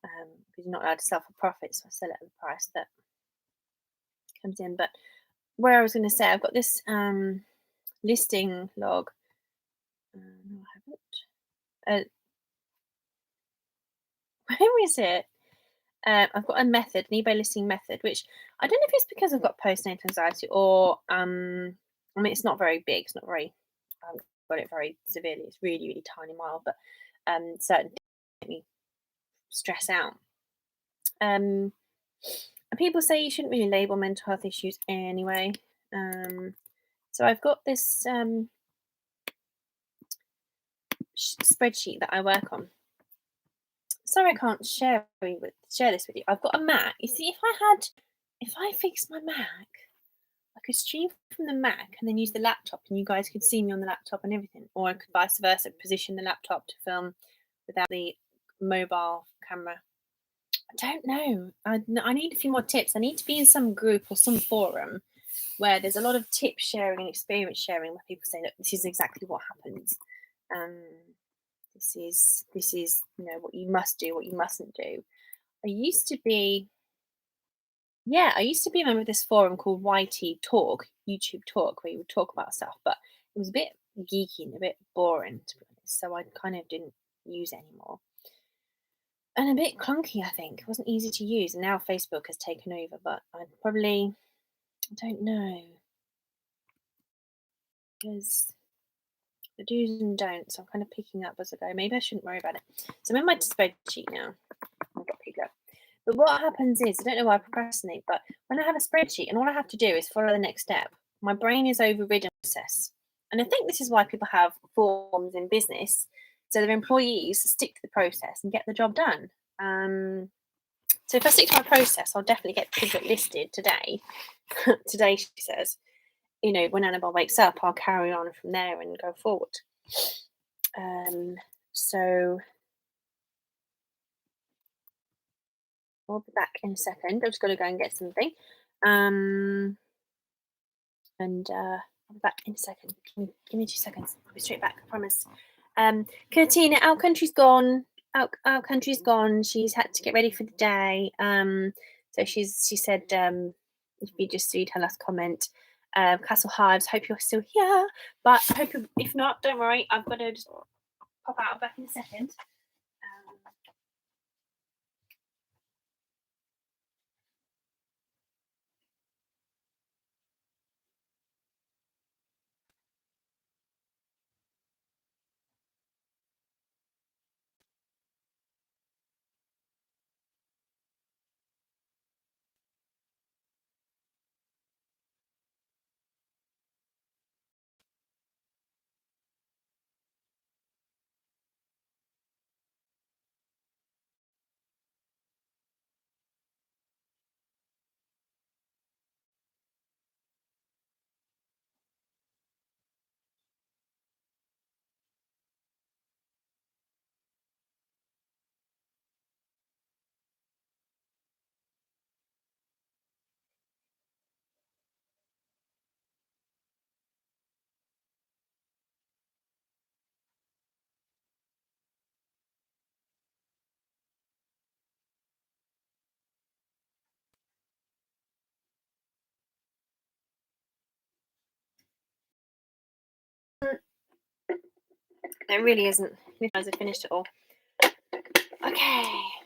Speaker 1: Because you're not allowed to sell for profit, so I sell it at the price that comes in. But where I was going to say, I've got this listing log. No, I haven't. Where is it? I've got a method, an eBay listing method, which I don't know if it's because I've got postnatal anxiety or I mean it's not very big, it's not very I haven't got it very severely, it's really, really tiny mild, but certainly make me stress out. And people say you shouldn't really label mental health issues anyway. So I've got this spreadsheet that I work on. Sorry I can't share this with you. I've got a Mac. You see, if I fix my Mac, I could stream from the Mac and then use the laptop, and you guys could see me on the laptop and everything. Or I could vice versa, position the laptop to film without the mobile camera. I don't know. I need a few more tips. I need to be in some group or some forum where there's a lot of tip sharing and experience sharing, where people say, look, this is exactly what happens. This is what you must do, what you mustn't do. I used to be a member of this forum called YT Talk, YouTube Talk, where you would talk about stuff, but it was a bit geeky and a bit boring, to be honest, so I kind of didn't use it anymore. And a bit clunky, I think. It wasn't easy to use, and now Facebook has taken over, but I don't know. Because the do's and don'ts, I'm kind of picking up as I go. Maybe I shouldn't worry about it. So I'm in my spreadsheet now. I've got Piglet. But what happens is, I don't know why I procrastinate, but when I have a spreadsheet and all I have to do is follow the next step, my brain is overridden with process. And I think this is why people have forms in business, so their employees stick to the process and get the job done. So if I stick to my process, I'll definitely get Piglet listed today. Today, she says. When Annabelle wakes up, I'll carry on from there and go forward. So I'll be back in a second. I've just got to go and get something. And I'll be back in a second. Give me 2 seconds. I'll be straight back, I promise. Katina, our country's gone. Our country's gone. She's had to get ready for the day. So she said, if you just read her last comment, Castle Hives, hope you're still here. But I hope if not, don't worry. I've got to just pop out. Back in a second. It really isn't. You guys have finished it all. Okay,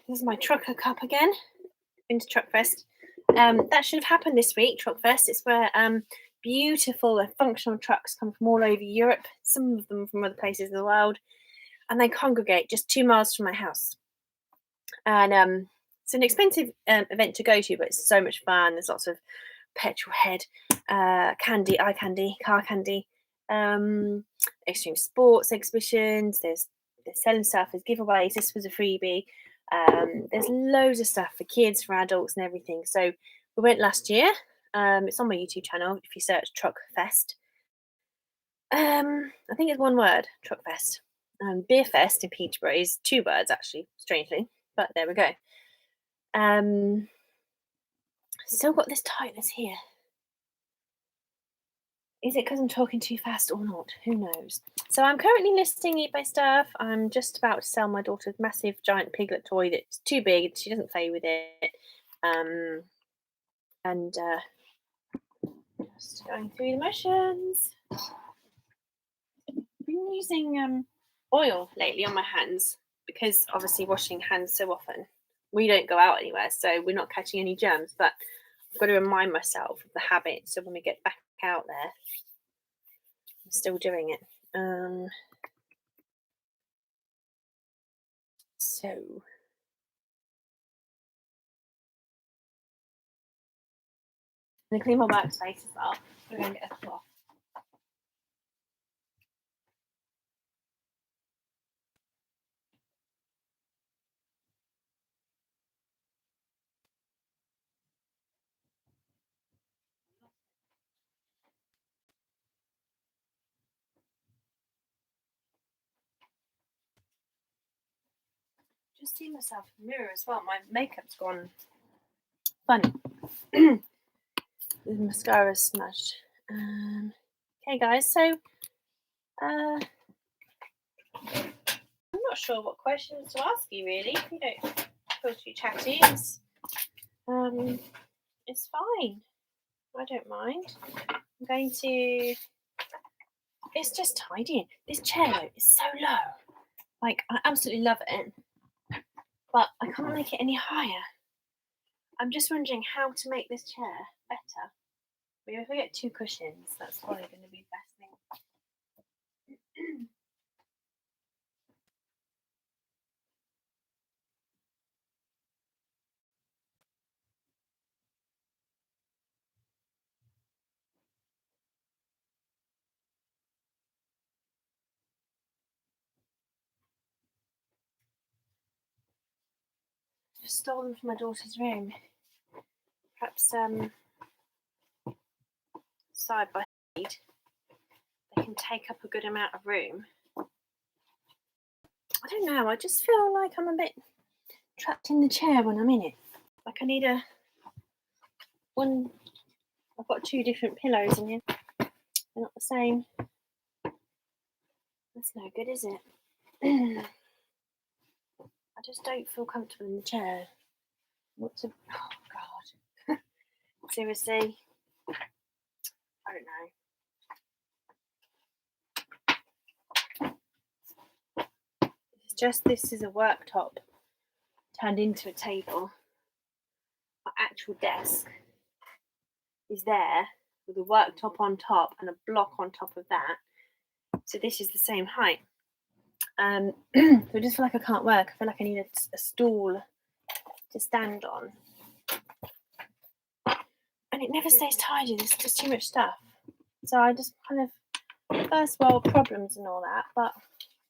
Speaker 1: this is my trucker cup again. Been to Truckfest. That should have happened this week. Truckfest. It's where beautiful and functional trucks come from all over Europe, some of them from other places in the world, and they congregate just 2 miles from my house. And it's an expensive event to go to, but it's so much fun. There's lots of petrol head, candy, eye candy, car candy, extreme sports exhibitions. They're selling stuff as giveaways. This was a freebie. There's loads of stuff for kids, for adults, and everything. So we went last year. It's on my YouTube channel if you search Truck Fest. I think it's one word, Truck Fest. Beer Fest in Peterborough is 2 words, actually, strangely, but there we go. Still got this tightness here. Is it because I'm talking too fast or not? Who knows? So I'm currently listing eBay stuff. I'm just about to sell my daughter's massive giant piglet toy that's too big. She doesn't play with it. Just going through the motions. I've been using oil lately on my hands because obviously washing hands so often. We don't go out anywhere, so we're not catching any germs, but I've got to remind myself of the habit so when we get back out there, I'm still doing it. So I'm going to clean my workspace as well. I'm going to get a cloth. Just see myself in the mirror as well. My makeup's gone funny. The mascara's smudged. Okay, guys, so I'm not sure what questions to ask you, really. If you don't feel too chatty, it's fine. I don't mind. I'm going to... It's just tidying. This chair, though, is so low. Like, I absolutely love it. But I can't make it any higher. I'm just wondering how to make this chair better. Maybe if I get 2 cushions, that's probably going to be the best thing. Just stole them from my daughter's room. Perhaps side by side, they can take up a good amount of room. I don't know, I just feel like I'm a bit trapped in the chair when I'm in it. Like I need one. I've got 2 different pillows in here. They're not the same. That's no good, is it? I just don't feel comfortable in the chair. Oh God. Seriously? I don't know. It's just this is a worktop turned into a table. My actual desk is there with a worktop on top and a block on top of that. So this is the same height. So I just feel like I can't work. I feel like I need a stool to stand on. And it never stays tidy. There's just too much stuff. So I just kind of first world problems and all that, but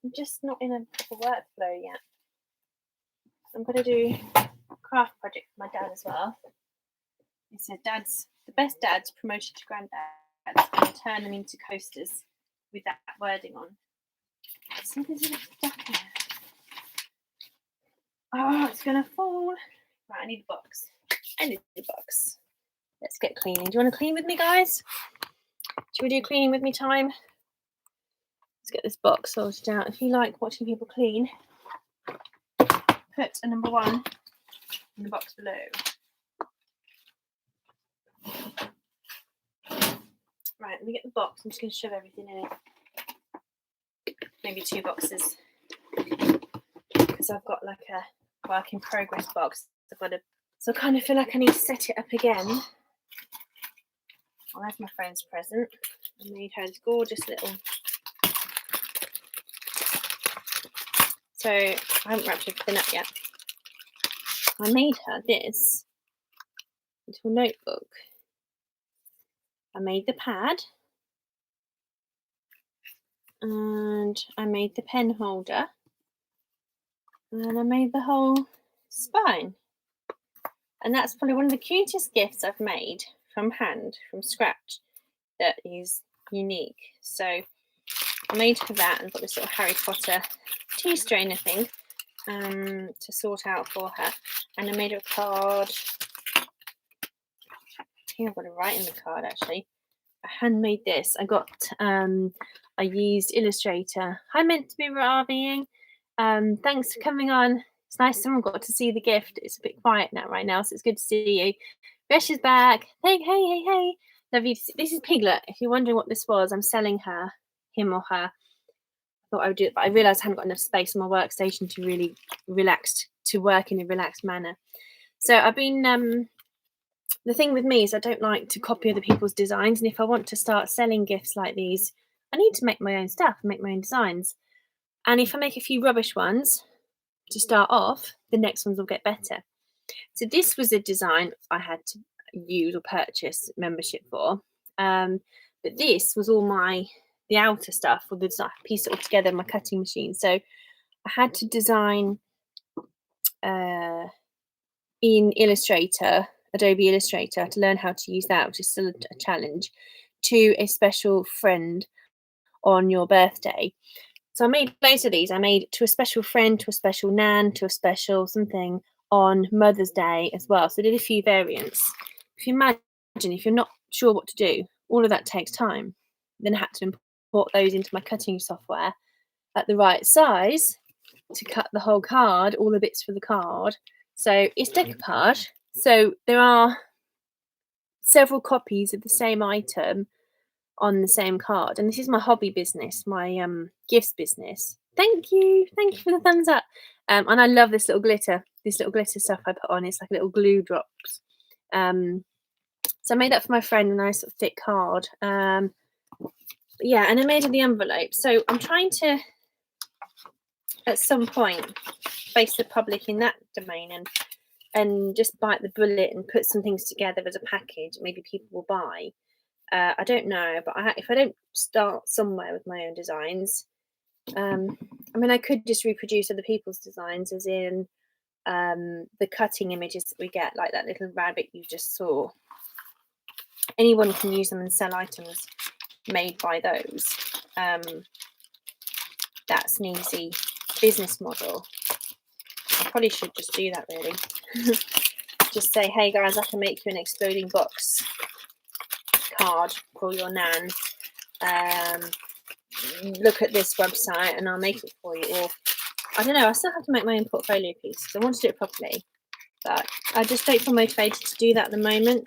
Speaker 1: I'm just not in a workflow yet. I'm going to do a craft project for my dad as well. He said the best dads promoted to granddads and turn them into coasters with that wording on. See, there's a stuck there. Oh, it's going to fall. Right, I need a box. Let's get cleaning. Do you want to clean with me, guys? Should we do cleaning with me time? Let's get this box sorted out. If you like watching people clean, put a number 1 in the box below. Right, let me get the box. I'm just going to shove everything in it. Maybe 2 boxes. Because I've got like a work in progress box. So I kind of feel like I need to set it up again. Well, that's my friend's present. I made her this gorgeous little. So I haven't wrapped everything up yet. I made her this little notebook. I made the pad. And I made the pen holder. And I made the whole spine. And that's probably one of the cutest gifts I've made from hand, from scratch, that is unique. So I made her that and got this little Harry Potter tea strainer thing to sort out for her. And I made her a card. Here I've got to write in the card actually. I handmade this. I used Illustrator. Hi, meant to be RVing. Thanks for coming on. It's nice someone got to see the gift. It's a bit quiet now right now, so it's good to see you. Resh is back. Hey. Lovely to see. This is Piglet. If you're wondering what this was, I'm selling him or her. I thought I would do it, but I realised I haven't got enough space on my workstation to really work in a relaxed manner. So I've been the thing with me is I don't like to copy other people's designs, and if I want to start selling gifts like these, I need to make my own stuff and make my own designs. And if I make a few rubbish ones to start off, the next ones will get better. So this was a design I had to use or purchase membership for. But this was all the outer stuff, or the piece it all together in my cutting machine. So I had to design in Illustrator, Adobe Illustrator, to learn how to use that, which is still a challenge, to a special friend on your birthday. So I made loads of these. I made to a special friend, to a special nan, to a special something on Mother's Day as well. So I did a few variants. If you imagine, if you're not sure what to do, all of that takes time. Then I had to import those into my cutting software at the right size to cut the whole card, all the bits for the card. So it's decoupage. So there are several copies of the same item on the same card. And this is my hobby business, my gifts business. Thank you for the thumbs up. And I love this little glitter stuff I put on. It's like a little glue drops. So I made that for my friend, a nice sort of thick card. Yeah, and I made the envelope. So I'm trying to, at some point, face the public in that domain and just bite the bullet and put some things together as a package. Maybe people will buy. I don't know, but if I don't start somewhere with my own designs, I mean, I could just reproduce other people's designs, as in the cutting images that we get, like that little rabbit you just saw. Anyone can use them and sell items made by those. That's an easy business model. I probably should just do that, really. Just say, hey guys, I can make you an exploding box card for your nan. Look at this website and I'll make it for you. Or I don't know, I still have to make my own portfolio piece because I want to do it properly, but I just don't feel motivated to do that at the moment.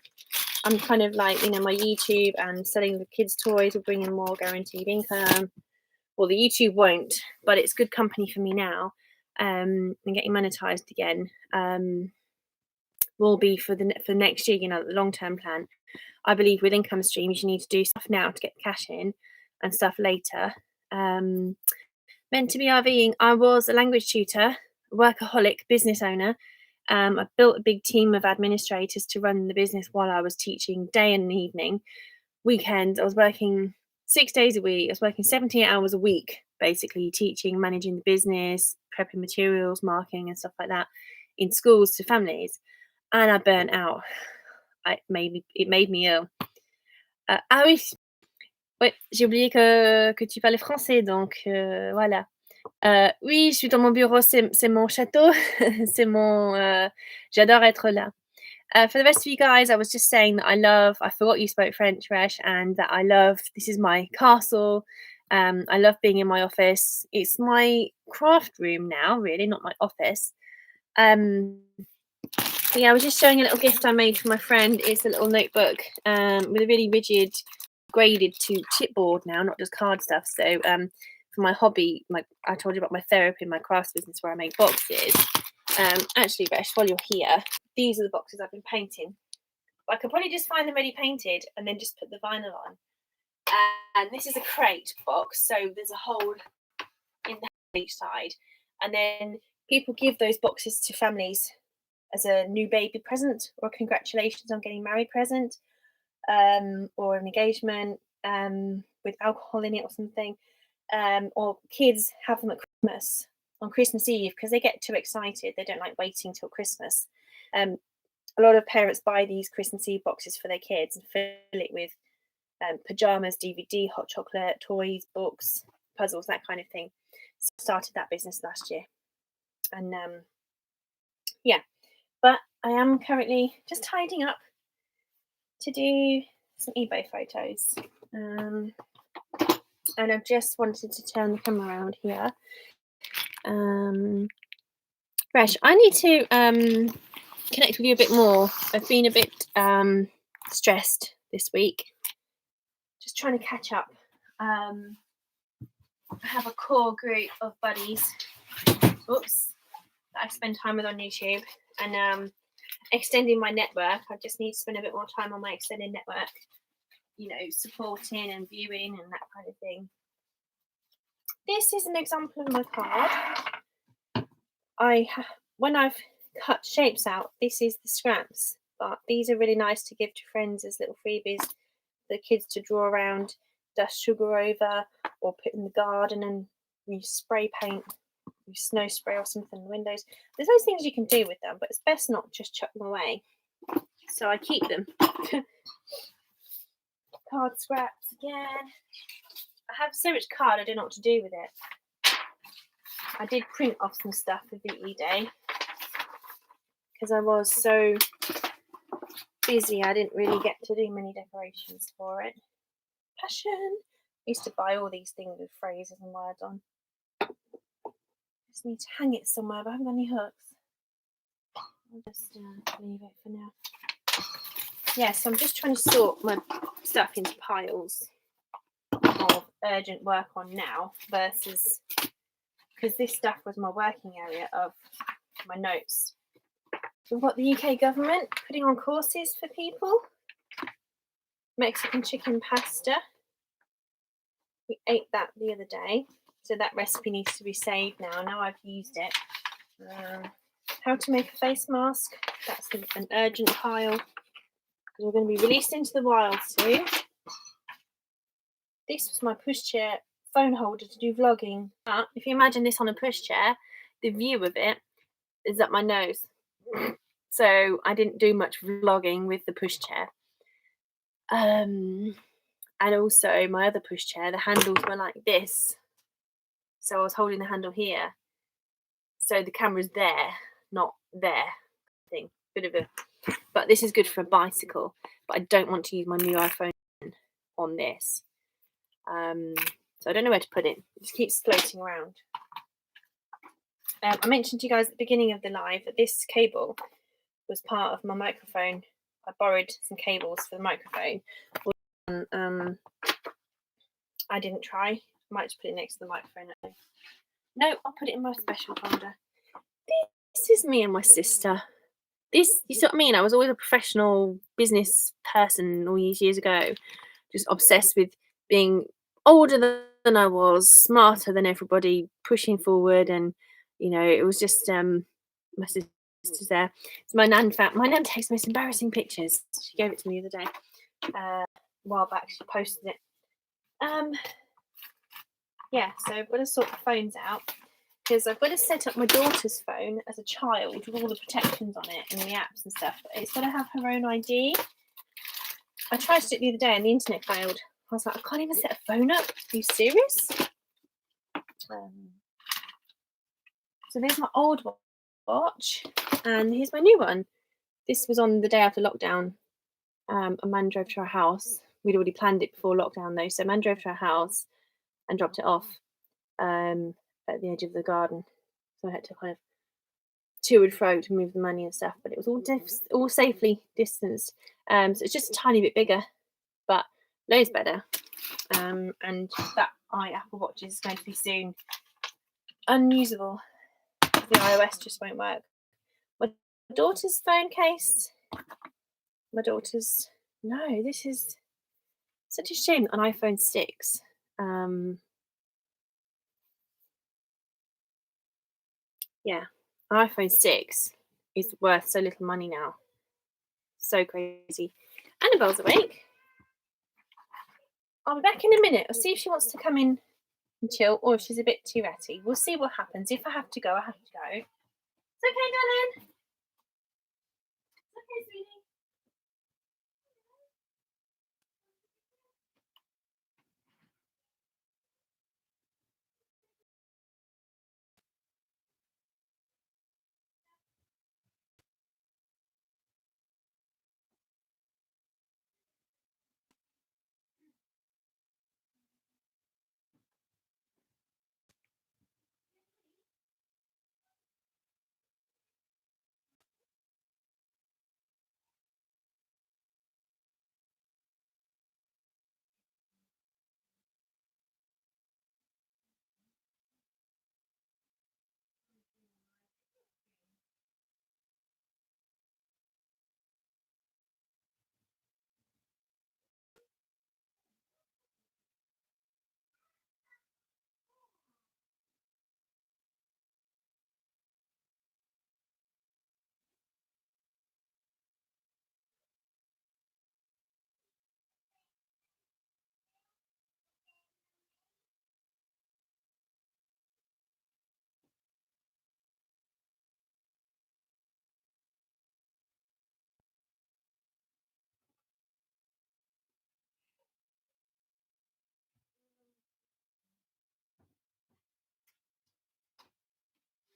Speaker 1: I'm kind of like, my YouTube and selling the kids' toys will bring in more guaranteed income. Well, the YouTube won't, but it's good company for me now. And getting monetized again will be for next year, the long-term plan. I believe with income streams, you need to do stuff now to get cash in and stuff later. Meant to be RVing. I was a language tutor, workaholic, business owner. I built a big team of administrators to run the business while I was teaching day and evening. Weekends, I was working 6 days a week. I was working 78 hours a week, basically teaching, managing the business, prepping materials, marketing and stuff like that in schools to families. And I burnt out. It made me ill. Ah oui, ouais, j'ai oublié que tu parlais français, donc voilà. Oui, je suis dans mon bureau, c'est mon château, j'adore être là. For the rest of you guys, I was just saying that I forgot you spoke French, Resh, and that this is my castle. I love being in my office. It's my craft room now, really, not my office. But yeah, I was just showing a little gift I made for my friend. It's a little notebook with a really rigid, graded to chipboard now, not just card stuff. So for my hobby, I told you about my therapy, my crafts business where I make boxes. Actually, Resh, while you're here, these are the boxes I've been painting. But I could probably just find them ready painted and then just put the vinyl on. And this is a crate box, so there's a hole in each side. And then people give those boxes to families as a new baby present, or congratulations on getting married present, or an engagement with alcohol in it or something. Or kids have them at Christmas, on Christmas Eve, because they get too excited. They don't like waiting till Christmas. A lot of parents buy these Christmas Eve boxes for their kids and fill it with pajamas, DVD, hot chocolate, toys, books, puzzles, that kind of thing. So I started that business last year. And yeah, but I am currently just tidying up to do some eBay photos. And I've just wanted to turn the camera around here. Fresh, I need to connect with you a bit more. I've been a bit stressed this week, just trying to catch up. I have a core group of buddies that I spend time with on YouTube, and extending my network. I just need to spend a bit more time on my extended network, supporting and viewing and that kind of thing. This is an example of my card. When I've cut shapes out, this is the scraps, but these are really nice to give to friends as little freebies for the kids to draw around, dust sugar over, or put in the garden and you spray paint, you snow spray or something in the windows. There's those things you can do with them, but it's best not just chuck them away. So I keep them. Card scraps again. I have so much card, I don't know what to do with it. I did print off some stuff for VE Day because I was so busy, I didn't really get to do many decorations for it. Passion. I used to buy all these things with phrases and words on. Just need to hang it somewhere, but I haven't got any hooks. I'll just leave it for now. Yeah, so I'm just trying to sort my stuff into piles of urgent work on now versus, because this stuff was my working area of my notes. We've got the UK government putting on courses for people. Mexican chicken pasta. We ate that the other day, so that recipe needs to be saved now. Now I've used it. How to make a face mask. That's an urgent pile because we're going to be released into the wild soon. This was my pushchair phone holder to do vlogging. But if you imagine this on a pushchair, the view of it is up my nose. So I didn't do much vlogging with the pushchair. And also my other pushchair, the handles were like this. So I was holding the handle here. So the camera's there, not there. Thing. But this is good for a bicycle. But I don't want to use my new iPhone on this. So I don't know where to put it. It just keeps floating around. I mentioned to you guys at the beginning of the live that this cable was part of my microphone. I borrowed some cables for the microphone. I didn't try. I might just put it next to the microphone. No, I'll put it in my special folder. This is me and my sister. This, you see what I mean? I was always a professional business person all these years ago, just obsessed with being older than I was, smarter than everybody, pushing forward, and it was just my sister's there. So my nan takes the most embarrassing pictures. She gave it to me the other day, a while back. She posted it. Yeah, so I've got to sort the phones out because I've got to set up my daughter's phone as a child with all the protections on it and the apps and stuff. But it's got to have her own ID. I tried to do it the other day and the internet failed. I was like, I can't even set a phone up. Are you serious? So there's my old watch, and here's my new one. This was on the day after lockdown. A man drove to our house. We'd already planned it before lockdown though, so a man drove to our house and dropped it off at the edge of the garden. So I had to kind of to and fro to move the money and stuff, but it was all safely distanced. So it's just a tiny bit bigger, but loads better. And that Apple Watch is going to be soon unusable. The iOS just won't work. My daughter's phone case My daughter's, no, this is such a shame, an iPhone 6. Yeah, an iPhone 6 is worth so little money now. So crazy. Annabelle's awake. I'll be back in a minute. I'll see if she wants to come in and chill, or if she's a bit too ratty. We'll see what happens. If I have to go, I have to go. It's okay, darling. It's okay, sweetie.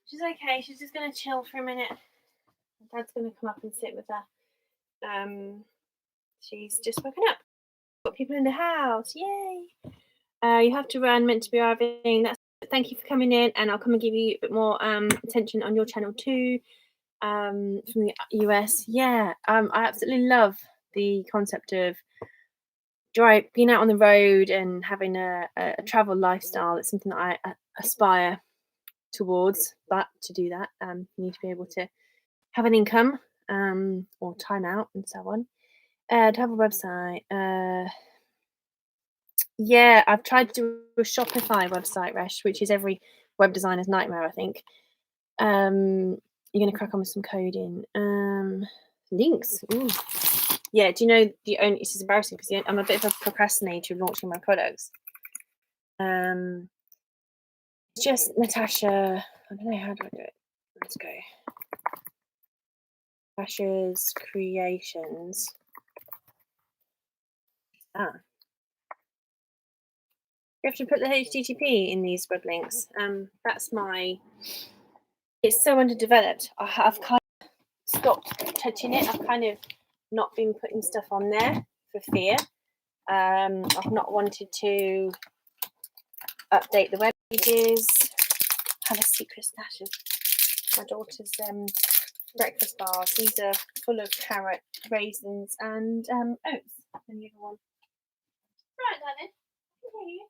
Speaker 1: She's okay. She's just gonna chill for a minute. Dad's gonna come up and sit with her. She's just woken up. Got people in the house. Yay! You have to run. Meant to be arriving. Thank you for coming in, and I'll come and give you a bit more attention on your channel too. From the US. Yeah. I absolutely love the concept of being out on the road and having a travel lifestyle. It's something that I aspire towards, but to do that, you need to be able to have an income, or time out and so on. To have a website. Yeah, I've tried to do a Shopify website, Resh, which is every web designer's nightmare, I think. You're gonna crack on with some coding. Links. Ooh. Yeah, do you know this is embarrassing because I'm a bit of a procrastinator launching my products. It's just Natasha. I don't know, how do I do it? Let's go. Natasha's Creations. You have to put the HTTP in these web links. That's my. It's so underdeveloped. I've kind of stopped touching it. I've kind of not been putting stuff on there for fear. I've not wanted to update the web pages. I have a secret stash of my daughter's breakfast bars. These are full of carrot, raisins, and oats. And the other one. Right, darling. I can hear you.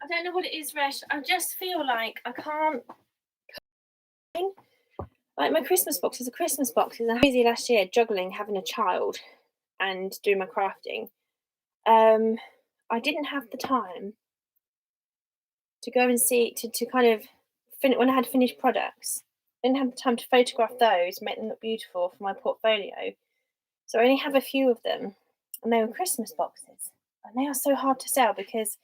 Speaker 1: I don't know what it is, Resh. I just feel like I can't. Like, my Christmas boxes are Christmas boxes. I was busy last year juggling having a child and doing my crafting. I didn't have the time to go and see to kind of when I had finished products. I didn't have the time to photograph those, make them look beautiful for my portfolio. So I only have a few of them, and they were Christmas boxes, and they are so hard to sell because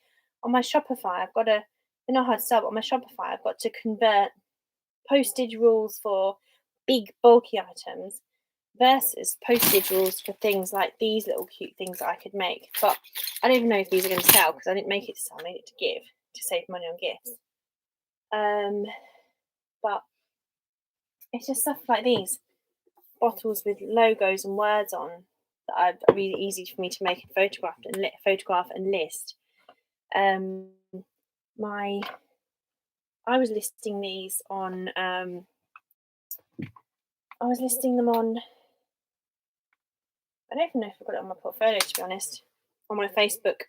Speaker 1: on my Shopify they're not hard to sell, but on my Shopify I've got to convert postage rules for big bulky items versus postage rules for things like these little cute things that I could make. But I don't even know if these are going to sell because I didn't make it to sell. I made it to give, to save money on gifts. But it's just stuff like these bottles with logos and words on that are really easy for me to make and photograph and list. I was listing these on. I was listing them on I don't even know if I've got it on my portfolio, to be honest. On my Facebook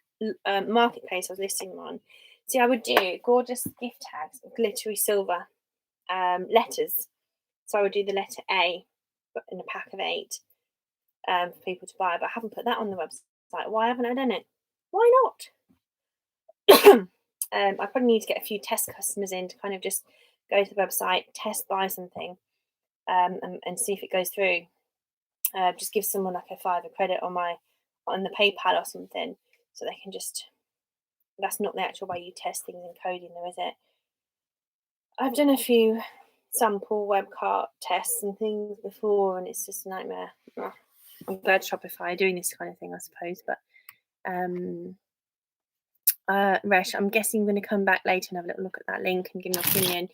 Speaker 1: marketplace, I was listing them on. See, I would do gorgeous gift tags of glittery silver letters. So I would do the letter A, but in a pack of 8 for people to buy. But I haven't put that on the website. Why haven't I done it? Why not? I probably need to get a few test customers in to kind of just go to the website, test buy something, and see if it goes through. Just give someone like a £5 credit on the PayPal or something, so they can just. That's not the actual way you test things in coding, though, is it? I've done a few sample web cart tests and things before, and it's just a nightmare. I'm glad Shopify are doing this kind of thing, I suppose. But Resh, I'm guessing you're going to come back later and have a little look at that link and give me your opinion.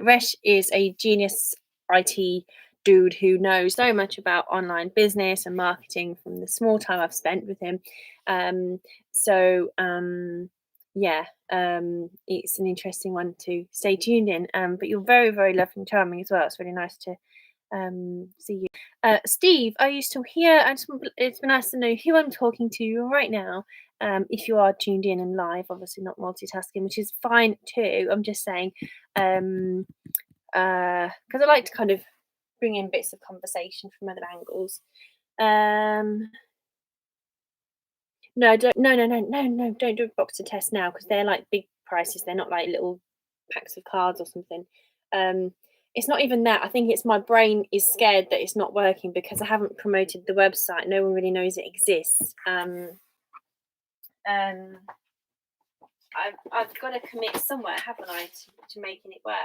Speaker 1: Resh is a genius IT dude who knows so much about online business and marketing from the small time I've spent with him. It's an interesting one to stay tuned in. But you're very, very lovely and charming as well. It's really nice to see you. Steve, are you still here? It's been nice to know who I'm talking to right now. If you are tuned in and live, obviously not multitasking, which is fine too. I'm just saying, because I like to kind of bring in bits of conversation from other angles. No, don't do a box of tests now, because they're like big prices. They're not like little packs of cards or something. It's not even that. I think it's my brain is scared that it's not working because I haven't promoted the website. No one really knows it exists. I've got to commit somewhere, haven't I, to making it work.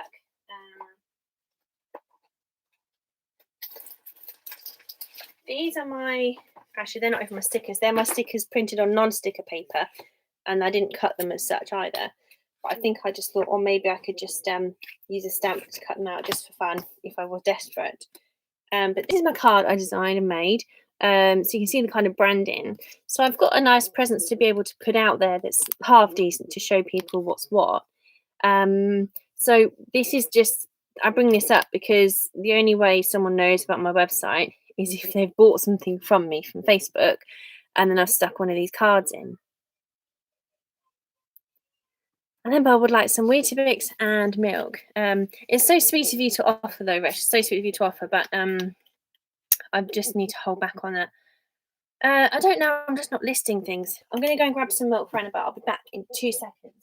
Speaker 1: These are actually, they're not even my stickers. They're my stickers printed on non-sticker paper, and I didn't cut them as such either. But I think I just thought, or maybe I could just use a stamp to cut them out just for fun if I was desperate. But this is my card I designed and made. So you can see the kind of branding. So I've got a nice presence to be able to put out there that's half decent to show people what's what. So this is just, I bring this up because the only way someone knows about my website is if they've bought something from me from Facebook, and then I've stuck one of these cards in. And then Bob would like some Weetabix and milk. It's so sweet of you to offer, though, Resh. So sweet of you to offer, but I just need to hold back on it. I don't know. I'm just not listing things. I'm going to go and grab some milk for Annabelle. I'll be back in 2 seconds.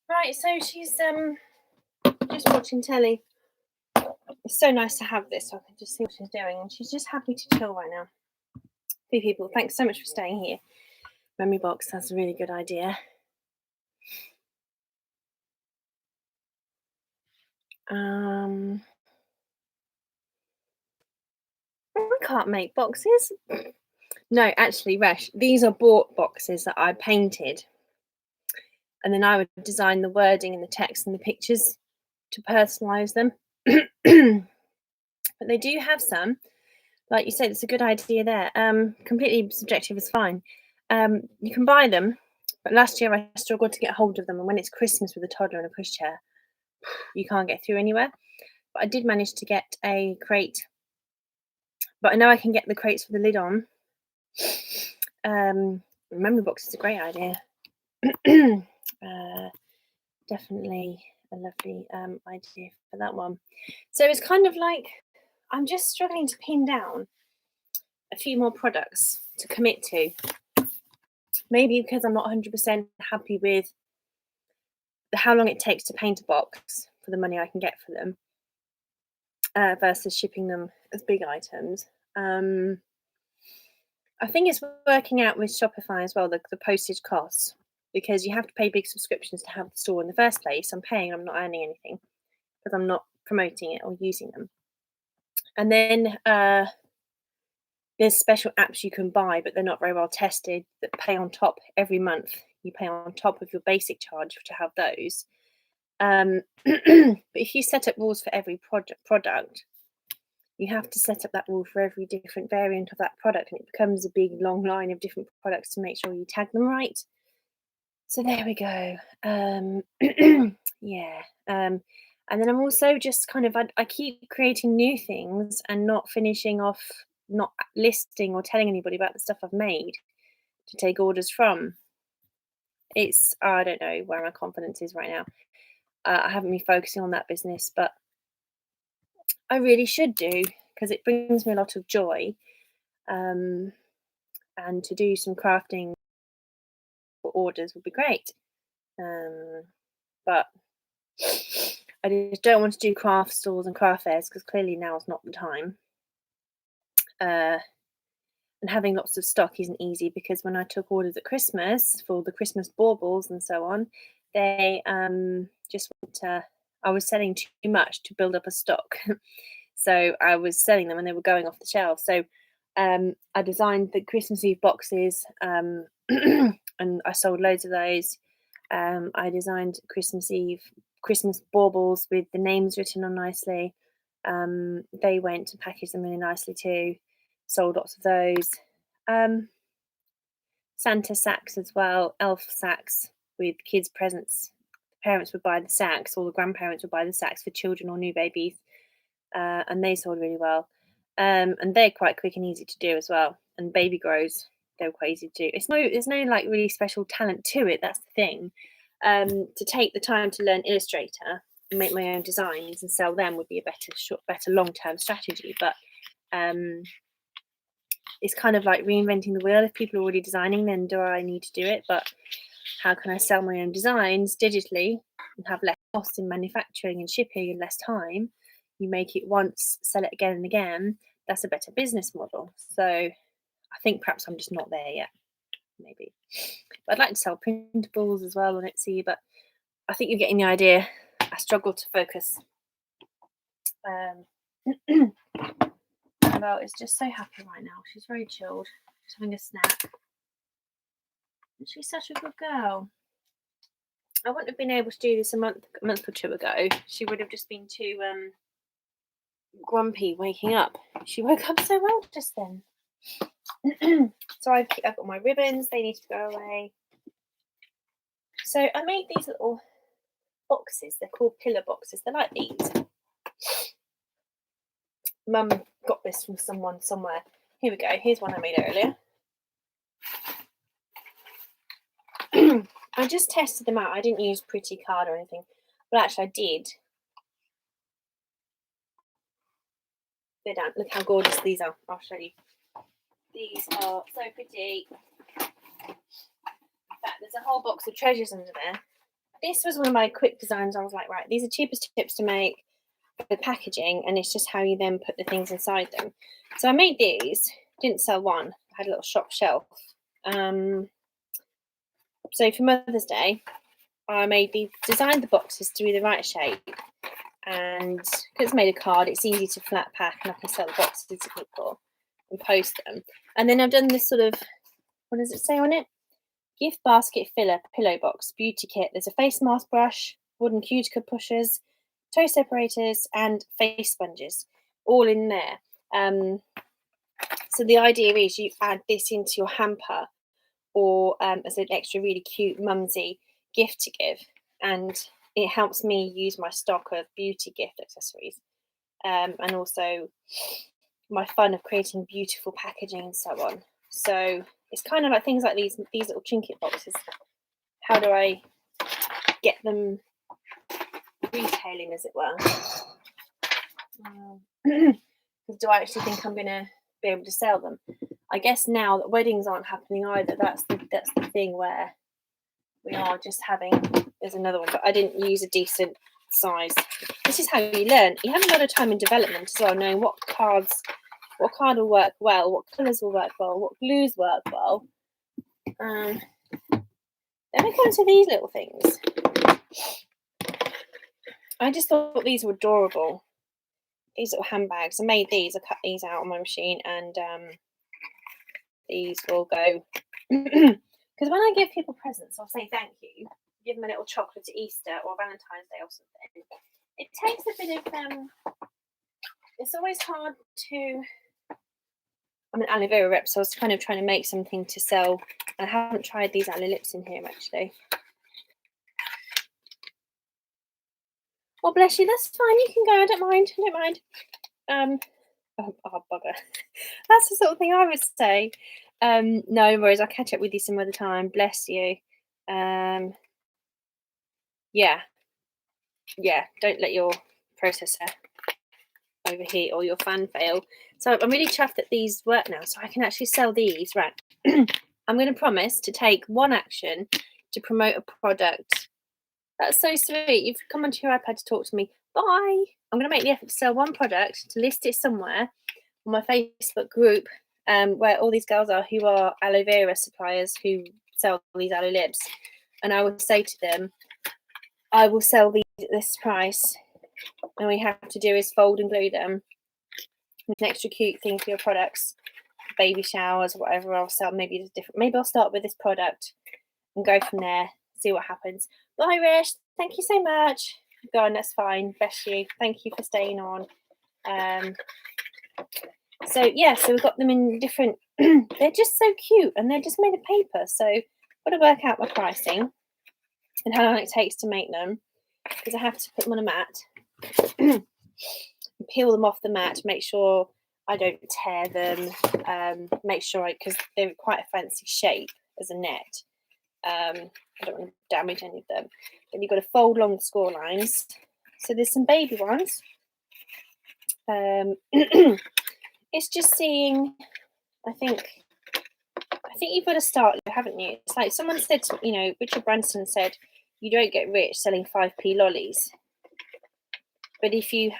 Speaker 1: Right, so she's just watching telly. It's so nice to have this so I can just see what she's doing, and she's just happy to chill right now. Few people, thanks so much for staying here. Memory box, that's a really good idea. I can't make boxes. No, actually, Resh, these are bought boxes that I painted. And then I would design the wording and the text and the pictures to personalise them. But they do have some. Like you said, it's a good idea there. Completely subjective is fine. You can buy them. But last year I struggled to get hold of them. And when it's Christmas with a toddler and a pushchair, you can't get through anywhere. But I did manage to get a crate. But I know I can get the crates with the lid on. Memory box is a great idea. Definitely a lovely idea for that one. So it's kind of like I'm just struggling to pin down a few more products to commit to. Maybe because I'm not 100% happy with how long it takes to paint a box for the money I can get for them versus shipping them as big items. I think it's working out with Shopify as well, the postage costs, because you have to pay big subscriptions to have the store in the first place. I'm paying, I'm not earning anything because I'm not promoting it or using them. And then there's special apps you can buy, but they're not very well tested, that pay on top every month. You pay on top of your basic charge to have those. But if you set up rules for every product, you have to set up that rule for every different variant of that product, and it becomes a big long line of different products to make sure you tag them right. So there we go. Yeah. And then I'm also just kind of, I keep creating new things and not finishing off, not listing or telling anybody about the stuff I've made to take orders from. It's, I don't know where my confidence is right now. I haven't been focusing on that business, but I really should do, because it brings me a lot of joy. And to do some crafting for orders would be great. But I just don't want to do craft stores and craft fairs because clearly now is not the time. And having lots of stock isn't easy, because when I took orders at Christmas for the Christmas baubles and so on, they just went to, I was selling too much to build up a stock. So I was selling them and they were going off the shelf. So I designed the Christmas Eve boxes and I sold loads of those. I designed Christmas baubles with the names written on nicely. They went and packaged them really nicely too. Sold lots of those. Santa sacks as well, elf sacks with kids' presents. The parents would buy the sacks, or the grandparents would buy the sacks for children or new babies, and they sold really well. And they're quite quick and easy to do as well. And baby grows, they were quite easy to do. There's no like really special talent to it. That's the thing. To take the time to learn Illustrator and make my own designs and sell them would be a better long-term strategy. But it's kind of like reinventing the wheel. If people are already designing, then do I need to do it? But how can I sell my own designs digitally and have less cost in manufacturing and shipping and less time? You make it once, sell it again and again. That's a better business model. So I think perhaps I'm just not there yet, maybe. But I'd like to sell printables as well on Etsy, but I think you're getting the idea. I struggle to focus. Well, is just so happy right now. She's very chilled. She's having a snack. And she's such a good girl. I wouldn't have been able to do this a month or two ago. She would have just been too grumpy waking up. She woke up so well just then. So I've got my ribbons. They need to go away. So I made these little boxes. They're called pillar boxes. They're like these. Mum got this from someone somewhere. Here we go. Here's one I made earlier. I just tested them out. I didn't use pretty card or anything. But actually I did. They're down. Look how gorgeous these are. I'll show you. These are so pretty. that. There's a whole box of treasures under there. This was one of my quick designs. I was like, right, these are cheapest tips to make for the packaging, and it's just how you then put the things inside them. So I made these. Didn't sell one. I had a little shop shelf. So for Mother's Day, I designed the boxes to be the right shape, and because it's made a card, it's easy to flat pack, and I can sell the boxes to people and post them. And then I've done this sort of, what does it say on it? Gift basket filler pillow box beauty kit. There's a face mask brush, wooden cuticle pushers, toe separators, and face sponges, all in there. So the idea is you add this into your hamper, or as an extra really cute mumsy gift to give, and it helps me use my stock of beauty gift accessories, and also my fun of creating beautiful packaging and so on. So it's kind of like things like these little trinket boxes. How do I get them retailing, as it were? Do I actually think I'm going to be able to sell them? I guess now that weddings aren't happening either, that's the thing where we are just having. There's another one, but I didn't use a decent size. This is how you learn. You have a lot of time in development as well, knowing what card will work well, what colours will work well, what glues work well. Then we come to these little things. I just thought these were adorable. These little handbags. I made these. I cut these out on my machine, and these will go. Because when I give people presents, I'll say thank you. Give them a little chocolate at Easter or Valentine's Day or something. It takes a bit of. It's always hard to. I'm an aloe vera rep, so I was kind of trying to make something to sell. I haven't tried these aloe lips in here actually. Oh, bless you. That's fine. You can go. I don't mind. I don't mind. Oh, bugger. That's the sort of thing I would say. No worries. I'll catch up with you some other time. Bless you. Yeah. Don't let your processor overheat or your fan fail. So I'm really chuffed that these work now, so I can actually sell these. Right. I'm going to promise to take one action to promote a product. That's so sweet. You've come onto your iPad to talk to me. Bye. I'm going to make the effort to sell one product, to list it somewhere on my Facebook group, where all these girls are who are aloe vera suppliers who sell these aloe lips. And I will say to them, I will sell these at this price. And all you have to do is fold and glue them. It's an extra cute thing for your products, baby showers, whatever. I'll sell. Maybe it's different. Maybe I'll start with this product and go from there. See what happens. Bye, Rish. Thank you so much. Go on, that's fine. Bless you. Thank you for staying on. So we've got them in different. They're just so cute, and they're just made of paper. So I've got to work out my pricing and how long it takes to make them, because I have to put them on a mat, peel them off the mat, make sure I don't tear them, make sure because they're quite a fancy shape as a net. I don't want to damage any of them. Then you've got to fold along the score lines. So there's some baby ones. It's just seeing. I think you've got to start, haven't you? It's like someone said, Richard Branson said, you don't get rich selling 5p lollies. But if you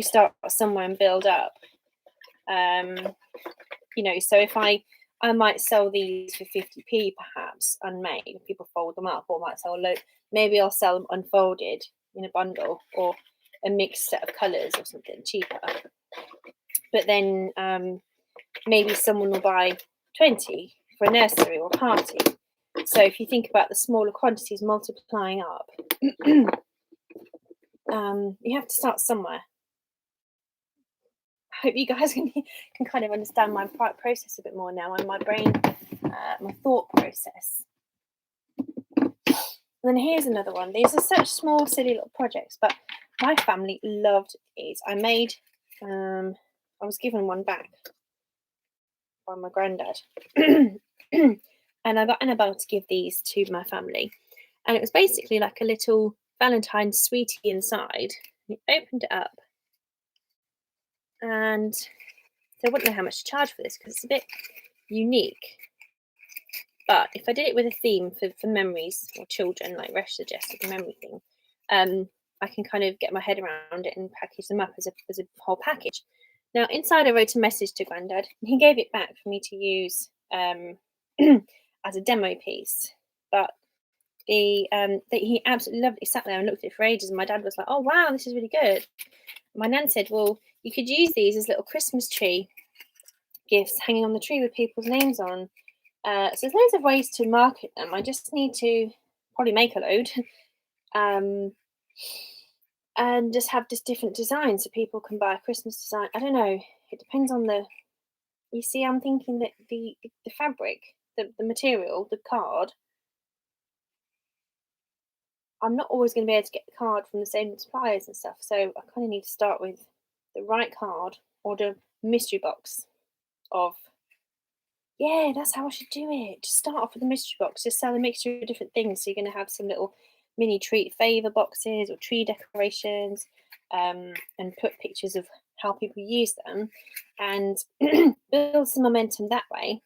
Speaker 1: start somewhere and build up, so if I might sell these for 50p perhaps unmade, if people fold them up, or might sell maybe I'll sell them unfolded in a bundle, or a mixed set of colours or something cheaper. But then maybe someone will buy 20 for a nursery or a party. So if you think about the smaller quantities multiplying up, you have to start somewhere. I hope you guys can kind of understand my process a bit more now, and my brain, my thought process. And then here's another one. These are such small, silly little projects, but my family loved these. I made, I was given one back by my granddad. And I got Annabelle to give these to my family. And it was basically like a little Valentine's sweetie inside. You opened it up. And so I wouldn't know how much to charge for this because it's a bit unique. But if I did it with a theme for memories or children, like Resh suggested, the memory theme, I can kind of get my head around it and package them up as a whole package. Now, inside I wrote a message to Grandad, and he gave it back for me to use as a demo piece. But he absolutely loved it. He sat there and looked at it for ages, and my dad was like, "Oh wow, this is really good." My nan said, "Well, you could use these as little Christmas tree gifts hanging on the tree with people's names on." So there's loads of ways to market them. I just need to probably make a load, and just have just different designs so people can buy a Christmas design. I don't know. It depends on the. You see, I'm thinking that the fabric, the material, the card. I'm not always going to be able to get the card from the same suppliers and stuff. So I kind of need to start with the right card, order a mystery box of. Yeah, that's how I should do it. Just start off with a mystery box. Just sell a mixture of different things. So you're going to have some little mini treat favour boxes or tree decorations, and put pictures of how people use them, and build some momentum that way.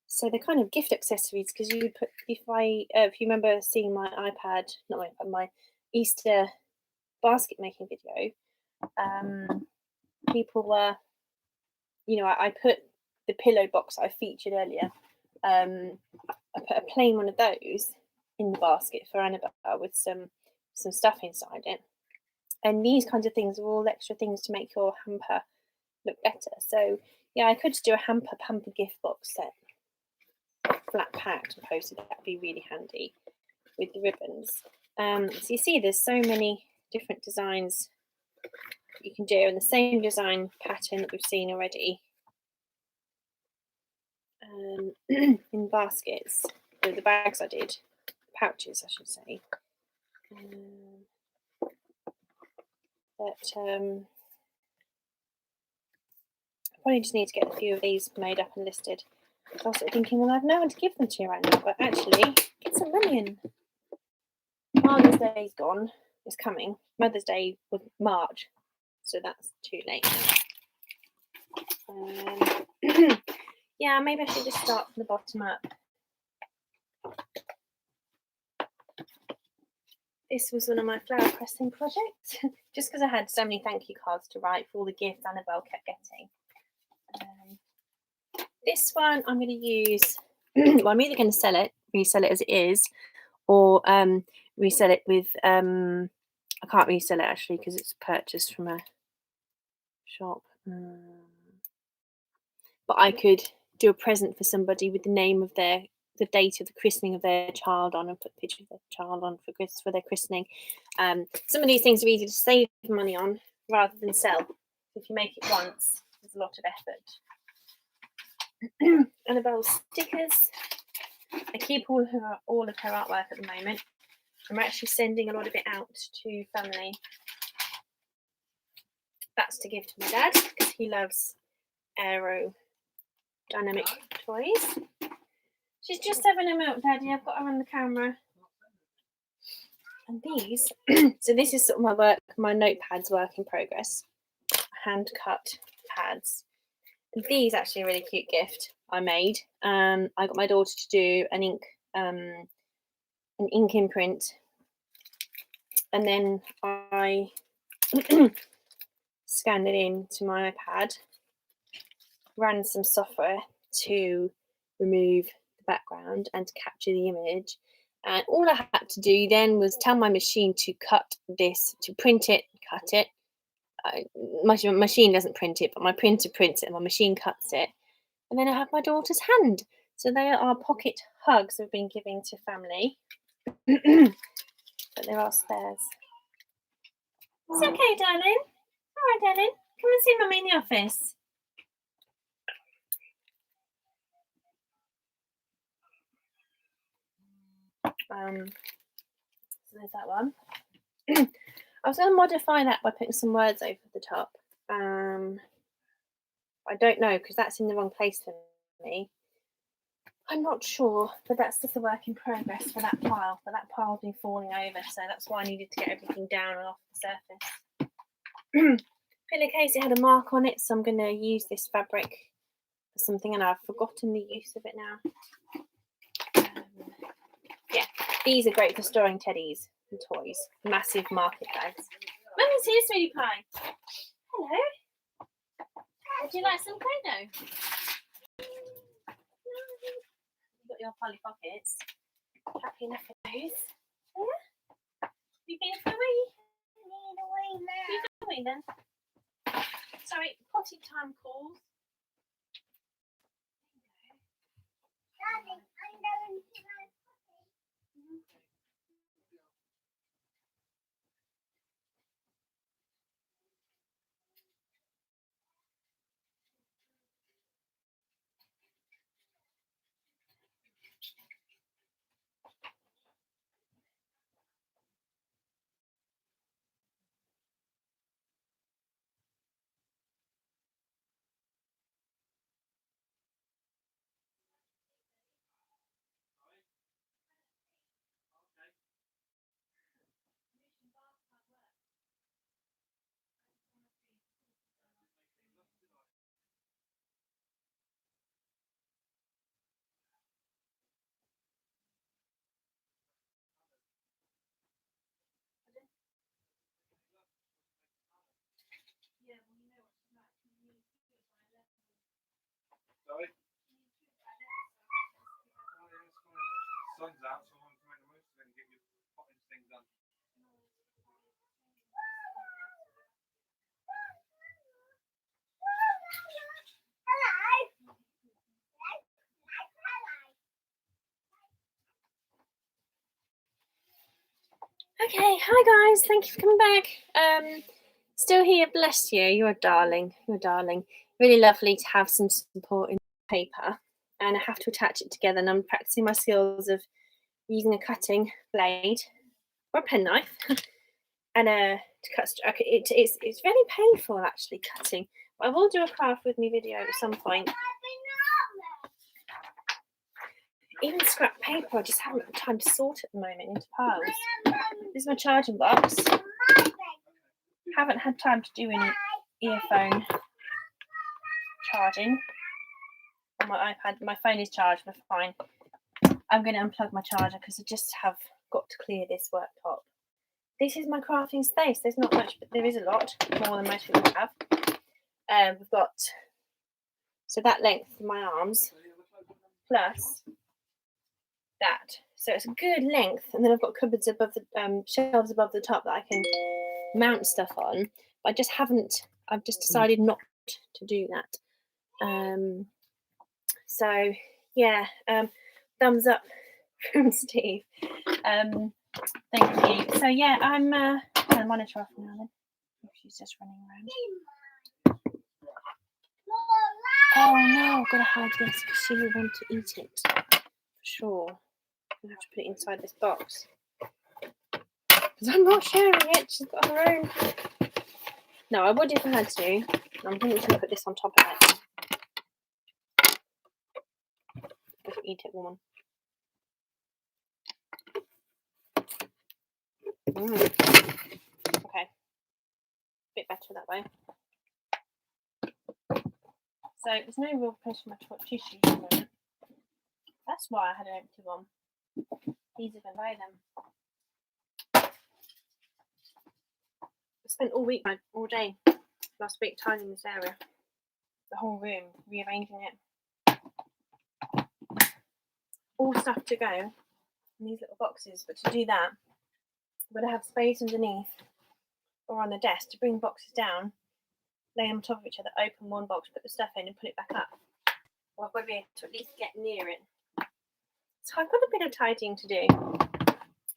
Speaker 1: So they're kind of gift accessories, because you put, if you remember seeing my iPad, not my iPad, my Easter basket making video, people were, I put the pillow box I featured earlier. I put a plain one of those in the basket for Annabelle with some stuff inside it. And these kinds of things are all extra things to make your hamper look better. So yeah, I could do a hamper gift box set, flat packed and posted. That'd be really handy with the ribbons. So you see, there's so many different designs you can do, and the same design pattern that we've seen already in baskets, the bags I did, pouches I should say. But I probably just need to get a few of these made up and listed. I was thinking, well, I've no one to give them to right now, but actually, get some money in. Father's Day's gone. It's coming. Mother's Day was March, so that's too late now. Yeah, maybe I should just start from the bottom up. This was one of my flower pressing projects, just because I had so many thank you cards to write for all the gifts Annabelle kept getting. This one I'm going to use, well, I'm either going to resell it as it is, or resell it with, I can't resell it actually because it's purchased from a shop. But I could do a present for somebody with the name of the date of the christening of their child on, and put a picture of their child on for their christening. Some of these things are easy to save money on rather than sell. If you make it once, there's a lot of effort. Annabelle's stickers. I keep all of her artwork at the moment. I'm actually sending a lot of it out to family. That's to give to my dad because he loves aerodynamic toys. She's just having a milk, Daddy. I've got her on the camera. And these, so this is sort of my notepads work in progress. Hand cut pads. And these actually a really cute gift I made. I got my daughter to do an ink imprint, and then I scanned it into my iPad, ran some software to remove the background and to capture the image. And all I had to do then was tell my machine to cut this, to print it, cut it. My machine doesn't print it, but my printer prints it and my machine cuts it. And then I have my daughter's hand. So they are pocket hugs I've been giving to family. But there are spares. It's okay, darling. All right, darling. Come and see Mummy in the office. So there's that one. I was going to modify that by putting some words over the top. I don't know, because that's in the wrong place for me. I'm not sure, but that's just a work in progress for that pile. But that pile's been falling over, so that's why I needed to get everything down and off the surface. Pillowcase, it had a mark on it, so I'm going to use this fabric for something, and I've forgotten the use of it now. Yeah, these are great for storing teddies and toys. Massive market bags. Mummy's here, sweetie pie. Hello. Would you like some Play-Doh? You've got your Polly Pockets. Happy enough with those. Yeah? You been for a wee? Need a wee now. You got a wee then? Sorry, potty time calls.
Speaker 3: Darling, I'm going to my potty.
Speaker 4: Sorry? Sun's out, so I want to make the most of it and get your potting thing done.
Speaker 1: Okay, hi guys, thank you for coming back. Still here, bless you. You're a darling. You're a darling. Really lovely to have some support in paper, and I have to attach it together. And I'm practicing my skills of using a cutting blade or a penknife and to cut. It's very painful actually cutting. But I will do a craft with me video at some point. Even scrap paper, I just haven't got time to sort at the moment into piles. This is my charging box. Haven't had time to do any earphone charging on my iPad. My phone is charged, we're fine. I'm going to unplug my charger because I just have got to clear this worktop. This is my crafting space. There's not much, but there is a lot, more than most people have. We've got, so that length of my arms, plus that. So it's a good length, and then I've got cupboards above the shelves above the top that I can mount stuff on. But I just haven't. I've just decided not to do that. So yeah, thumbs up from Steve. Thank you. So yeah, I'm gonna monitor off now. Then she's just running around. Oh no, I've got to hide this because she will want to eat it for sure. I'm gonna have to put it inside this box because I'm not sharing it. She's got her own. No, I would if I had to. I'm going to put this on top of it. Just eat it, woman. Okay, bit better that way. So there's no real place for my tissues at the moment. That's why I had an empty one. Easy to buy them. I spent all day last week tidying this area, the whole room, rearranging it. All stuff to go in these little boxes, but to do that, I'm going to have space underneath or on the desk to bring boxes down, lay them on top of each other, open one box, put the stuff in, and put it back up. Well, I've got to be able to at least get near it. So I've got a bit of tidying to do.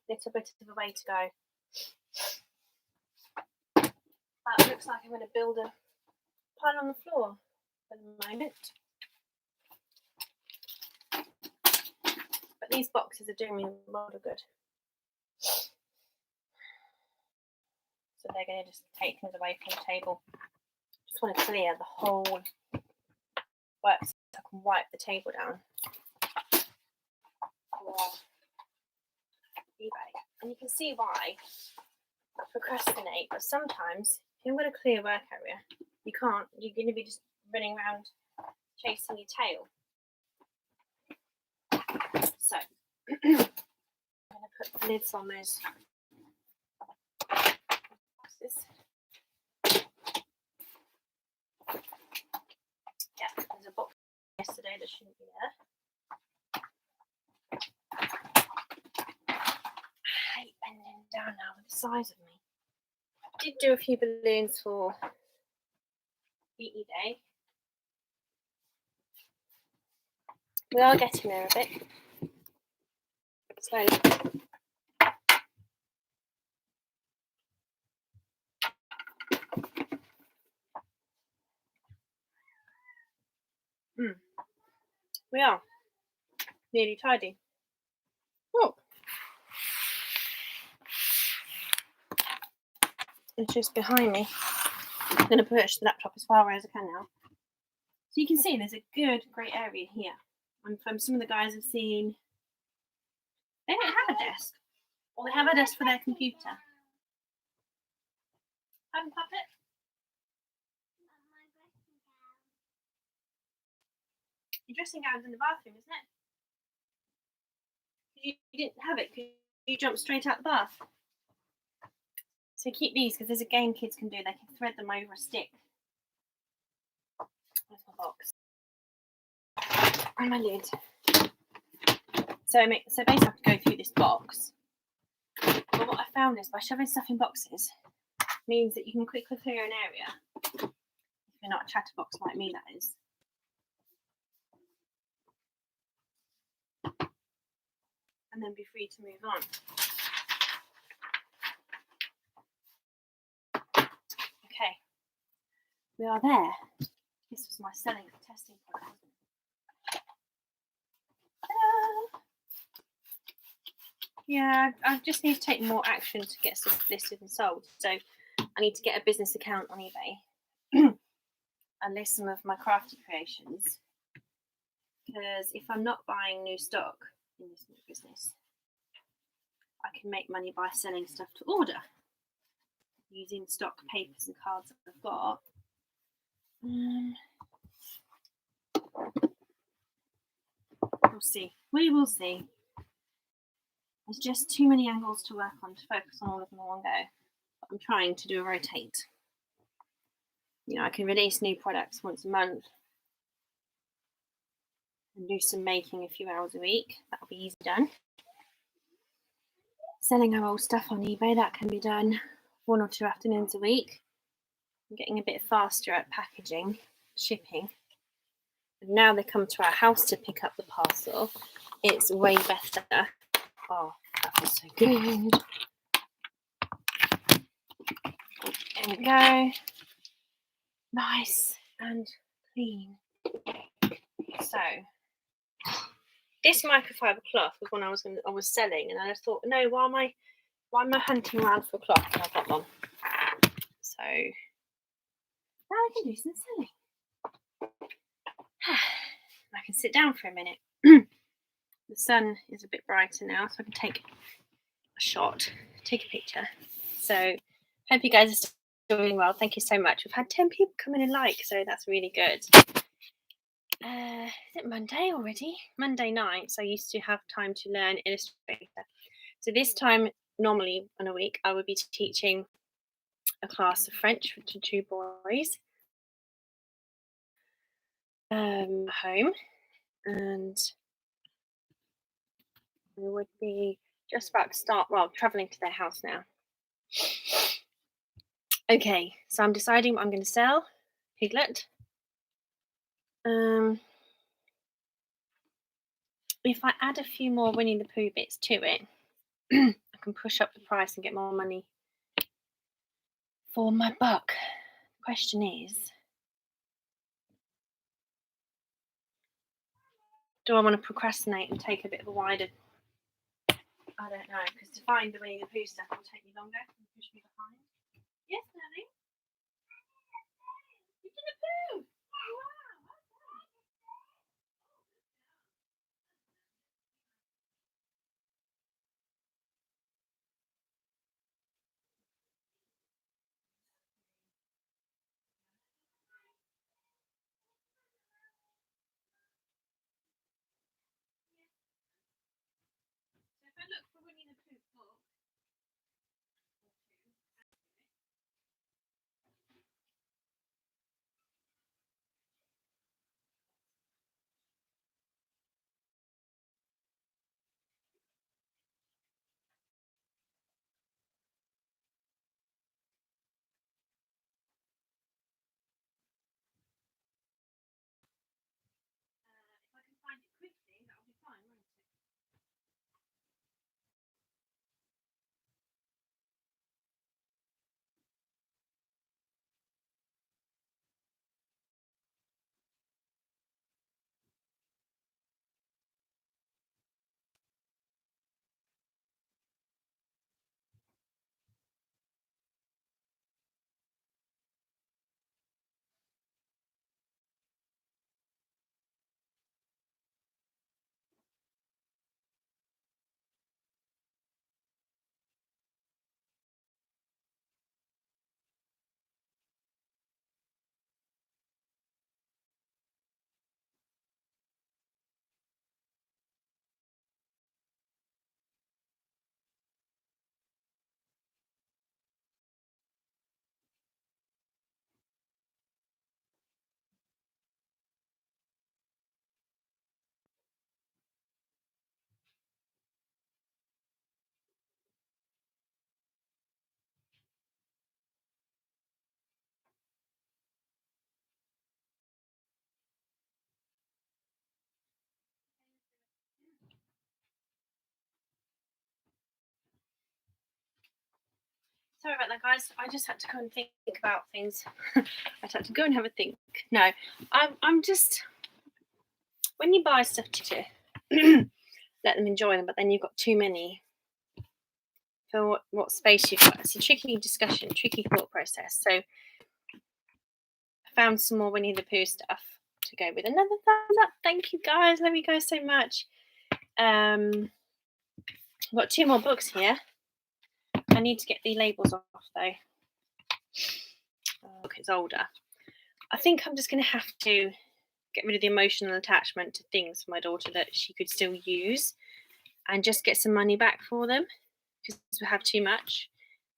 Speaker 1: Little bit of a way to go. But it looks like I'm going to build a pile on the floor for the moment. But these boxes are doing me a lot of good. So they're going to just take things away from the table. Just want to clear the whole work so I can wipe the table down. eBay. And you can see why I procrastinate, but sometimes if you've got a clear work area, you can't. You're going to be just running around chasing your tail. So I'm going to put the lids on those boxes. Yeah, there's a box yesterday that shouldn't be there. I hate bending down now with the size of me. I did do a few balloons for EE Day. We are getting there a bit. Slowly. We are nearly tidy. Oh, it's just behind me. I'm going to push the laptop as far away as I can now. So you can see there's a good, great area here. And from some of the guys I've seen, they don't have a desk, or they have a desk for their computer. Pardon, Puppet? Your dressing gown's in the bathroom, isn't it? You didn't have it because you jumped straight out the bath. So keep these because there's a game kids can do. They can thread them over a stick. Where's my box? And my lid. So basically I have to go through this box. But what I found is by shoving stuff in boxes means that you can quickly clear an area. If you're not a chatterbox like me, that is. And then be free to move on. Okay, we are there. This was my selling and testing point, wasn't it? Ta-da! Yeah, I just need to take more action to get stuff listed and sold. So I need to get a business account on eBay and list some of my crafty creations. Because if I'm not buying new stock in this new business, I can make money by selling stuff to order using stock papers and cards that I've got. We'll see. We will see. There's just too many angles to work on to focus on all of them in one go. But I'm trying to do a rotate. You know, I can release new products once a month and do some making a few hours a week. That'll be easy done. Selling our old stuff on eBay, that can be done 1 or 2 afternoons a week. I'm getting a bit faster at packaging, shipping. And now they come to our house to pick up the parcel. It's way better. Oh, that was so good. There we go. Nice and clean. So this microfiber cloth was one I was selling, and I just thought, no, why am I hunting around for cloth? And I got one. So now I can do some selling. I can sit down for a minute. The sun is a bit brighter now, so I can take a shot, take a picture. So hope you guys are still doing well. Thank you so much. We've had 10 people come in and like, so that's really good. Is it Monday already? Monday night. So I used to have time to learn Illustrator. So this time, normally in a week, I would be teaching a class of French to 2 boys home, and we would be just about to start, well, traveling to their house now. Okay, so I'm deciding what I'm going to sell. Piglet. If I add a few more Winnie the Pooh bits to it, I can push up the price and get more money for my buck. The question is, do I want to procrastinate and take a bit of a wider? I don't know, because to find the Winnie the Pooh stuff will take me longer and push me behind. Yes, darling? Winnie the Pooh! Wow! Sorry about that, guys. I just had to go and think about things. I had to go and have a think. No, I'm just, when you buy stuff to let them enjoy them, but then you've got too many for what space you've got. It's a tricky discussion, tricky thought process. So I found some more Winnie the Pooh stuff to go with. Another thumbs up. Thank you, guys. Love you guys so much. I've got 2 more books here. I need to get the labels off though. Oh, look, it's older. I think I'm just going to have to get rid of the emotional attachment to things for my daughter that she could still use and just get some money back for them because we have too much.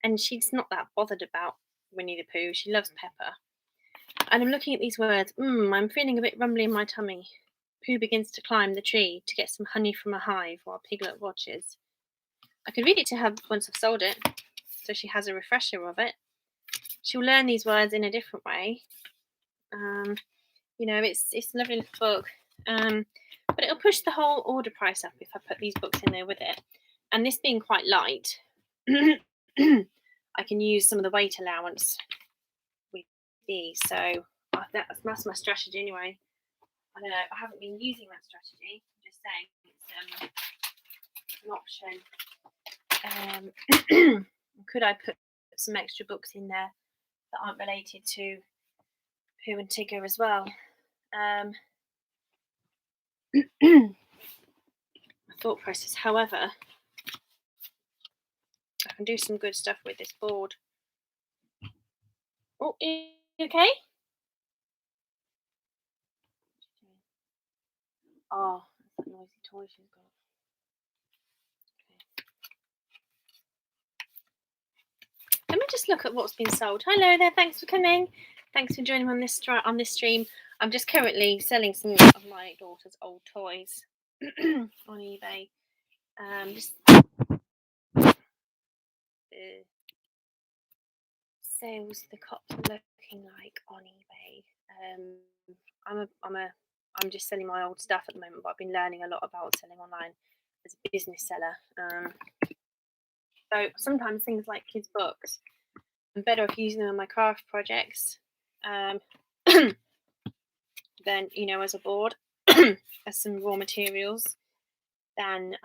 Speaker 1: And she's not that bothered about Winnie the Pooh. She loves Pepper. And I'm looking at these words. I'm feeling a bit rumbly in my tummy. Pooh begins to climb the tree to get some honey from a hive while Piglet watches. I could read it to her once I've sold it, so she has a refresher of it. She'll learn these words in a different way. You know, it's a lovely little book. But it'll push the whole order price up if I put these books in there with it. And this being quite light, I can use some of the weight allowance with these. So that's my strategy anyway. I don't know. I haven't been using that strategy. I'm just saying it's an option. Could I put some extra books in there that aren't related to Pooh and Tigger as well? My thought process. However, I can do some good stuff with this board. Oh, you okay? Oh, that's that noisy toy she's got. Okay. Let me just look at what's been sold. Hello there, thanks for coming. Thanks for joining on this stream. I'm just currently selling some of my daughter's old toys on eBay. Just the sales the cops are looking like on eBay. I'm just selling my old stuff at the moment, but I've been learning a lot about selling online as a business seller. So sometimes things like kids' books, I'm better off using them on my craft projects than, you know, as a board, as some raw materials, than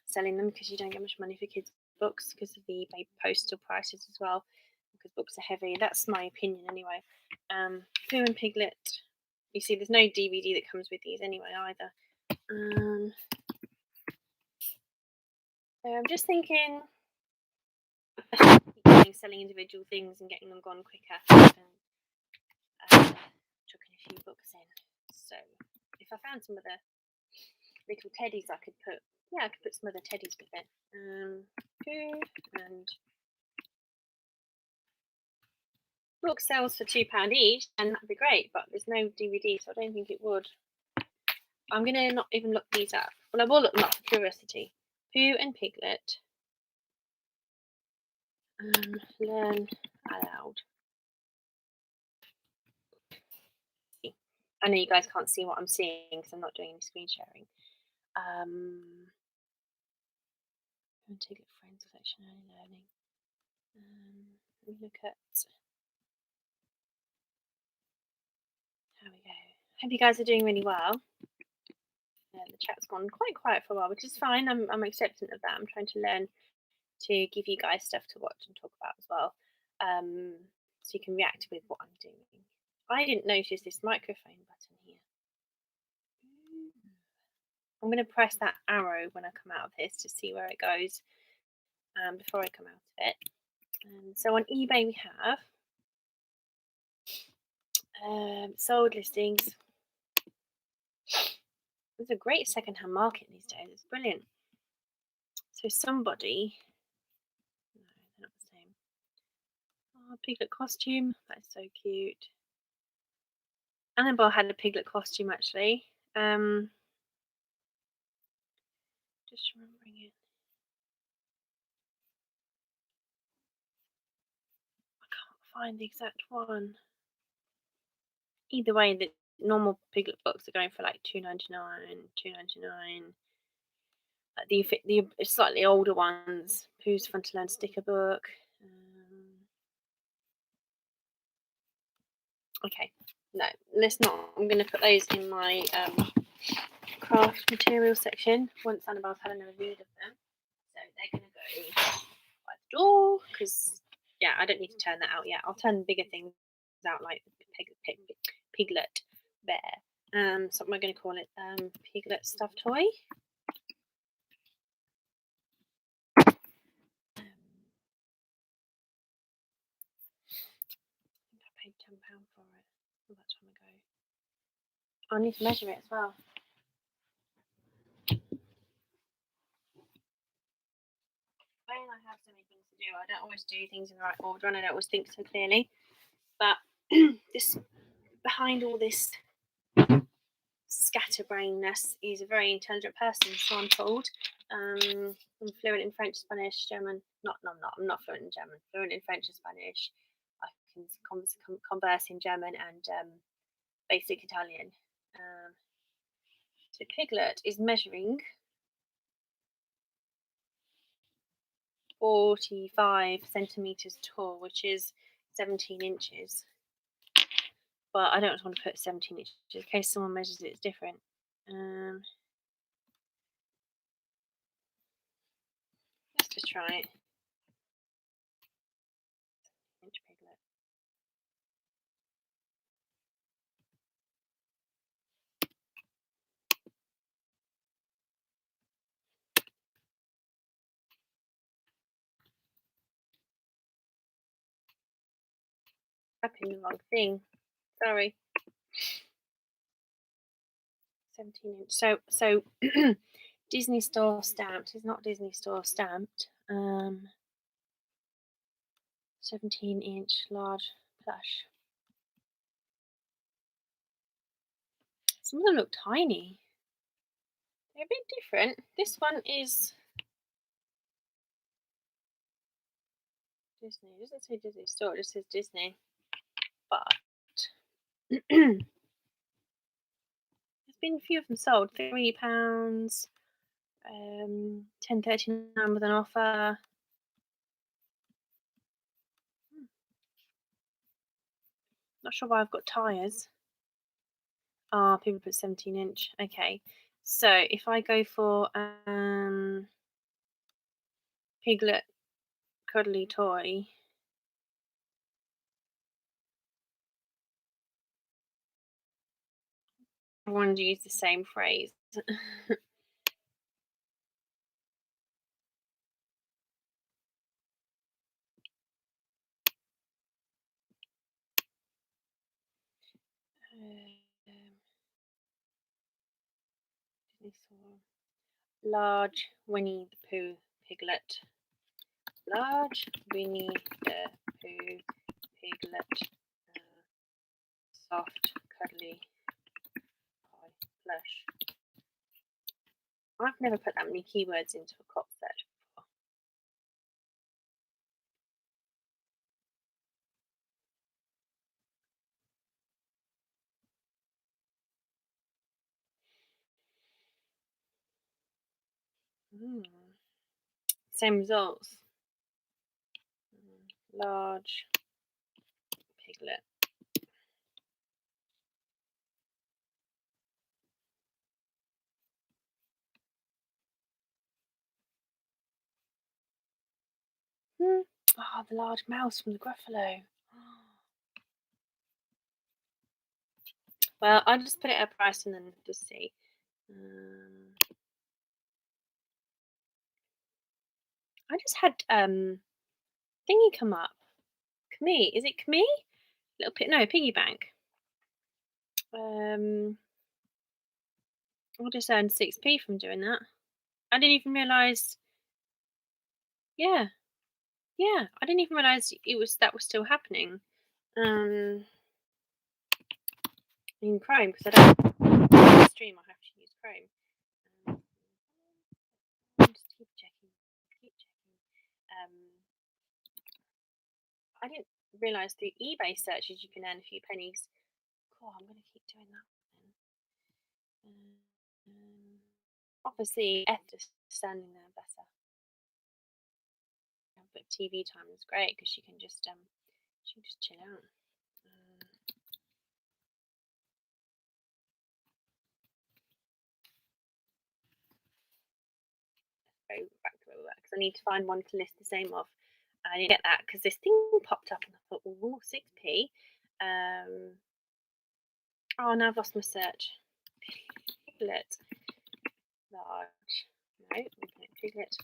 Speaker 1: selling them, because you don't get much money for kids' books because of the eBay postal prices as well, because books are heavy. That's my opinion anyway. Pooh and Piglet, you see there's no DVD that comes with these anyway either. So I'm just thinking selling individual things and getting them gone quicker, and chucking a few books in. So if I found some of the little teddies, I could put some of the teddies with it. Pooh and book sells for £2 each, and that'd be great, but there's no DVD, so I don't think it would. I'm gonna not even look these up. Well, I will look them up for curiosity. Pooh and Piglet. Learn aloud. I know you guys can't see what I'm seeing because I'm not doing any screen sharing. Piglet friends section, early learning. Let me look at. There we go. Hope you guys are doing really well. The chat's gone quite quiet for a while, which is fine. I'm acceptant of that. I'm trying to learn to give you guys stuff to watch and talk about as well, so you can react with what I'm doing. I didn't notice this microphone button here. I'm going to press that arrow when I come out of this to see where it goes before I come out of it. So on eBay we have sold listings. There's a great second-hand market these days. It's brilliant. So somebody, no, they're not the same. Oh, Piglet costume. That is so cute. Annabelle had a Piglet costume actually. Just remembering it. I can't find the exact one. Either way, the normal Piglet books are going for like $2.99, $2.99. The slightly older ones, Who's Fun to Learn sticker book. Okay, no, let's not. I'm going to put those in my craft material section once Annabelle's had another read of them. So they're going to go by the door because, yeah, I don't need to turn that out yet. I'll turn bigger things out like Piglet Bear. So what am I going to call it? Piglet stuffed toy. I paid £10 for it all that time ago. I need to measure it as well. When I have so many things to do, I don't always do things in the right order and I don't always think so clearly. But this behind all this scatterbrainness is a very intelligent person, so I'm told. I'm fluent in French, Spanish, German. I'm not fluent in German. Fluent in French and Spanish. I can converse in German and basic Italian. So Piglet is measuring 45 centimeters tall, which is 17 inches. But I don't want to put 17 inches in case someone measures it, it's different. Let's just try it. Inch Piglet. Typing the wrong thing. Sorry. 17 inch. So Disney Store stamped. It's not Disney Store stamped. 17-inch large plush. Some of them look tiny. They're a bit different. This one is Disney. It doesn't say Disney Store, it just says Disney. But there's been a few of them sold. £3, £10.39 with an offer. Not sure why I've got tyres. Ah, people put 17-inch. Okay, so if I go for Piglet cuddly toy, I wanted to use the same phrase. Large Winnie the Pooh Piglet. Large Winnie the Pooh Piglet. Soft, cuddly plush. I've never put that many keywords into a crop search before. Same results. Large Piglet. Oh, the large mouse from the Gruffalo. Well, I'll just put it at a price and then just see. I just had thingy come up. Kmee. Is it Kmee? No, piggy bank. I just earned 6p from doing that. I didn't even realise. Yeah, I didn't even realise that was still happening. In Chrome, because I don't stream. I have to use Chrome. Just keep checking. I didn't realise through eBay searches you can earn a few pennies. Cool, I'm going to keep doing that then. Obviously, F just standing there better. TV time is great because she can just chill out. Go back to where we were because I need to find one to list the same of. I didn't get that because this thing popped up and I thought, oh, 6p. Oh, now I've lost my search. Piglet. Large. No, Piglet.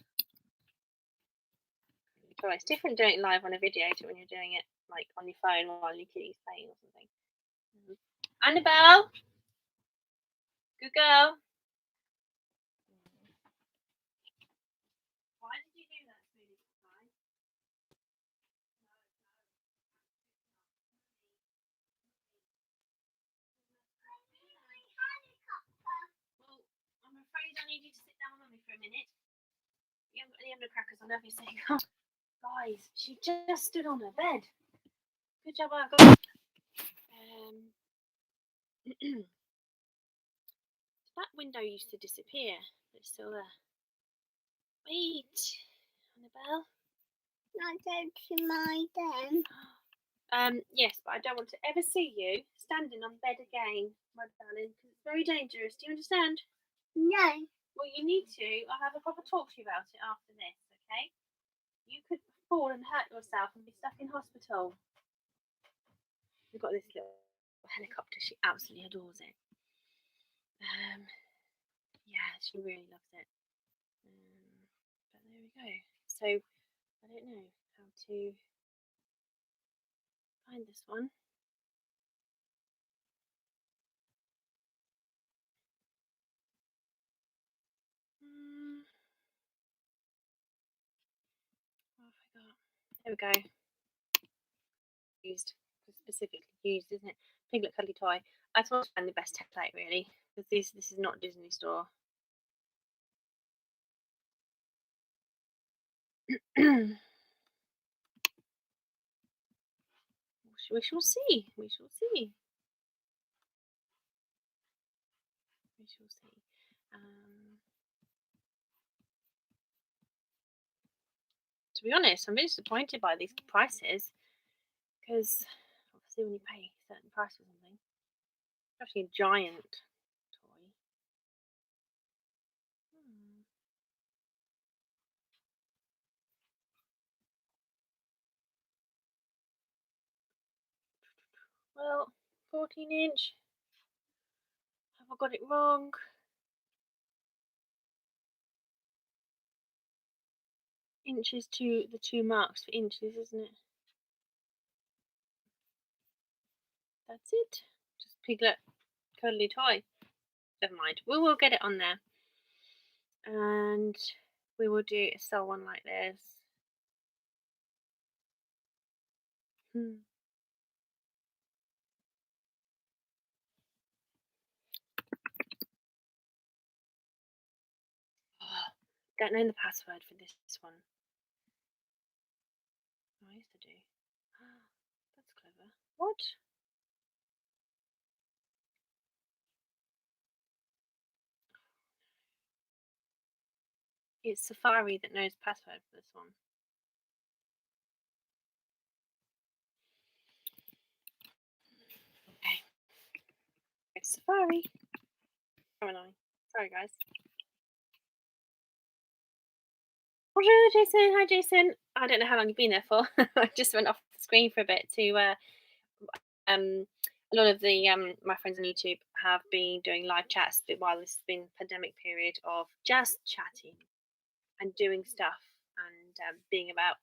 Speaker 1: So it's different doing it live on a video to when you're doing it like on your phone while your kitty's playing or something. Annabelle! Good girl. Why did you do that, Smoothie Pie? Well, I'm afraid I need you to sit down with me for a minute. You haven't got any undercrackers on everything. Guys, she just stood on her bed. Good job, I got. That window used to disappear. It's still there. Wait, Annabelle.
Speaker 3: Not down to my den.
Speaker 1: Yes, but I don't want to ever see you standing on bed again, my darling, because it's very dangerous. Do you understand?
Speaker 3: No.
Speaker 1: Well, you need to. I'll have a proper talk to you about it after this, okay? You could fall and hurt yourself and be stuck in hospital. We've got this little helicopter. She absolutely adores it. Yeah, she really loves it. But there we go. So I don't know how to find this one. What have I got? There we go. Used, specifically used, isn't it? Piglet Cuddly Toy. I thought I found the best template really, because this is not Disney Store. We shall see. We shall see. We shall see. To be honest, I'm really disappointed by these prices because obviously when you pay a certain price for something, especially a giant toy. Well, 14-inch. Have I got it wrong? Inches to the 2 marks for inches, isn't it? That's it. Just Piglet Cuddly Toy. Never mind. We will get it on there. And we will do a sell one like this. Don't know the password for this one. I used to do. That's clever. What? It's Safari that knows password for this one. Okay. It's Safari. So annoying. Sorry, guys. Bonjour, Jason. Hi, Jason. I don't know how long you've been there for. I just went off the screen for a bit to. A lot of the my friends on YouTube have been doing live chats while this has been pandemic period of just chatting and doing stuff and being about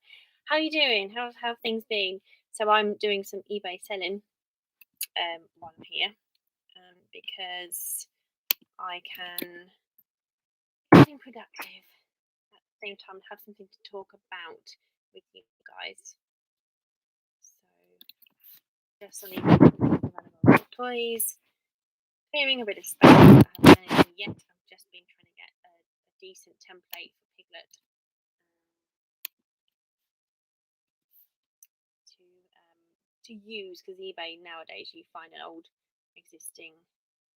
Speaker 1: how you doing, how have things been. So I'm doing some eBay selling while I'm here because I can be productive at the same time, have something to talk about with you guys. So just on the toys, clearing a bit of space. I haven't done anything yet. I've just been trying to get a decent template for Piglet to use, because eBay nowadays you find an old existing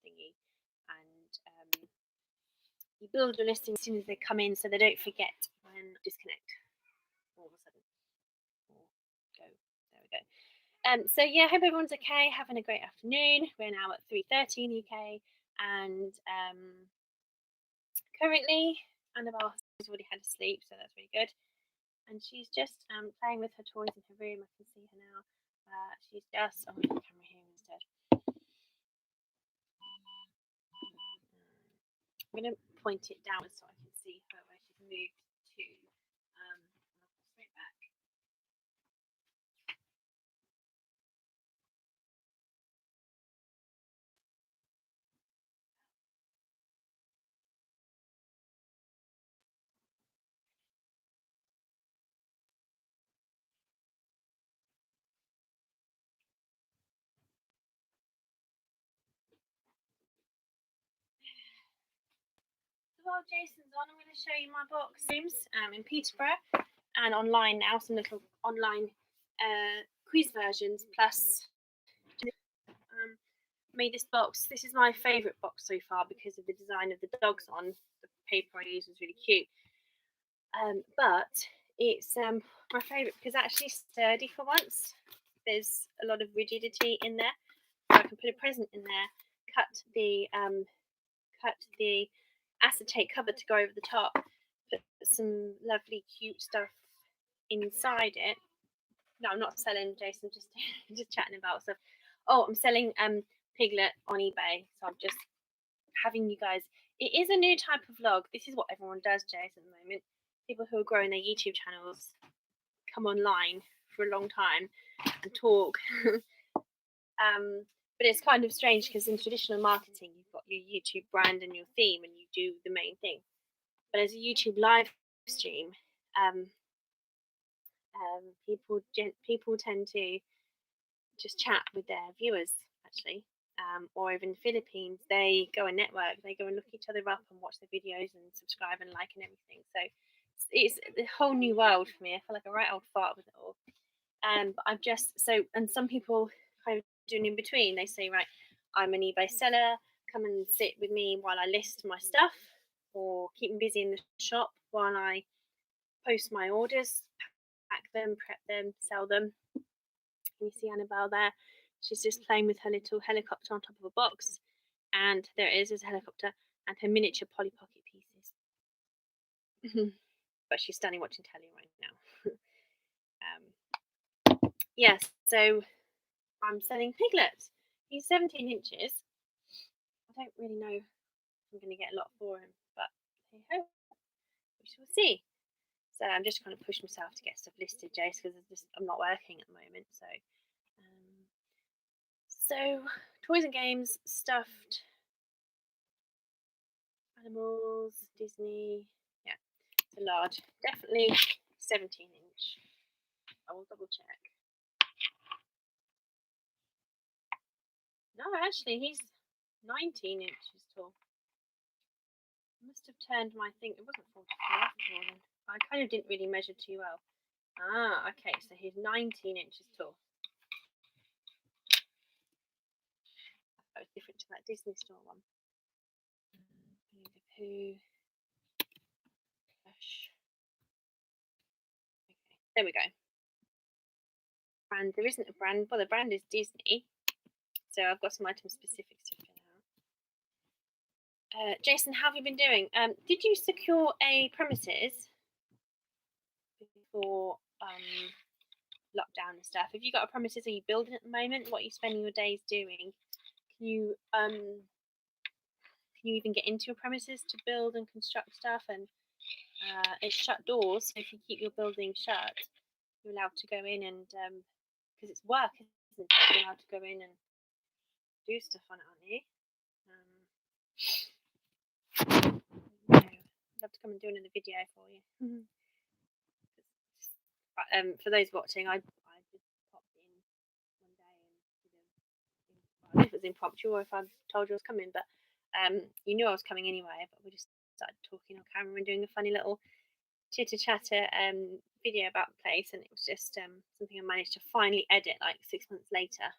Speaker 1: thingy and you build your listing as soon as they come in so they don't forget and disconnect all of a sudden. So yeah, hope everyone's okay, having a great afternoon. We're now at 3:30 in the UK, and currently Annabelle has already had a sleep, so that's really good. And she's just playing with her toys in her room. I can see her now. She's just the camera here instead. I'm going to point it down so I can see her where she's moved to. I'll straight back. While Jason's on, I'm going to show you my box rooms in Peterborough and online now, some little online quiz versions plus made this box. This is my favourite box so far because of the design of the dogs on. The paper I used was really cute. But it's my favourite because it's actually sturdy for once. There's a lot of rigidity in there. So I can put a present in there, cut the acetate cover to go over the top, put some lovely cute stuff inside it. No, I'm not selling, Jason, just chatting about stuff. Oh, I'm selling Piglet on eBay. So I'm just having you guys. It is a new type of vlog. This is what everyone does, Jason, at the moment. People who are growing their YouTube channels come online for a long time and talk. But it's kind of strange because in traditional marketing, you've got your YouTube brand and your theme, and you do the main thing. But as a YouTube live stream, people tend to just chat with their viewers, actually. Or even in the Philippines, they go and network. They go and look each other up and watch the videos and subscribe and like and everything. So it's a whole new world for me. I feel like a right old fart with it all. But I've just and some people kind of doing in between. They say, right, I'm an eBay seller. Come and sit with me while I list my stuff, or keep me busy in the shop while I post my orders, pack them, prep them, sell them. You see Annabelle there. She's just playing with her little helicopter on top of a box, and there it is, there's a helicopter and her miniature Polly Pocket pieces. But she's standing watching telly right now. Yes, so I'm selling Piglet. He's 17 inches. I don't really know if I'm going to get a lot for him, but hey ho, we shall see. So I'm just trying to push myself to get stuff listed, Jace, because I'm not working at the moment. So toys and games, stuffed animals, Disney. Yeah, it's a large, definitely 17-inch. I will double check. No, actually, he's 19 inches tall. I must have turned my thing. It wasn't 44 then. I kind of didn't really measure too well. Ah, okay, so he's 19 inches tall. That was different to that Disney store one. Winnie the Pooh. Plush. Okay, there we go. Brand. There isn't a brand. Well, the brand is Disney. So I've got some item specifics to fill out. Jason, how have you been doing? Did you secure a premises before lockdown and stuff? Have you got a premises? Are you building at the moment? What are you spending your days doing? Can you even get into your premises to build and construct stuff? And it's shut doors, so if you keep your building shut, you're allowed to go in and because it's work, isn't it? You're allowed to go in and do stuff on it, aren't you? I'd love to come and do another video for you. For those watching, I just popped in one day and I don't know if it was impromptu or if I told you I was coming, but you knew I was coming anyway. But we just started talking on camera and doing a funny little chitter chatter video about the place, and it was just something I managed to finally edit like 6 months later.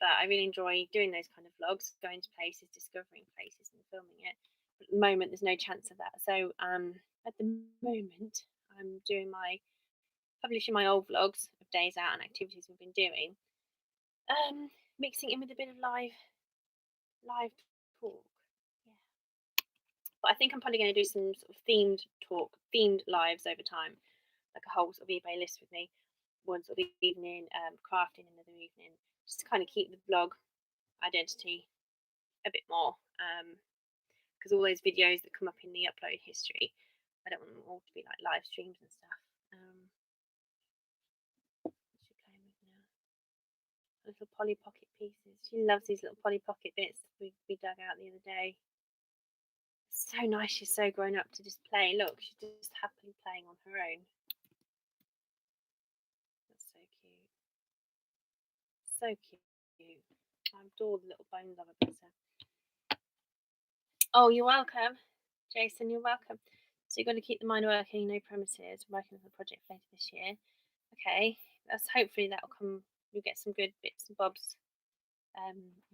Speaker 1: But I really enjoy doing those kind of vlogs, going to places, discovering places and filming it. But at the moment, there's no chance of that. So at the moment, I'm doing publishing my old vlogs of days out and activities we've been doing, mixing in with a bit of live talk. Yeah. But I think I'm probably going to do some sort of themed lives over time, like a whole sort of eBay list with me, one sort of evening, crafting another evening, just to kind of keep the vlog identity a bit more. Because all those videos that come up in the upload history, I don't want them all to be like live streams and stuff. What's she playing with now? Little Polly Pocket pieces. She loves these little Polly Pocket bits we dug out the other day. So nice, she's so grown up to just play. Look, she's just happily playing on her own. That's so cute. So cute. I adore the little bones of her, bless her. Oh, you're welcome. Jason, you're welcome. So you're going to keep the mind working, no promises, working on the project later this year. Okay, that's hopefully that'll come. You'll get some good bits and bobs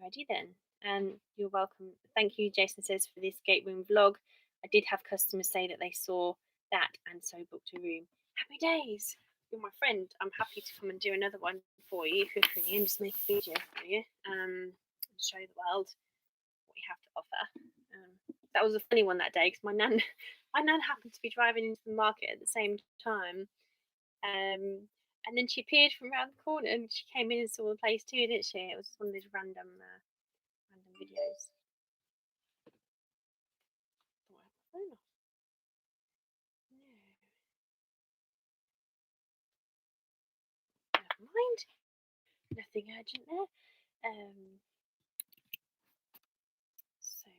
Speaker 1: ready then. And you're welcome. Thank you, Jason says, for this gate room vlog. I did have customers say that they saw that and so booked a room. Happy days. You're my friend. I'm happy to come and do another one for you if you're free and just make a video for you. Show the world what you have to offer. That was a funny one that day because my nan happened to be driving into the market at the same time. And then she appeared from around the corner and she came in and saw the place too, didn't she? It was one of those random videos. Oh, I have my phone off. No. Never mind. Nothing urgent there. So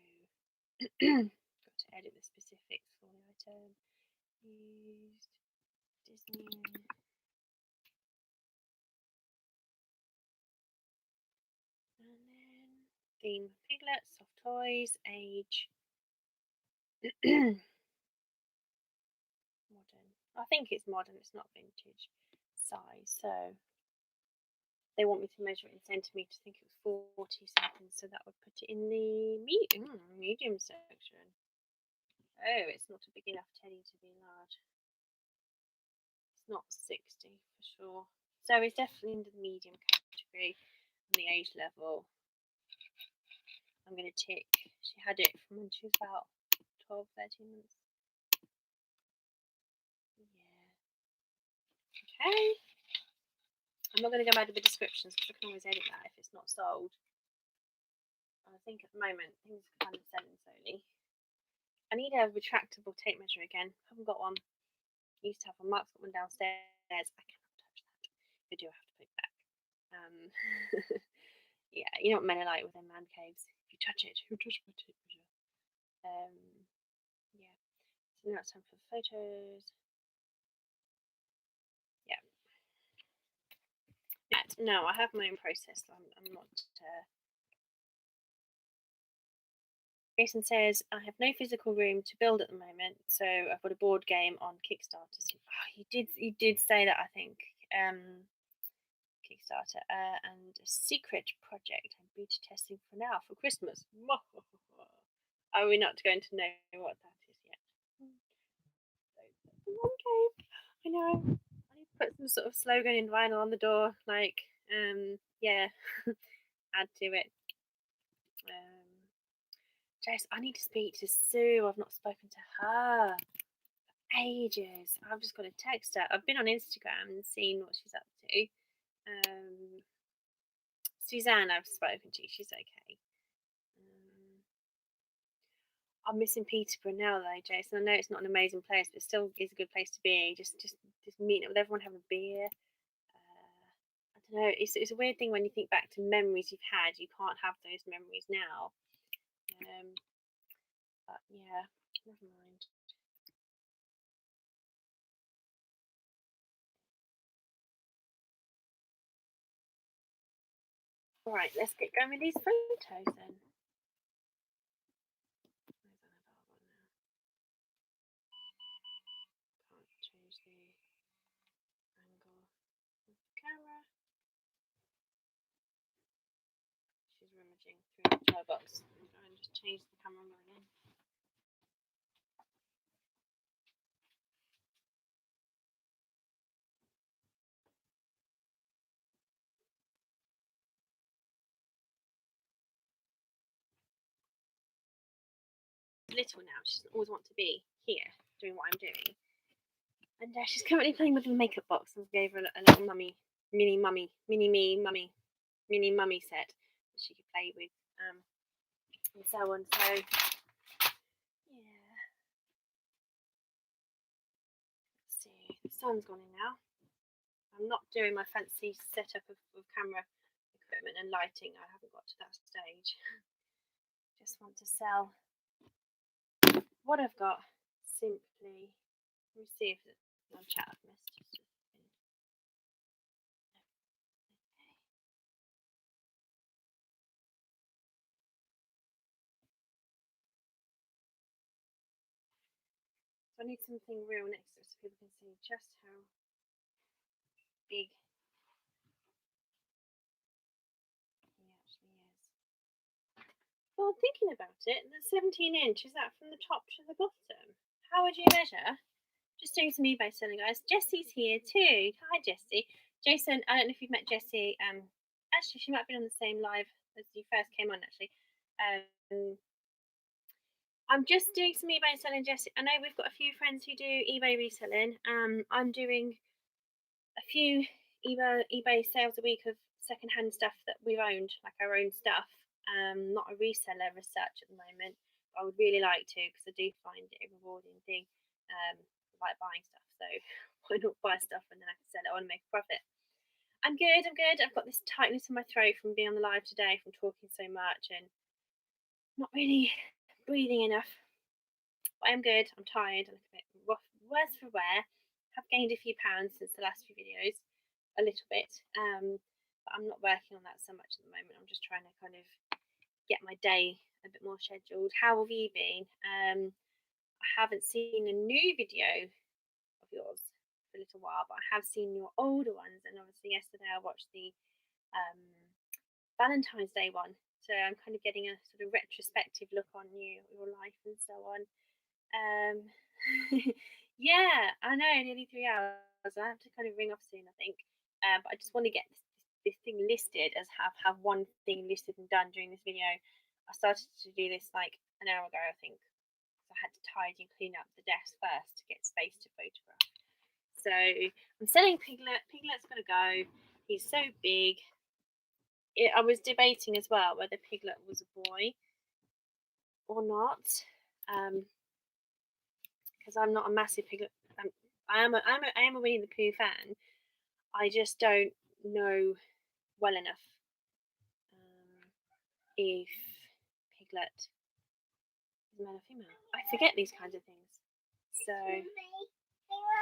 Speaker 1: got to edit the specifics for the item. Used Disney. And then theme Piglet, soft toys, age. Modern. I think it's modern, it's not vintage size. So they want me to measure it in centimetres. I think it was 40 something, so that would put it in the medium section. Oh, it's not a big enough teddy to be large. It's not 60 for sure. So it's definitely in the medium category on the age level. I'm going to tick. She had it from when she was about 12, 13 months. Yeah. Okay. I'm not going to go back to the descriptions because I can always edit that if it's not sold. I think at the moment things are kind of selling slowly. I need a retractable tape measure again. I haven't got one. I used to have one. Mark's got one downstairs. I cannot touch that. I do have to put it back. Yeah, you know what men are like with their man caves. If you touch it, you touch my tape measure. Yeah. So now it's time for photos. Yeah. No, I have my own process. So I'm not. Jason says, I have no physical room to build at the moment, so I've got a board game on Kickstarter. Oh, you did say that, I think. Kickstarter and a secret project I'm beta testing for now for Christmas. Are we not going to know what that is yet? Okay, I know. I need to put some sort of slogan in vinyl on the door, like, yeah, add to it. Jess, I need to speak to Sue. I've not spoken to her for ages. I've just got to text her. I've been on Instagram and seen what she's up to. Suzanne, I've spoken to. She's okay. I'm missing Peterborough now, though, Jason. I know it's not an amazing place, but it still is a good place to be. Just meeting up with everyone, having a beer. I don't know. It's a weird thing when you think back to memories you've had. You can't have those memories now. But yeah, never mind. All right, let's get going with these photos then. Can't change the angle of the camera. She's rummaging through the toy box. And just change the camera again. little now. She doesn't always want to be here doing what I'm doing. And she's currently playing with the makeup box. And gave her a little mini mummy set that she could play with, and so on. So yeah. Let's see. The sun's gone in now. I'm not doing my fancy setup of camera equipment and lighting. I haven't got to that stage. Just want to sell what I've got simply. Let me see if the chat messages. So I need something real next to it so people can see just how big he actually is. Well, thinking about it, the 17-inch, is that from the top to the bottom? How would you measure? Just doing some eBay selling, guys. Jessie's here too. Hi, Jessie. Jason, I don't know if you've met Jessie. Actually, she might be on the same live as you first came on, actually. I'm just doing some eBay selling, Jessie. I know we've got a few friends who do eBay reselling. I'm doing a few eBay sales a week of secondhand stuff that we've owned, like our own stuff. Not a reseller as such at the moment. I would really like to, because I do find it a rewarding thing. Like buying stuff, so why not buy stuff and then I can sell it on and make a profit. I'm good. I've got this tightness in my throat from being on the live today, from talking so much and not really breathing enough. But I'm good. I'm tired. I'm a bit worse for wear. Have gained a few pounds since the last few videos, a little bit. But I'm not working on that so much at the moment. I'm just trying to kind of get my day a bit more scheduled. How have you been? I haven't seen a new video of yours for a little while, but I have seen your older ones, and obviously yesterday I watched the Valentine's Day one, so I'm kind of getting a sort of retrospective look on your life and so on. Yeah, I know, nearly 3 hours. I have to kind of ring off soon, I think, but I just want to get this thing listed, as have one thing listed and done during this video. I started to do this like an hour ago, I think. I had to tidy and clean up the desk first to get space to photograph. So I'm selling Piglet. Piglet's going to go. He's so big. I was debating as well whether Piglet was a boy or not, because I'm not a massive Piglet. I am a Winnie the Pooh fan. I just don't know well enough if Piglet is male or female. I forget these kinds of things. So, here's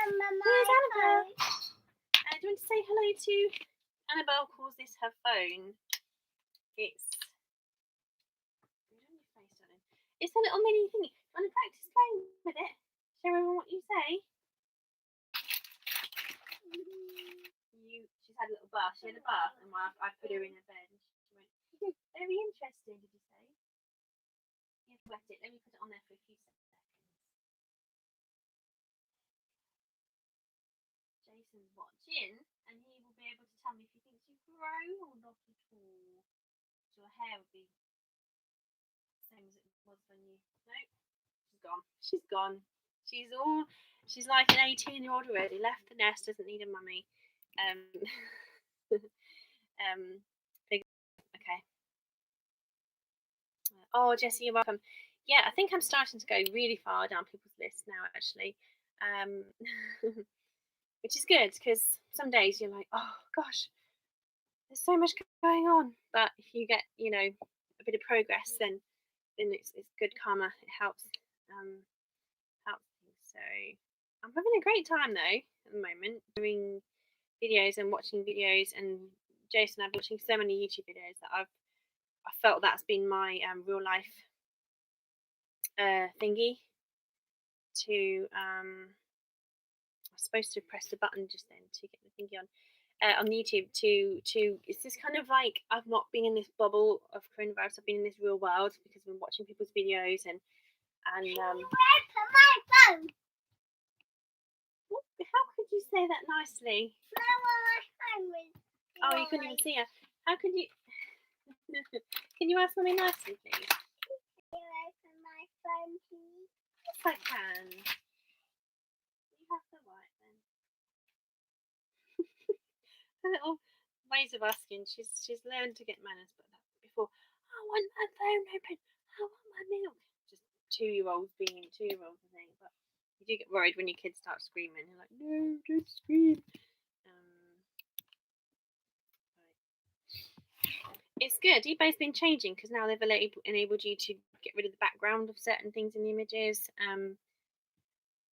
Speaker 1: Annabelle. Do you want to say hello to Annabelle? Calls this her phone. It's a little mini thingy. Want to practice playing with it? Show everyone what you say. She's had a little bath. She had a bath, and I put her in her bed, and she went, very interesting. Did you say? You have to wet it. Let me put it on there for a few seconds. Jason's watching, and he will be able to tell me if he thinks you've grown or not at all. So your hair would be the same as it was when you. No, she's gone. She's gone. She's like an 18-year-old already. Left the nest. Doesn't need a mummy. Okay. Oh, Jessie, you're welcome. Yeah, I think I'm starting to go really far down people's lists now, actually, which is good, because some days you're like, oh gosh, there's so much going on. But if you get, a bit of progress, then it's good karma. It helps. So I'm having a great time though at the moment, doing videos and watching videos, and Jason, I've been watching so many YouTube videos that I felt that's been my real life thingy to I'm supposed to press the button just then to get the thingy on YouTube to it's this kind of like, I've not been in this bubble of coronavirus. I've been in this real world because I've been watching people's videos and how could you say that nicely? Oh, you couldn't even see her. How could you? Can you ask Mummy nicely, please? I can. You have the right then. Her little ways of asking. She's learned to get manners, but before, I want my phone open. I want my milk. Just 2-year-olds being 2-year-olds, I think. But you do get worried when your kids start screaming. You're like, no, don't scream. It's good. eBay's been changing because now they've enabled you to get rid of the background of certain things in the images,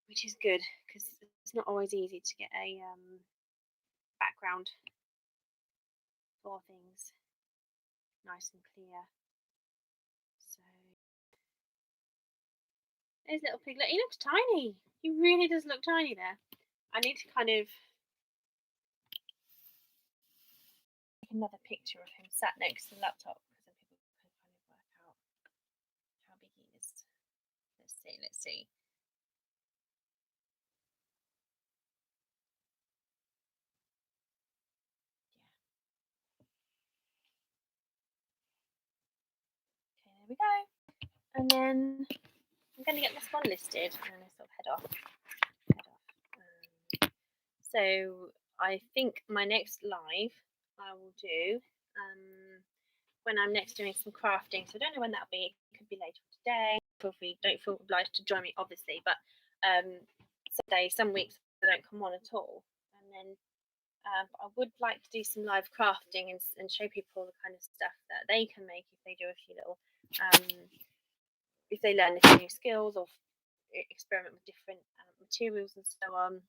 Speaker 1: which is good because it's not always easy to get a background for things nice and clear. So there's little piglet. He looks tiny. He really does look tiny there. I need to kind of take another picture of him sat next to the laptop because then people can kind of work out how big he is. Let's see. Okay, there we go. And then I'm going to get this one listed and then I sort of head off. So I think my next live I will do when I'm next doing some crafting. So I don't know when that'll be. It could be later today. Don't feel obliged to join me, obviously. But some weeks I don't come on at all. And then I would like to do some live crafting and show people the kind of stuff that they can make if they do a few little if they learn a few new skills or experiment with different materials and so on.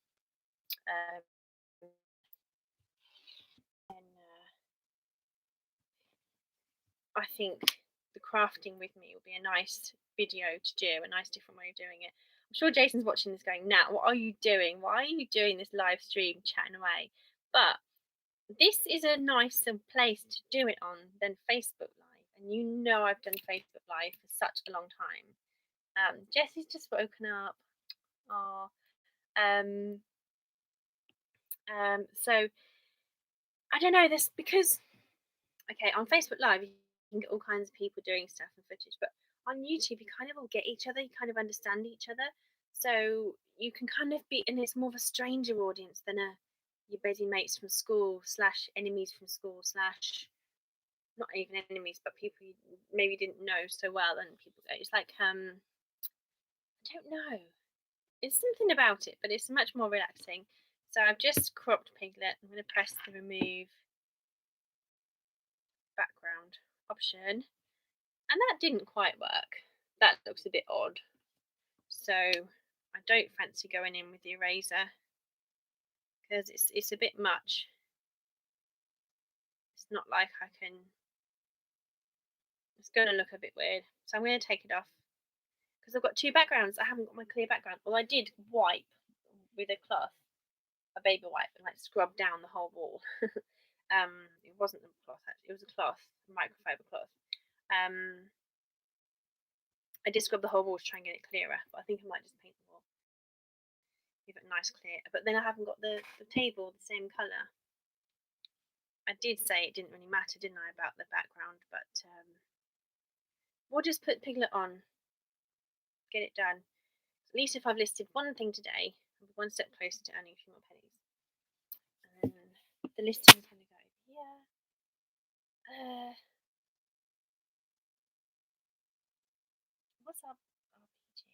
Speaker 1: I think the crafting with me will be a nice video to do, a nice different way of doing it. I'm sure Jason's watching this going, Nat, what are you doing? Why are you doing this live stream chatting away? But this is a nicer place to do it on than Facebook Live. And you know I've done Facebook Live for such a long time. Jessie's just woken up. Oh, so I don't know this because okay, on Facebook Live you can get all kinds of people doing stuff and footage, but on YouTube you kind of all get each other, you kind of understand each other, so you can kind of be, and it's more of a stranger audience than your busy mates from school / enemies from school / not even enemies, but people you maybe didn't know so well, and people go, it's like I don't know. It's something about it, but it's much more relaxing. So I've just cropped Piglet. I'm going to press the remove background option. And that didn't quite work. That looks a bit odd. So I don't fancy going in with the eraser because it's a bit much. It's not like I can... It's going to look a bit weird. So I'm going to take it off. Because I've got two backgrounds. I haven't got my clear background. Well, I did wipe with a cloth. A baby wipe and like scrub down the whole wall. It wasn't a cloth actually, it was a cloth, a microfiber cloth. I did scrub the whole wall to try and get it clearer, but I think I might just paint the wall, give it a nice clear. But then I haven't got the table the same colour. I did say it didn't really matter, didn't I, about the background, but we'll just put Piglet on, get it done. At least if I've listed one thing today, I'm one step closer to earning a few more pennies. And the listing's going to go here. What's up, RPG?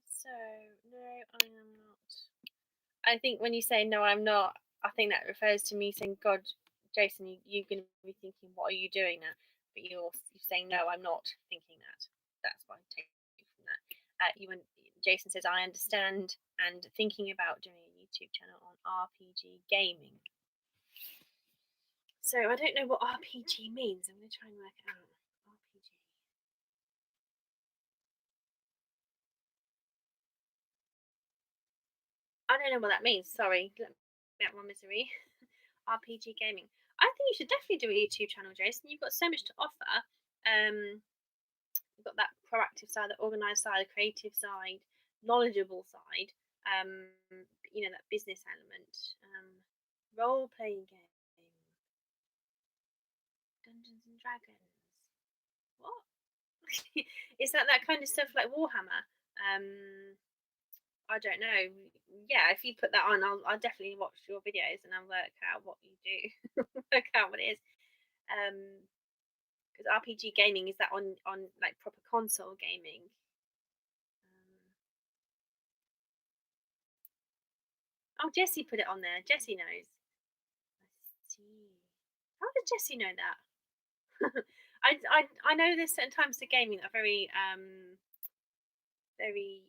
Speaker 1: So, no, I am not. I think when you say no, I'm not, I think that refers to me saying, God, Jason, you're going to be thinking, what are you doing now? But you're saying, no, I'm not thinking that. That's what I take from that. Jason says, I understand and thinking about doing a YouTube channel on RPG gaming. So I don't know what RPG means. I'm going to try and work it out. RPG. I don't know what that means. Sorry, let me out my misery. RPG gaming. I think you should definitely do a YouTube channel, Jason. You've got so much to offer. You've got that proactive side, the organised side, the creative side, knowledgeable side. You know, that business element. Role-playing game. Dungeons and Dragons. What? Is that kind of stuff like Warhammer? I don't know. Yeah, if you put that on, I'll definitely watch your videos and I'll work out what you do. Work out what it is. Because RPG gaming, is that on like proper console gaming? Oh, Jessie put it on there. Jessie knows. Let's see. How did Jessie know that? I know there's certain times to gaming that are very very,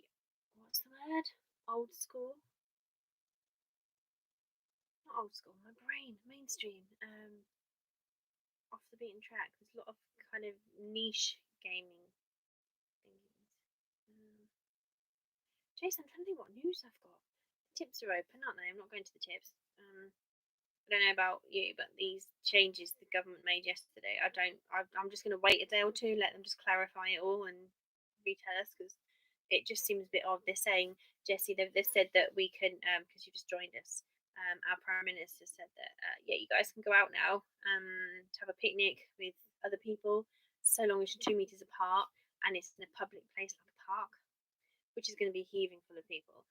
Speaker 1: what's the word? Old school. Not old school. My brain. Mainstream. Off the beaten track. There's a lot of kind of niche gaming things. Jason, I'm trying to think what news I've got. The tips are open, aren't they? I'm not going to the tips. I don't know about you, but these changes the government made yesterday, I'm just going to wait a day or two, let them just clarify it all and retell us, because it just seems a bit odd. They're saying, Jessie, they've said that we can, because you just joined us, our Prime Minister said that, yeah, you guys can go out now to have a picnic with other people, so long as you're 2 meters apart and it's in a public place like a park, which is going to be heaving full of people.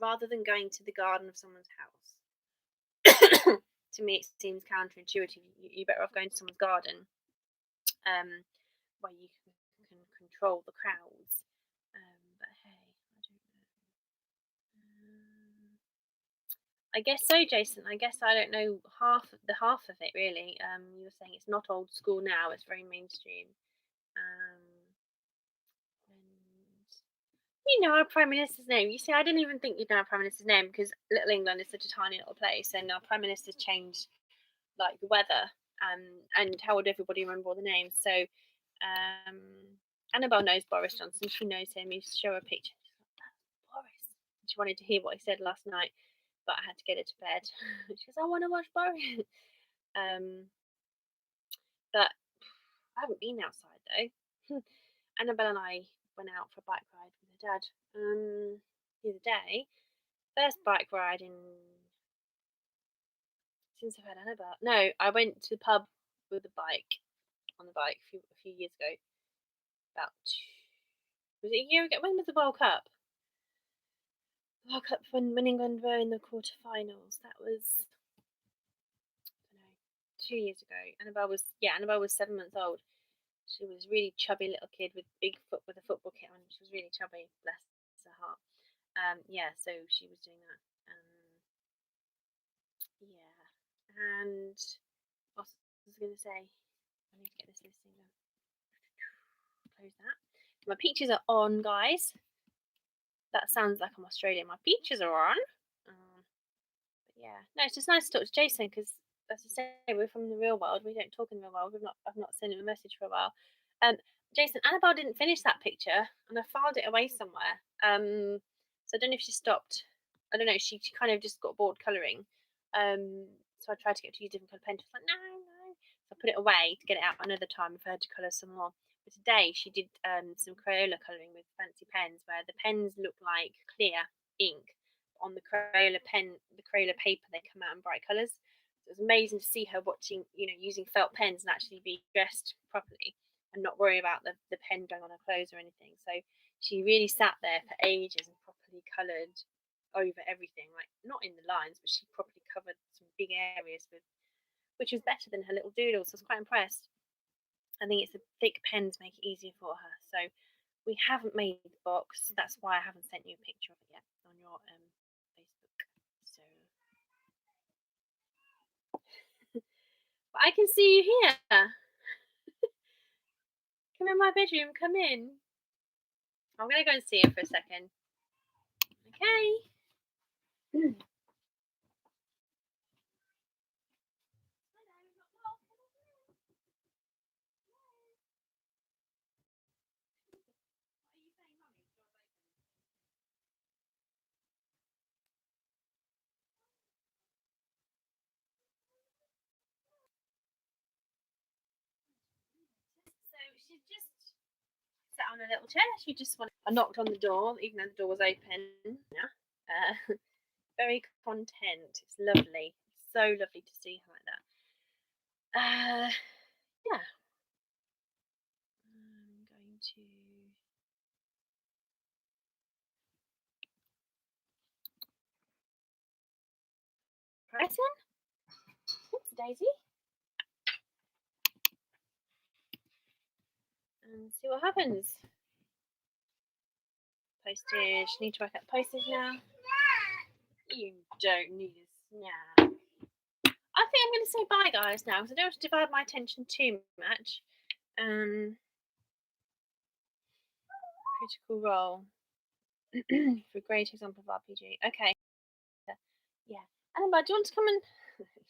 Speaker 1: Rather than going to the garden of someone's house, to me it seems counterintuitive. You're better off going to someone's garden, where you can control the crowds. But hey, I don't know. I guess so, Jason. I guess I don't know half of it really. You were saying it's not old school now; it's very mainstream. And you know our Prime Minister's name. You see, I didn't even think you'd know our Prime Minister's name, because Little England is such a tiny little place, and our Prime Minister's changed like the weather. And how would everybody remember all the names? So Annabelle knows Boris Johnson. She knows him. You show her a picture. She's like, that's Boris. She wanted to hear what he said last night, but I had to get her to bed. She goes, I want to watch Boris. But I haven't been outside though. Annabelle and I went out for a bike ride with her dad the other day. First bike ride since I've had Annabelle. No, I went to the pub with a bike a few years ago. Was it a year ago? When was the World Cup? The World Cup when England were in the quarterfinals. That was, I don't know, 2 years ago. Annabelle was 7 months old. She was a really chubby little kid with with a football kit on. She was really chubby, bless her heart. Yeah, so she was doing that. Yeah, and what was I going to say? I need to get this listing done. Close that. My peaches are on, guys. That sounds like I'm Australian. My peaches are on. But yeah, no, it's just nice to talk to Jason, because, as I say, we're from the real world. We don't talk in the real world. I've not sent him a message for a while. Jason, Annabelle didn't finish that picture, and I filed it away somewhere. So I don't know if she stopped. I don't know. She kind of just got bored colouring. So I tried to get her to use different colour pens. She was like, no. So I put it away to get it out another time for her to colour some more. But today she did some Crayola colouring with fancy pens, where the pens look like clear ink. On the Crayola paper, they come out in bright colours. So it was amazing to see her watching, using felt pens and actually be dressed properly and not worry about the pen going on her clothes or anything. So she really sat there for ages and properly coloured over everything, like not in the lines, but she properly covered some big areas which was better than her little doodles. So I was quite impressed. I think it's the thick pens make it easier for her. So we haven't made the box. That's why I haven't sent you a picture of it yet on your Facebook. So, but I can see you here. Come in my bedroom. Come in. I'm gonna go and see her for a second. Okay. So she just sat on a little chair. She just wanted. I knocked on the door, even though the door was open. Yeah. Very content. It's lovely. so lovely to see her like that. Yeah. I'm going to press in. Oops, Daisy. And see what happens. Postage. Need to work out postage now. You don't need a snack. I think I'm going to say bye, guys, now, because I don't want to divide my attention too much. Critical Role. For a great example of RPG. Okay. Yeah. Annabelle, do you want to come and...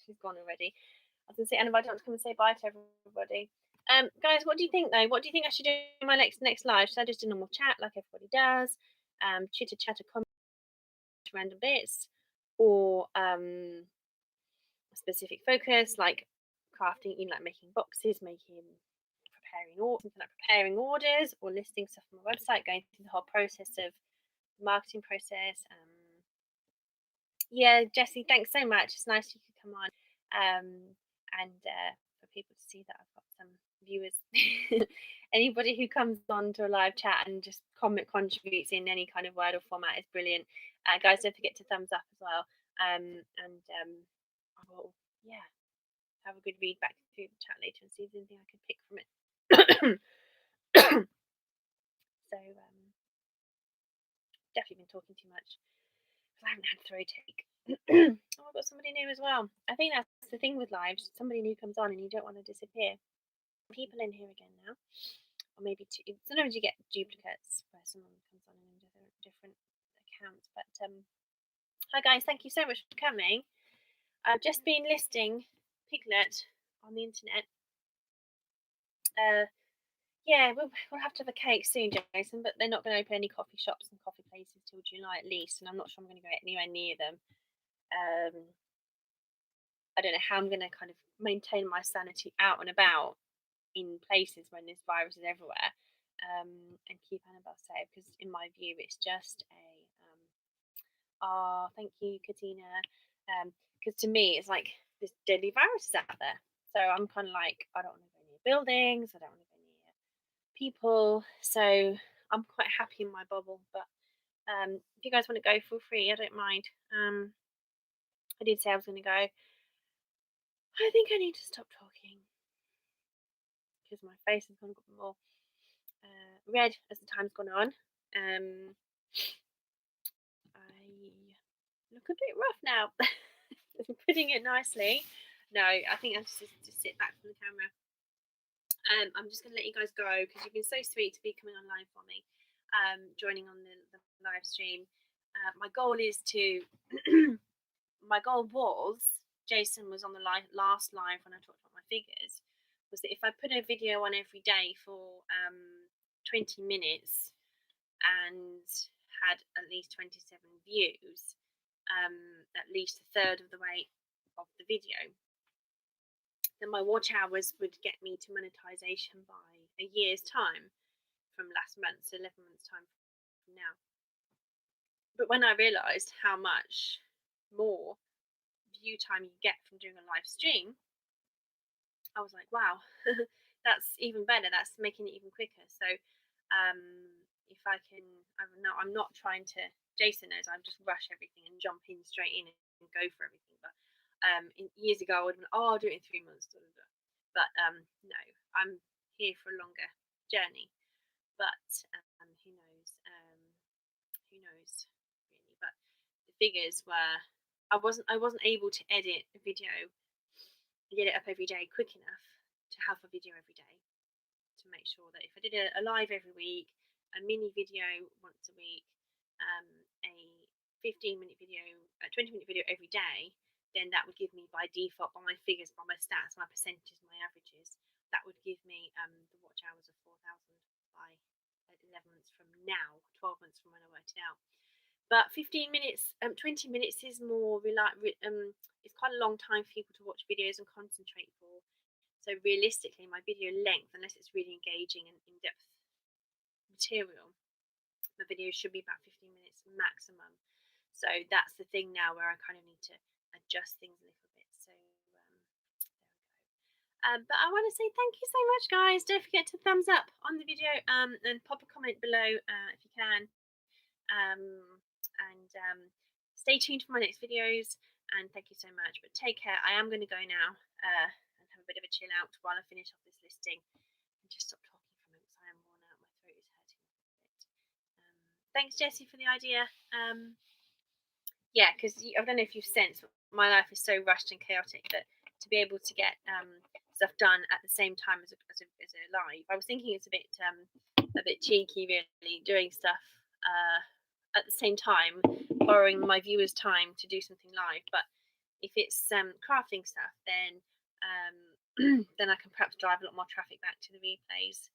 Speaker 1: She's gone already. I was going to say, Annabelle, do you want to come and say bye to everybody? Guys, what do you think, though? What do you think I should do in my next live? Should I just do normal chat like everybody does? Chitter-chatter, comment, random bits? Or a specific focus, like crafting, like making boxes, preparing orders, or listing stuff on my website, going through the whole process of the marketing process. Yeah, Jessie, thanks so much. It's nice you could come on, and for people to see that I've got some viewers. Anybody who comes on to a live chat and just contributes in any kind of word or format is brilliant. Guys, don't forget to thumbs up as well. And I will, yeah, have a good read back through the chat later and see if there's anything I can pick from it. So definitely been talking too much because I haven't had throat ache. Oh, I've got somebody new as well. I think that's the thing with lives. Somebody new comes on and you don't want to disappear. People in here again now, or maybe two. Sometimes you get duplicates where someone comes on in different accounts. But hi guys, thank you so much for coming. I've just been listing Piglet on the internet. Yeah, we'll have to have a cake soon, Jason, but they're not going to open any coffee shops and coffee places till July at least, and I'm not sure I'm going to go anywhere near them. I don't know how I'm going to kind of maintain my sanity out and about in places when this virus is everywhere, and keep Annabelle safe, because in my view it's just a thank you, Katina, because to me it's like this deadly virus is out there, so I'm kind of like, I don't want to go near buildings, I don't want to go near people, so I'm quite happy in my bubble. But if you guys want to go, feel free, I don't mind. I did say I was going to go. I think I need to stop talking because my face has gone more red as the time's gone on. I look a bit rough now. Putting it nicely. No, I think I just sit back from the camera. I'm just going to let you guys go because you've been so sweet to be coming online for me, joining on the live stream. My goal is to... my goal was, Jason was on the last live when I talked about my figures, was that if I put a video on every day for 20 minutes and had at least 27 views, at least a third of the way of the video, then my watch hours would get me to monetization by a year's time from last month, so 11 months time from now. But when I realised how much more view time you get from doing a live stream, I was like, wow, that's even better. That's making it even quicker. So if I can, I'm not trying to, Jason knows I just rush everything and jump in straight in and go for everything. But years ago I would have been, I'll do it in 3 months. But no, I'm here for a longer journey. But who knows? Who knows really? But the figures were, I wasn't able to edit a video, get it up every day quick enough to have a video every day, to make sure that if I did a live every week, a mini video once a week, a 15-minute video, a 20-minute video every day, then that would give me by default, by my figures, by my stats, my percentages, my averages, that would give me the watch hours of 4,000 by 11 months from now, 12 months from when I worked it out. But 15 minutes, 20 minutes is more it's quite a long time for people to watch videos and concentrate for. So realistically, my video length, unless it's really engaging and in-depth material, my videos should be about 15 minutes maximum. So that's the thing now where I kind of need to adjust things a little bit. But I want to say thank you so much, guys. Don't forget to thumbs up on the video and pop a comment below if you can. And stay tuned for my next videos. And thank you so much. But take care. I am going to go now and have a bit of a chill out while I finish off this listing. And just stop talking for a minute because I am worn out. My throat is hurting a bit. Thanks, Jessie, for the idea. Yeah, because I don't know if you've sensed, my life is so rushed and chaotic that to be able to get stuff done at the same time as a live, I was thinking it's a bit cheeky, really, doing stuff at the same time, borrowing my viewers' time to do something live. But if it's crafting stuff, then then I can perhaps drive a lot more traffic back to the replays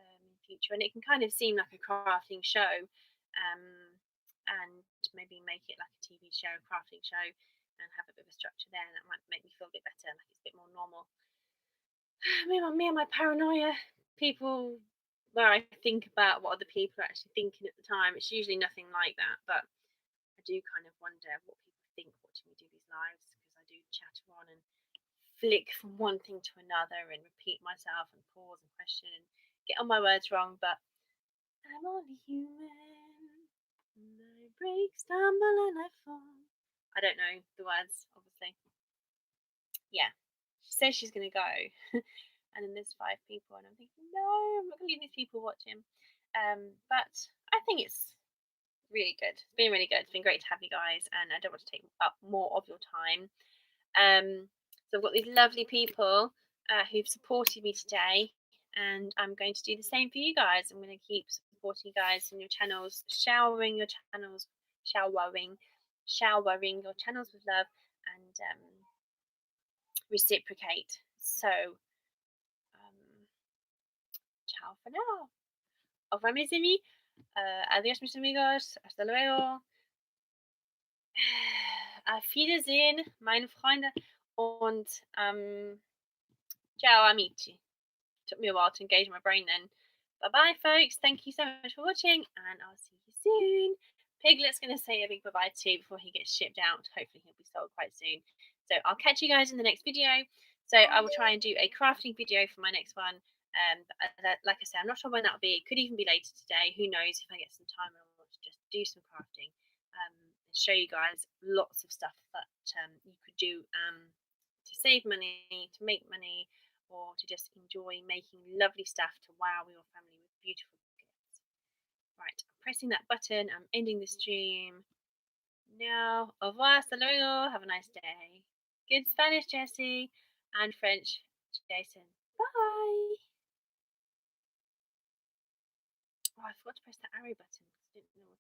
Speaker 1: in the future, and it can kind of seem like a crafting show. And maybe make it like a TV show, a crafting show, and have a bit of a structure there, and that might make me feel a bit better, like it's a bit more normal. Me and my paranoia, people, where I think about what other people are actually thinking at the time, it's usually nothing like that, but I do kind of wonder what people think watching me do these lives, because I do chatter on and flick from one thing to another and repeat myself and pause and question and get all my words wrong, but I'm only human. I break, stumble, and I fall. I don't know the words, obviously. Yeah, she says she's going to go, and then there's 5 people, and I'm thinking, no, I'm not going to leave these people watching. But I think it's really good. It's been really good. It's been great to have you guys, and I don't want to take up more of your time. So I've got these lovely people who've supported me today, and I'm going to do the same for you guys. I'm going to keep supporting you guys in your channels, showering your channels with love, and reciprocate. So ciao for now. Au revoir, mes amis. Adios, mis amigos. Hasta luego. Auf Wiedersehen, meine Freunde. Und ciao, amici. Took me a while to engage my brain then. Bye bye, folks. Thank you so much for watching, and I'll see you soon. Piglet's going to say a big bye bye too before he gets shipped out. Hopefully, he'll be sold quite soon. So I'll catch you guys in the next video. So I will try and do a crafting video for my next one. Like I said, I'm not sure when that'll be. It could even be later today. Who knows? If I get some time, I want to just do some crafting and show you guys lots of stuff that you could do to save money, to make money, or to just enjoy making lovely stuff to wow your family with beautiful gifts. Right, I'm pressing that button. I'm ending the stream now. Au revoir, hasta luego. Have a nice day. Good Spanish, Jessie, and French, Jason. Bye. Oh, I forgot to press the arrow button. I didn't know what